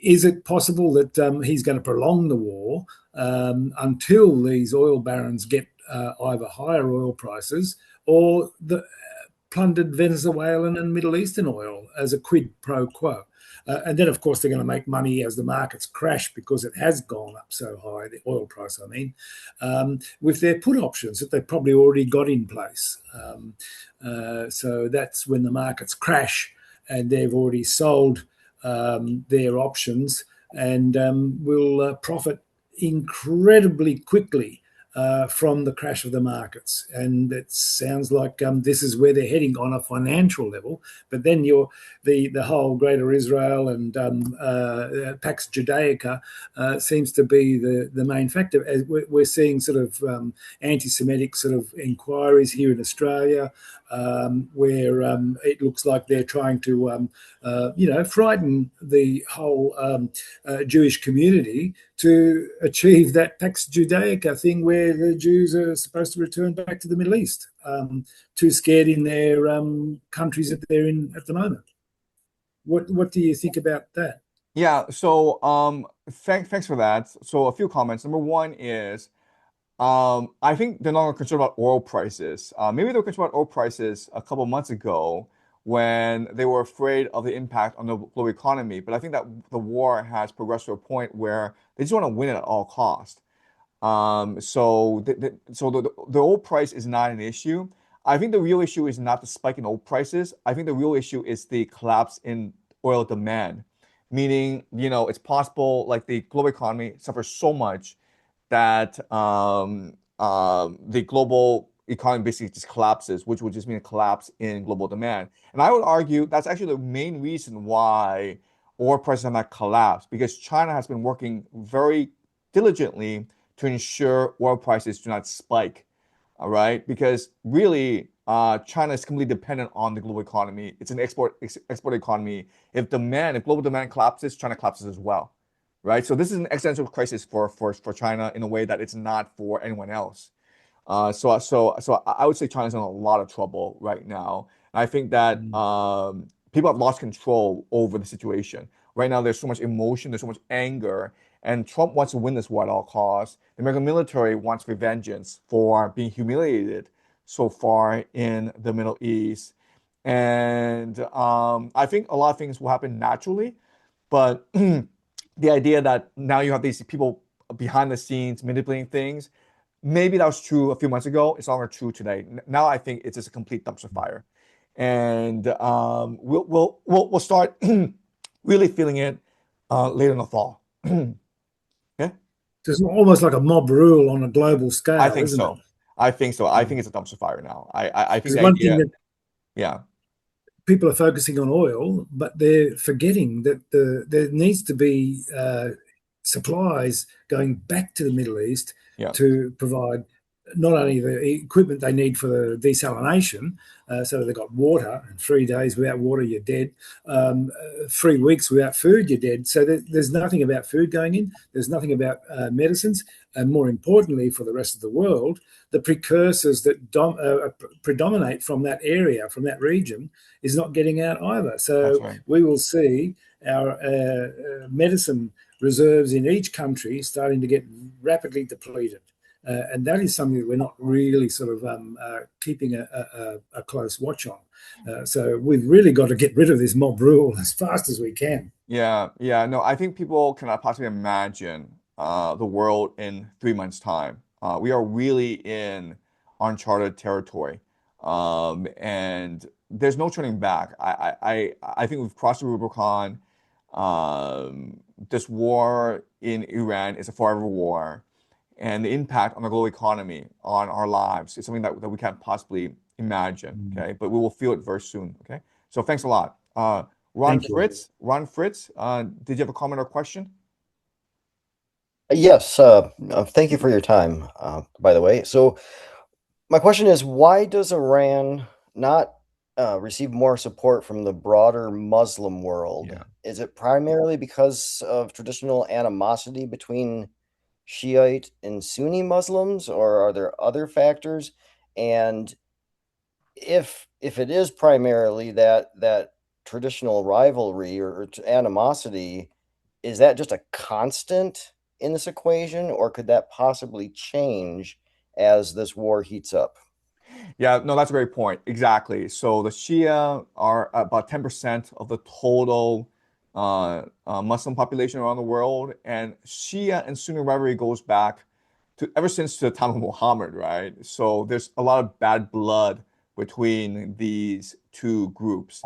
Is it possible that he's going to prolong the war until these oil barons get either higher oil prices or the plundered Venezuelan and Middle Eastern oil as a quid pro quo? And then, of course, they're going to make money as the markets crash because it has gone up so high, the oil price, I mean, with their put options that they've probably already got in place. So that's when the markets crash and they've already sold their options and will profit incredibly quickly from the crash of the markets. And it sounds like this is where they're heading on a financial level. But then the whole Greater Israel and Pax Judaica seems to be the main factor. As we're seeing sort of anti-Semitic sort of inquiries here in Australia, where it looks like they're trying to, frighten the whole Jewish community to achieve that Pax Judaica thing where the Jews are supposed to return back to the Middle East, too scared in their countries that they're in at the moment. What do you think about that? Yeah, so thanks for that. So a few comments. Number one is I think they're not concerned about oil prices. Maybe they were concerned about oil prices a couple months ago when they were afraid of the impact on the global economy. But I think that the war has progressed to a point where they just want to win it at all costs. So the oil price is not an issue. I think the real issue is not the spike in oil prices. I think the real issue is the collapse in oil demand, meaning, it's possible like the global economy suffers so much that the global economy basically just collapses, which would just mean a collapse in global demand. And I would argue that's actually the main reason why oil prices have not collapsed, because China has been working very diligently to ensure oil prices do not spike. All right, because really, China is completely dependent on the global economy. It's an export economy. If global demand collapses, China collapses as well, right? So this is an existential crisis for China in a way that it's not for anyone else. So I would say China's in a lot of trouble right now. And I think that people have lost control over the situation. Right now, there's so much emotion, there's so much anger, and Trump wants to win this war at all costs. The American military wants vengeance for being humiliated so far in the Middle East. And I think a lot of things will happen naturally, but the idea that now you have these people behind the scenes manipulating things, maybe that was true a few months ago. It's no longer true today. Now I think it's just a complete dumpster fire, and we'll start really feeling it later in the fall. Yeah, It's almost like a mob rule on a global scale, I think isn't so. it? I think so. I think it's a dumpster fire now. I think Because the one thing idea, that yeah, people are focusing on oil, but they're forgetting that there needs to be supplies going back to the Middle East yeah, to provide not only the equipment they need for the desalination, so they've got water, and 3 days without water, you're dead. 3 weeks without food, you're dead. So there's nothing about food going in. There's nothing about medicines. And more importantly, for the rest of the world, the precursors that predominate from that area, from that region, is not getting out either. that's So right. we will see our medicine reserves in each country starting to get rapidly depleted. And that is something that we're not really sort of keeping a close watch on. So we've really got to get rid of this mob rule as fast as we can. Yeah, no, I think people cannot possibly imagine the world in 3 months' time. We are really in uncharted territory, and there's no turning back. I think we've crossed the Rubicon. This war in Iran is a forever war, and the impact on the global economy, on our lives, is something that we can't possibly imagine. Okay, but we will feel it very soon. Okay, so thanks a lot. Ron Thank you. Fritz, did you have a comment or question? Yes, thank you for your time, by the way. So my question is, why does Iran not receive more support from the broader Muslim world? Yeah. Is it primarily because of traditional animosity between Shiite and Sunni Muslims, or are there other factors? And if it is primarily that traditional rivalry or animosity, is that just a constant in this equation, or could that possibly change as this war heats up? Yeah, no, that's a great point. Exactly. So the Shia are about 10% of the total Muslim population around the world, and Shia and Sunni rivalry goes back to ever since the time of Muhammad, right? So there's a lot of bad blood between these two groups.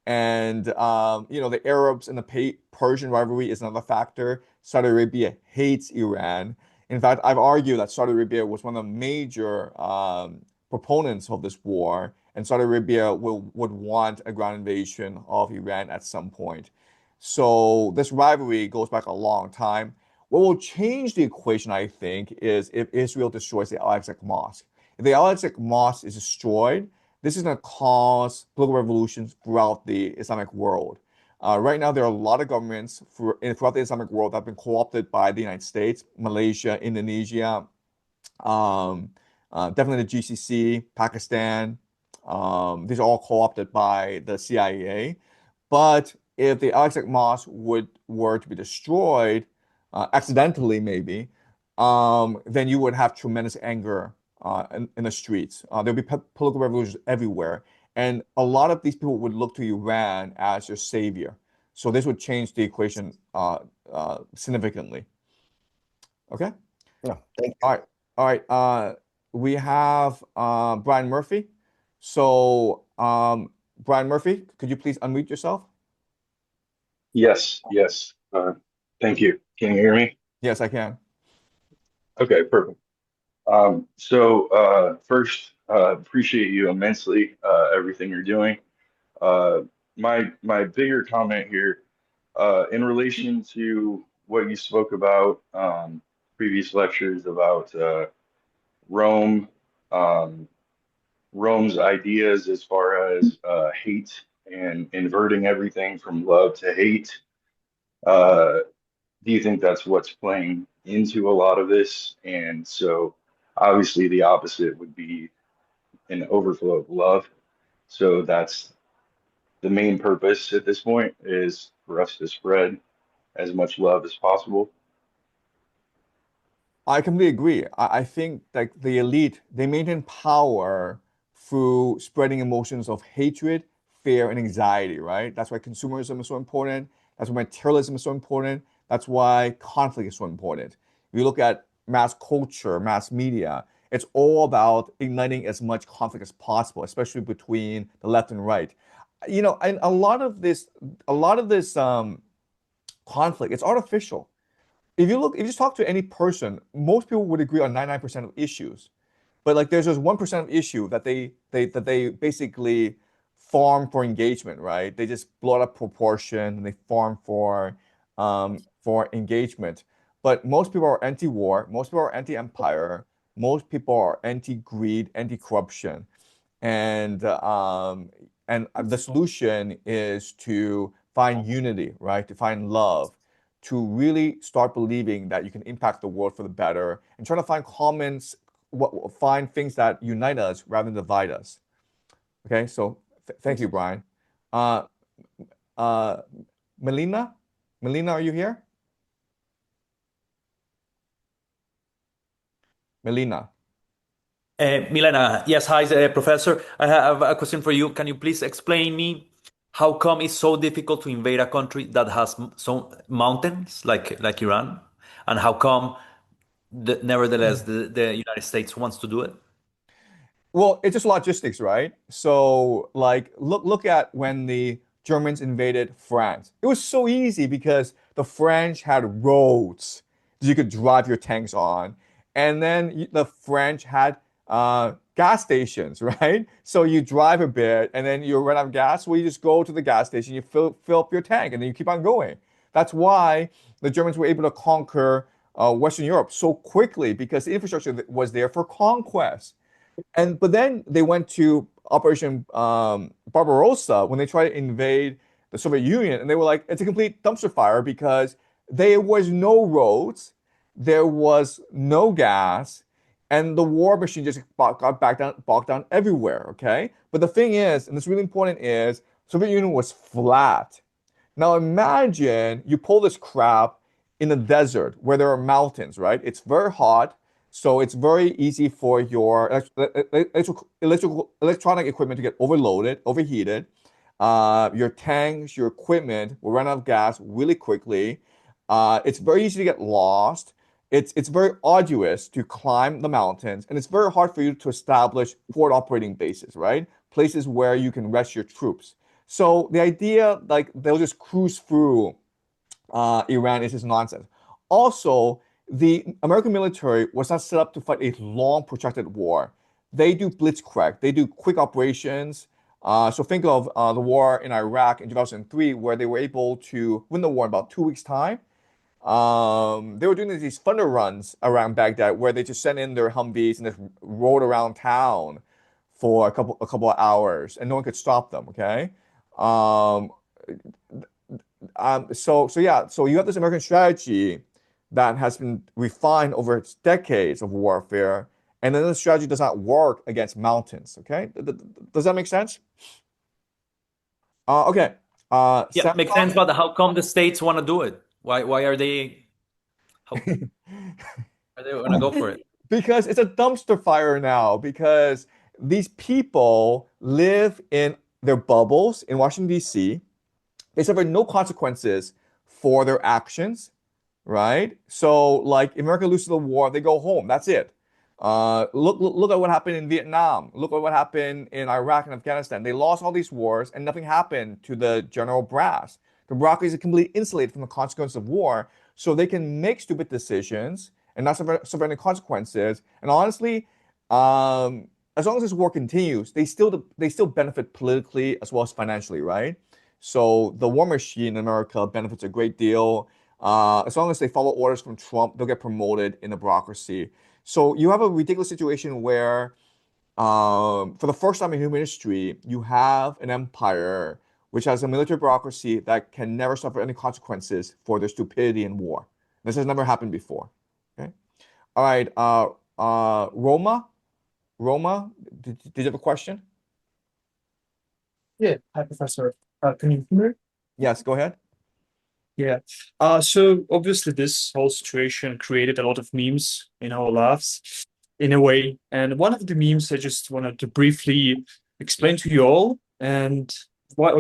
And the Arabs and the Persian rivalry is another factor. Saudi Arabia hates Iran. In fact, I've argued that Saudi Arabia was one of the major proponents of this war, and Saudi Arabia would want a ground invasion of Iran at some point. So this rivalry goes back a long time. What will change the equation, I think, is if Israel destroys the Al-Aqsa Mosque. If the Al-Aqsa Mosque is destroyed, this is going to cause political revolutions throughout the Islamic world. Right now, there are a lot of governments throughout the Islamic world that have been co-opted by the United States, Malaysia, Indonesia, definitely the GCC, Pakistan. These are all co-opted by the CIA. But if the Al-Aqsa Mosque were to be destroyed, accidentally maybe, then you would have tremendous anger in the streets. There'll be political revolutions everywhere. And a lot of these people would look to Iran as their savior. So this would change the equation significantly. Okay? Yeah, thank you. All right. We have Brian Murphy. So, Brian Murphy, could you please unmute yourself? Yes. Thank you. Can you hear me? Yes, I can. Okay, perfect. First, appreciate you immensely, everything you're doing. My bigger comment here, in relation to what you spoke about, previous lectures about Rome, Rome's ideas as far as hate and inverting everything from love to hate. Do you think that's what's playing into a lot of this? And so obviously the opposite would be an overflow of love. So that's the main purpose at this point, is for us to spread as much love as possible. I completely agree. I think like the elite, they maintain power through spreading emotions of hatred, fear, and anxiety, right? That's why consumerism is so important. That's why materialism is so important. That's why conflict is so important. If you look at mass culture, mass media, it's all about igniting as much conflict as possible, especially between the left and right. And a lot of this conflict, it's artificial. If you just talk to any person, most people would agree on 99% of issues. But like there's just 1% of issue that they basically farm for engagement, right? They just blow it up proportion and they farm for engagement. But most people are anti-war, most people are anti-empire, most people are anti-greed, anti-corruption. And the solution is to find unity, right? To find love, to really start believing that you can impact the world for the better, and try to find things that unite us rather than divide us. Okay, so thank you, Brian. Melina, are you here? Melina. Milena, yes, hi, Professor. I have a question for you. Can you please explain me how come it's so difficult to invade a country that has some mountains like Iran, and how come nevertheless the United States wants to do it? Well, it's just logistics, right? So like look at when the Germans invaded France. It was so easy because the French had roads that you could drive your tanks on. And then the French had gas stations, right? So you drive a bit and then you run out of gas. Well, you just go to the gas station, you fill up your tank, and then you keep on going. That's why the Germans were able to conquer Western Europe so quickly, because the infrastructure was there for conquest. But then they went to Operation Barbarossa when they tried to invade the Soviet Union, and they were like, it's a complete dumpster fire because there was no roads, there was no gas, and the war machine just got bogged down everywhere. Okay, but the thing is, and this is really important, is Soviet Union was flat. Now imagine you pull this crap in the desert where there are mountains, right? It's very hot. So it's very easy for your electronic equipment to get overloaded, overheated. your tanks, your equipment will run out of gas really quickly. It's very easy to get lost. It's very arduous to climb the mountains, and it's very hard for you to establish forward operating bases, right? Places where you can rest your troops. So the idea, like they'll just cruise through Iran is just nonsense. Also, the American military was not set up to fight a long, protracted war. They do blitzkrieg. They do quick operations. So think of the war in Iraq in 2003, where they were able to win the war in about 2 weeks' time. They were doing these thunder runs around Baghdad, where they just sent in their Humvees and just rode around town for a couple of hours, and no one could stop them. Okay. Um, so you have this American strategy that has been refined over its decades of warfare, and then the strategy does not work against mountains. Okay, does that make sense? Okay. Yeah, makes sense. But how come the states want to do it? Why are they? How are they want to go for it? Because it's a dumpster fire now. Because these people live in their bubbles in Washington, D.C. They suffer no consequences for their actions, right? So, like, if America loses the war, they go home. That's it. Look at what happened in Vietnam. Look at what happened in Iraq and Afghanistan. They lost all these wars, and nothing happened to the general brass. The bureaucracy is completely insulated from the consequences of war, so they can make stupid decisions and not suffer any consequences. And honestly, as long as this war continues, they still benefit politically as well as financially, right? So the war machine in America benefits a great deal. As long as they follow orders from Trump, they'll get promoted in the bureaucracy. So you have a ridiculous situation where, for the first time in human history, you have an empire which has a military bureaucracy that can never suffer any consequences for their stupidity in war. This has never happened before. Okay. All right. Roma, did you have a question? Yeah, hi, Professor. Can you hear me? Yes, go ahead. Yeah. So obviously this whole situation created a lot of memes in our lives in a way. And one of the memes I just wanted to briefly explain to you all. And why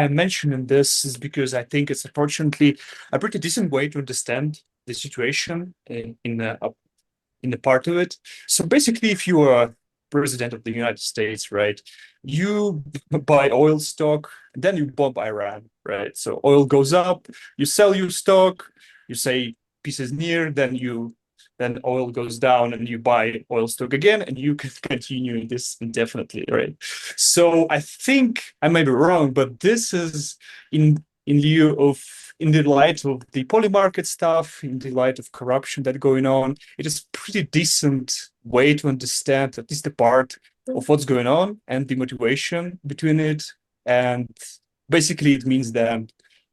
I'm mentioning this is because I think it's unfortunately a pretty decent way to understand the situation in the part of it. So basically, if you are president of the United States, right, you buy oil stock, then you bomb Iran, right? So oil goes up, you sell your stock, you say peace is near, then oil goes down and you buy oil stock again, and you can continue this indefinitely, right? So I think I might be wrong, but this is in the light of the poly market stuff, in the light of corruption that's going on, it is pretty decent way to understand at least the part of what's going on and the motivation between it. And basically it means that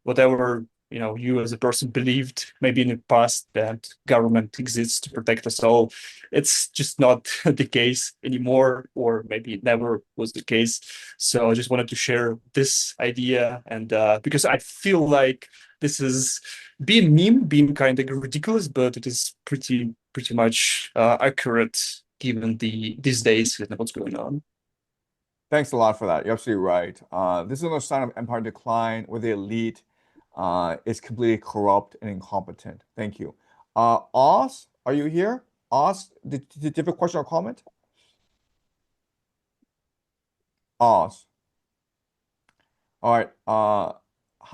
whatever you as a person believed maybe in the past that government exists to protect us all, it's just not the case anymore, or maybe it never was the case. So I just wanted to share this idea, and because I feel like this is being kind of ridiculous, but it is pretty much accurate given these days and what's going on. Thanks a lot for that. You're absolutely right. This is another sign of empire decline where the elite is completely corrupt and incompetent. Thank you. Oz, are you here? Oz, did you have a question or comment? Oz. All right.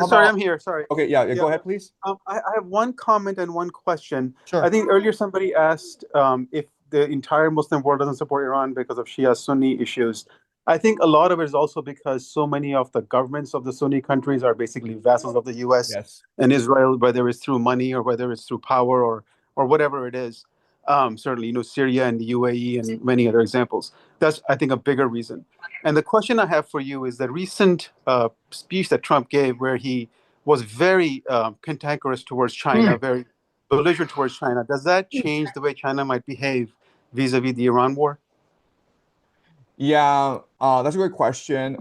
Sorry, I'm here. Sorry. Okay, yeah, go ahead, please. I have one comment and one question. Sure. I think earlier somebody asked if the entire Muslim world doesn't support Iran because of Shia Sunni issues. I think a lot of it is also because so many of the governments of the Sunni countries are basically vassals of the US and Israel, whether it's through money or whether it's through power or whatever it is. Certainly, Syria and the UAE and many other examples. That's, I think, a bigger reason. And the question I have for you is the recent speech that Trump gave, where he was very cantankerous towards China, very belligerent towards China. Does that change the way China might behave vis-a-vis the Iran war? Yeah, that's a great question.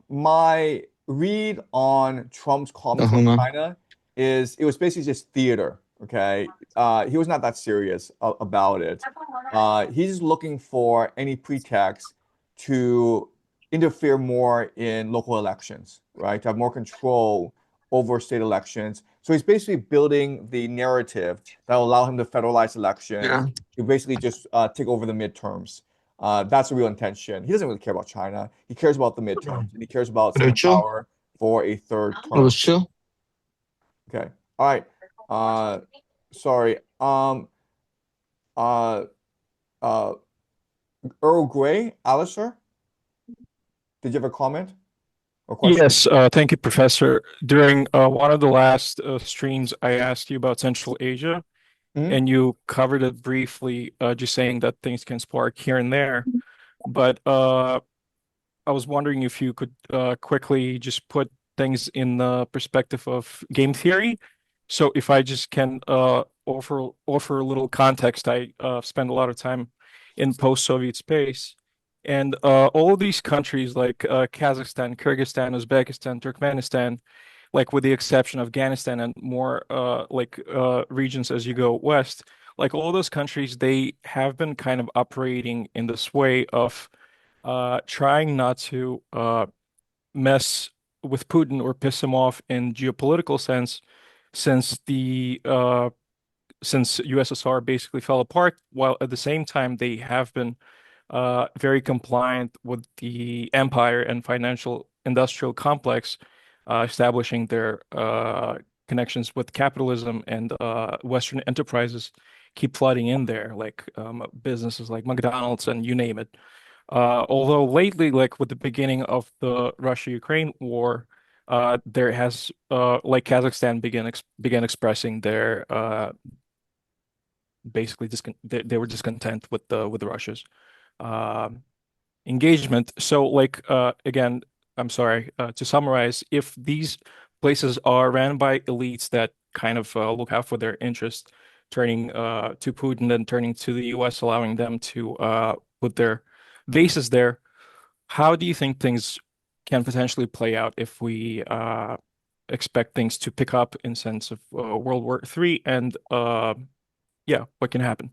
My read on Trump's comments on China is it was basically just theater. Okay, he was not that serious about it. He's just looking for any pretext to interfere more in local elections, right? To have more control over state elections. So he's basically building the narrative that will allow him to federalize elections, Yeah. to basically just take over the midterms. That's the real intention. He doesn't really care about China. He cares about the midterms, and he cares about staying in Rachel? power for a third It term. was chill. Okay. All right. Sorry. Uh, Earl Grey, Alistair, did you have a comment or question? Yes, thank you, Professor. During one of the last streams, I asked you about Central Asia, Mhm. and you covered it briefly, just saying that things can spark here and there. But I was wondering if you could quickly just put things in the perspective of game theory. So if I just can offer a little context, I spent a lot of time in post-Soviet space, and all of these countries like Kazakhstan, Kyrgyzstan, Uzbekistan, Turkmenistan, like with the exception of Afghanistan and more regions as you go west, like all those countries, they have been kind of operating in this way of trying not to mess with Putin or piss him off in geopolitical sense, since since USSR basically fell apart, while at the same time they have been very compliant with the empire and financial industrial complex, establishing their connections with capitalism, and Western enterprises keep flooding in there, like businesses like McDonald's and you name it. Although lately, like with the beginning of the Russia-Ukraine war, there has like Kazakhstan began expressing their basically they were discontent with the Russia's engagement. So like again, I'm sorry, to summarize, if these places are ran by elites that kind of look out for their interests, turning to Putin and turning to the US, allowing them to put their bases there, how do you think things can potentially play out if we expect things to pick up in sense of World War III, and yeah, what can happen?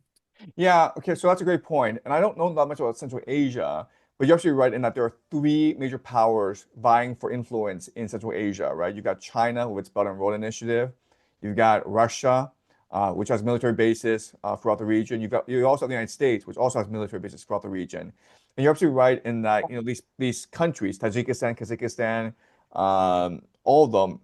Yeah, okay, so that's a great point. And I don't know that much about Central Asia, but you're absolutely right in that there are three major powers vying for influence in Central Asia, right? You've got China with its Belt and Road Initiative. You've got Russia, which has military bases throughout the region. You also have the United States, which also has military bases throughout the region. And you're absolutely right in that, these countries, Tajikistan, Kazakhstan, all of them,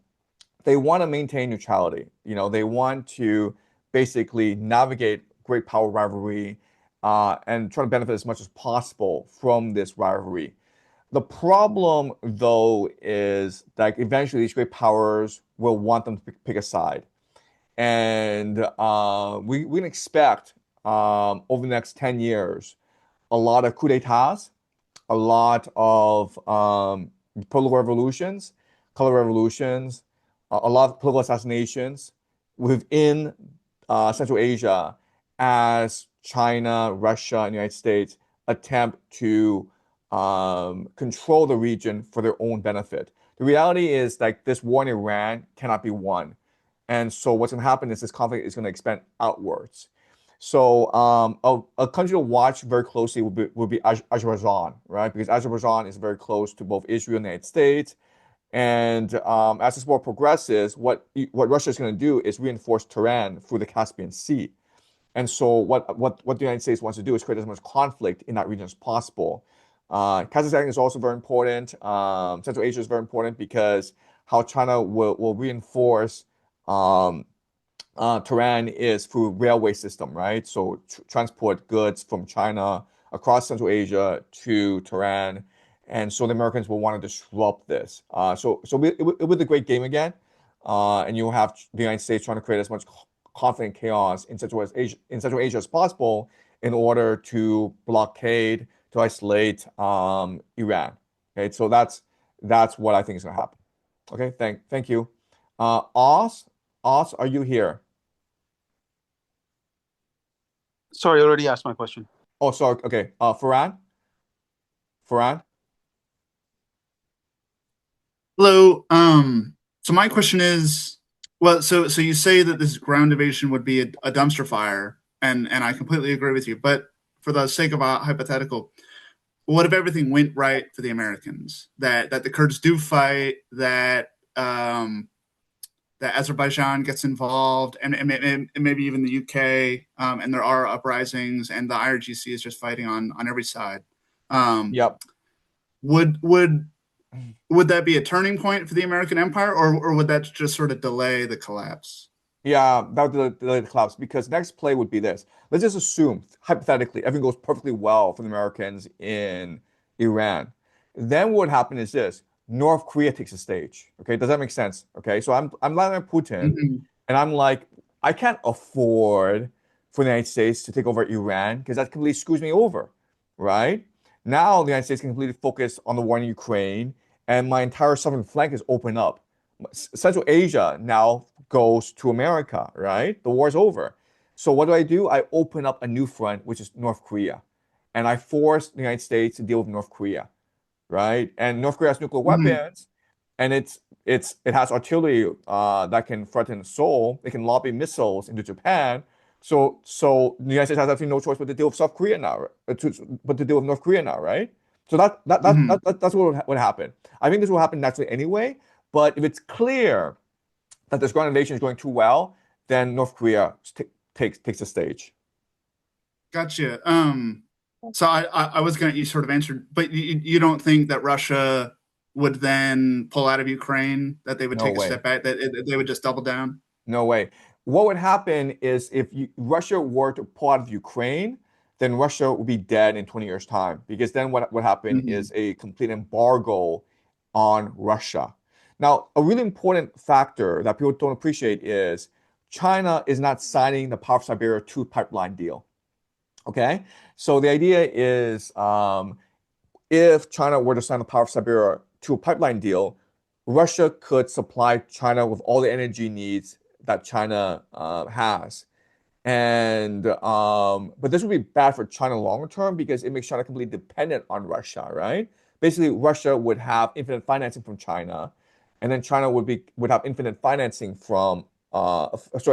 they want to maintain neutrality. They want to basically navigate great power rivalry and try to benefit as much as possible from this rivalry. The problem, though, is that eventually these great powers will want them to pick a side. And we can expect over the next 10 years a lot of coups d'etats, a lot of political revolutions, color revolutions, a lot of political assassinations within Central Asia as China, Russia, and the United States attempt to control the region for their own benefit. The reality is like this war in Iran cannot be won. And so what's going to happen is this conflict is going to expand outwards. So a country to watch very closely would be Azerbaijan, right? Because Azerbaijan is very close to both Israel and the United States. And as this war progresses, what Russia is going to do is reinforce Tehran through the Caspian Sea. And so what the United States wants to do is create as much conflict in that region as possible. Kazakhstan is also very important. Central Asia is very important because how China will reinforce Tehran is through railway system, right? So transport goods from China across Central Asia to Tehran. And so the Americans will want to disrupt this. So it will be a great game again. And you'll have the United States trying to create as much conflict and chaos in Central Asia as possible in order to blockade, to isolate Iran. Okay, so that's what I think is going to happen. Okay, thank you. Oz, are you here? Sorry, I already asked my question. Oh, sorry. Okay. Farhan? Hello. So my question is, well, so you say that this ground invasion would be a dumpster fire, and I completely agree with you. But for the sake of a hypothetical, what if everything went right for the Americans? That the Kurds do fight, that that Azerbaijan gets involved, and maybe even the UK, and there are uprisings, and the IRGC is just fighting on every side. Yep. Would that be a turning point for the American empire, or would that just sort of delay the collapse? Yeah, that would delay the collapse because next play would be this. Let's just assume, hypothetically, everything goes perfectly well for the Americans in Iran. Then what would happen is this: North Korea takes the stage. Okay, does that make sense? Okay, so I'm Vladimir Putin, and I'm like, I can't afford for the United States to take over Iran because that completely screws me over, right? Now the United States can completely focus on the war in Ukraine, and my entire southern flank is open up. Central Asia now goes to America, right? The war's over. So what do? I open up a new front, which is North Korea. And I force the United States to deal with North Korea, right? And North Korea has nuclear weapons, and it has artillery that can threaten Seoul. It can lobby missiles into Japan. So the United States has absolutely no choice but to deal with South Korea now, but to deal with North Korea now, right? So that's what would happen. I think this will happen naturally anyway. But if it's clear that this ground invasion is going too well, then North Korea takes the stage. Gotcha. So I was gonna, you sort of answered, but you don't think that Russia would then pull out of Ukraine, that they would No take a way. step back, that they would just double down? No way. What would happen is if Russia were to pull out of Ukraine, then Russia would be dead in 20 years' time. Because then what would happen is a complete embargo on Russia. Now, a really important factor that people don't appreciate is China is not signing the Power of Siberia 2 pipeline deal. Okay? So the idea is if China were to sign the Power of Siberia 2 pipeline deal, Russia could supply China with all the energy needs that China has. And but this would be bad for China long term because it makes China completely dependent on Russia, right? Basically, Russia would have infinite financing from China, and then China would have infinite financing from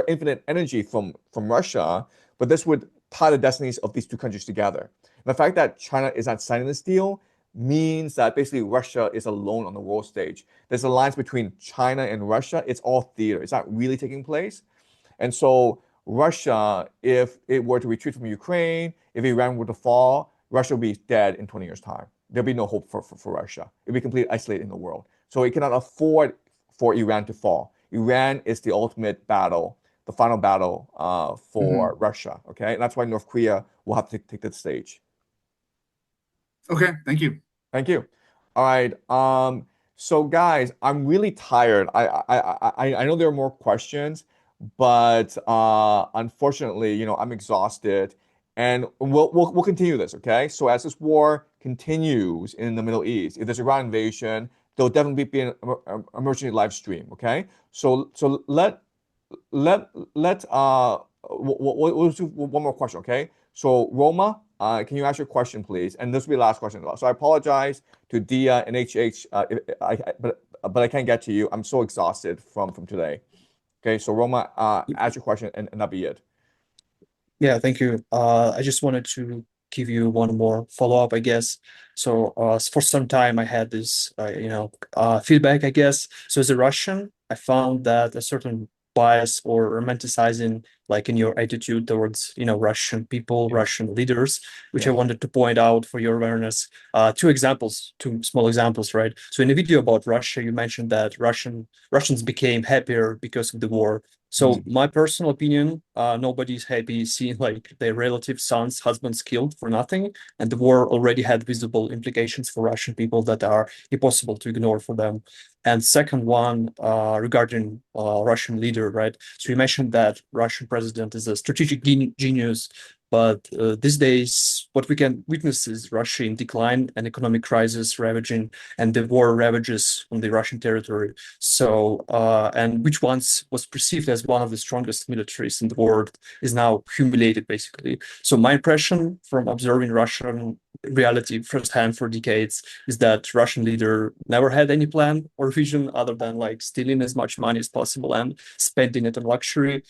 infinite energy from Russia. But this would tie the destinies of these two countries together. And the fact that China is not signing this deal means that basically Russia is alone on the world stage. There's alliance between China and Russia. It's all theater. It's not really taking place. And so Russia, if it were to retreat from Ukraine, if Iran were to fall, Russia would be dead in 20 years' time. There'll be no hope for Russia. It'll be completely isolated in the world. So it cannot afford for Iran to fall. Iran is the ultimate battle, the final battle for Russia. Okay, and that's why North Korea will have to take the stage. Okay, thank you. Thank you. All right. So guys, I'm really tired. I know there are more questions, but unfortunately, I'm exhausted, and we'll continue this. Okay. So as this war continues in the Middle East, if there's a ground invasion, there'll definitely be an emergency live stream. Okay. So we'll do one more question. Okay. So Roma, can you ask your question, please? And this will be the last question. So I apologize to Dia and HH, but I can't get to you. I'm so exhausted from today. Okay, so Roma, ask your question, and that'll be it. Yeah, thank you. I just wanted to give you one more follow-up, I guess. So for some time, I had this, feedback, I guess. So as a Russian, I found that a certain bias or romanticizing, like in your attitude towards, Russian people, Russian leaders, which I wanted to point out for your awareness. Two small examples, right? So in a video about Russia, you mentioned that Russians became happier because of the war. So my personal opinion, nobody's happy seeing like their relatives, sons, husbands killed for nothing. And the war already had visible implications for Russian people that are impossible to ignore for them. And second one, regarding Russian leader, right? So you mentioned that Russian president is a strategic genius, but these days, what we can witness is Russia in decline and economic crisis ravaging, and the war ravages on the Russian territory. So, and which once was perceived as one of the strongest militaries in the world is now humiliated, basically. So my impression from observing Russian reality firsthand for decades is that Russian leader never had any plan or vision other than like stealing as much money as possible and spending it on luxury,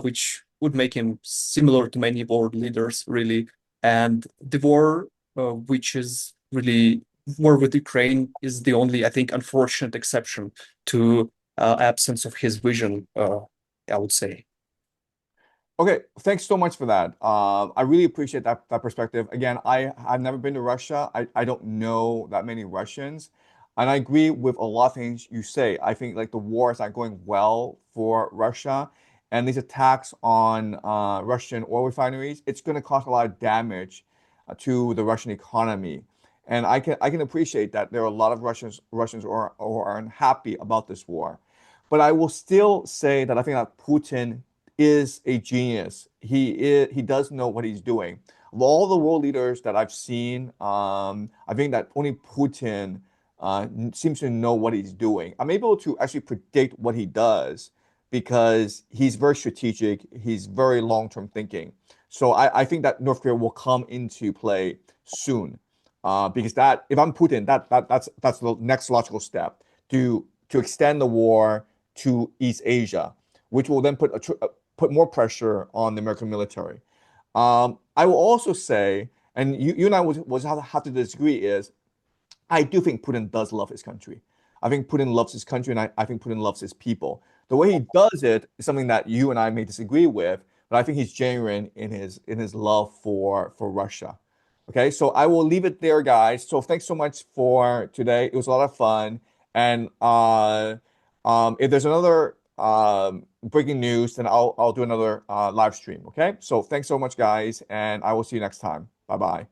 which would make him similar to many world leaders, really. And the war which is really war with Ukraine is the only, I think, unfortunate exception to absence of his vision, I would say. Okay, thanks so much for that. I really appreciate that perspective. Again, I've never been to Russia. I don't know that many Russians, and I agree with a lot of things you say. I think like the war is not going well for Russia, and these attacks on Russian oil refineries, it's going to cause a lot of damage to the Russian economy. And I can appreciate that there are a lot of Russians who are unhappy about this war. But I will still say that I think that Putin is a genius. He does know what he's doing. Of all the world leaders that I've seen, I think that only Putin seems to know what he's doing. I'm able to actually predict what he does because he's very strategic. He's very long-term thinking. So I think that North Korea will come into play soon. Because that, if I'm Putin, that's the next logical step to extend the war to East Asia, which will then put more pressure on the American military. I will also say, and you and I was have to disagree, is I do think Putin does love his country. I think Putin loves his country, and I think Putin loves his people. The way he does it is something that you and I may disagree with, but I think he's genuine in his love for Russia. Okay, so I will leave it there, guys. So thanks so much for today. It was a lot of fun. And if there's another breaking news, then I'll do another live stream. Okay, so thanks so much, guys, and I will see you next time. Bye bye.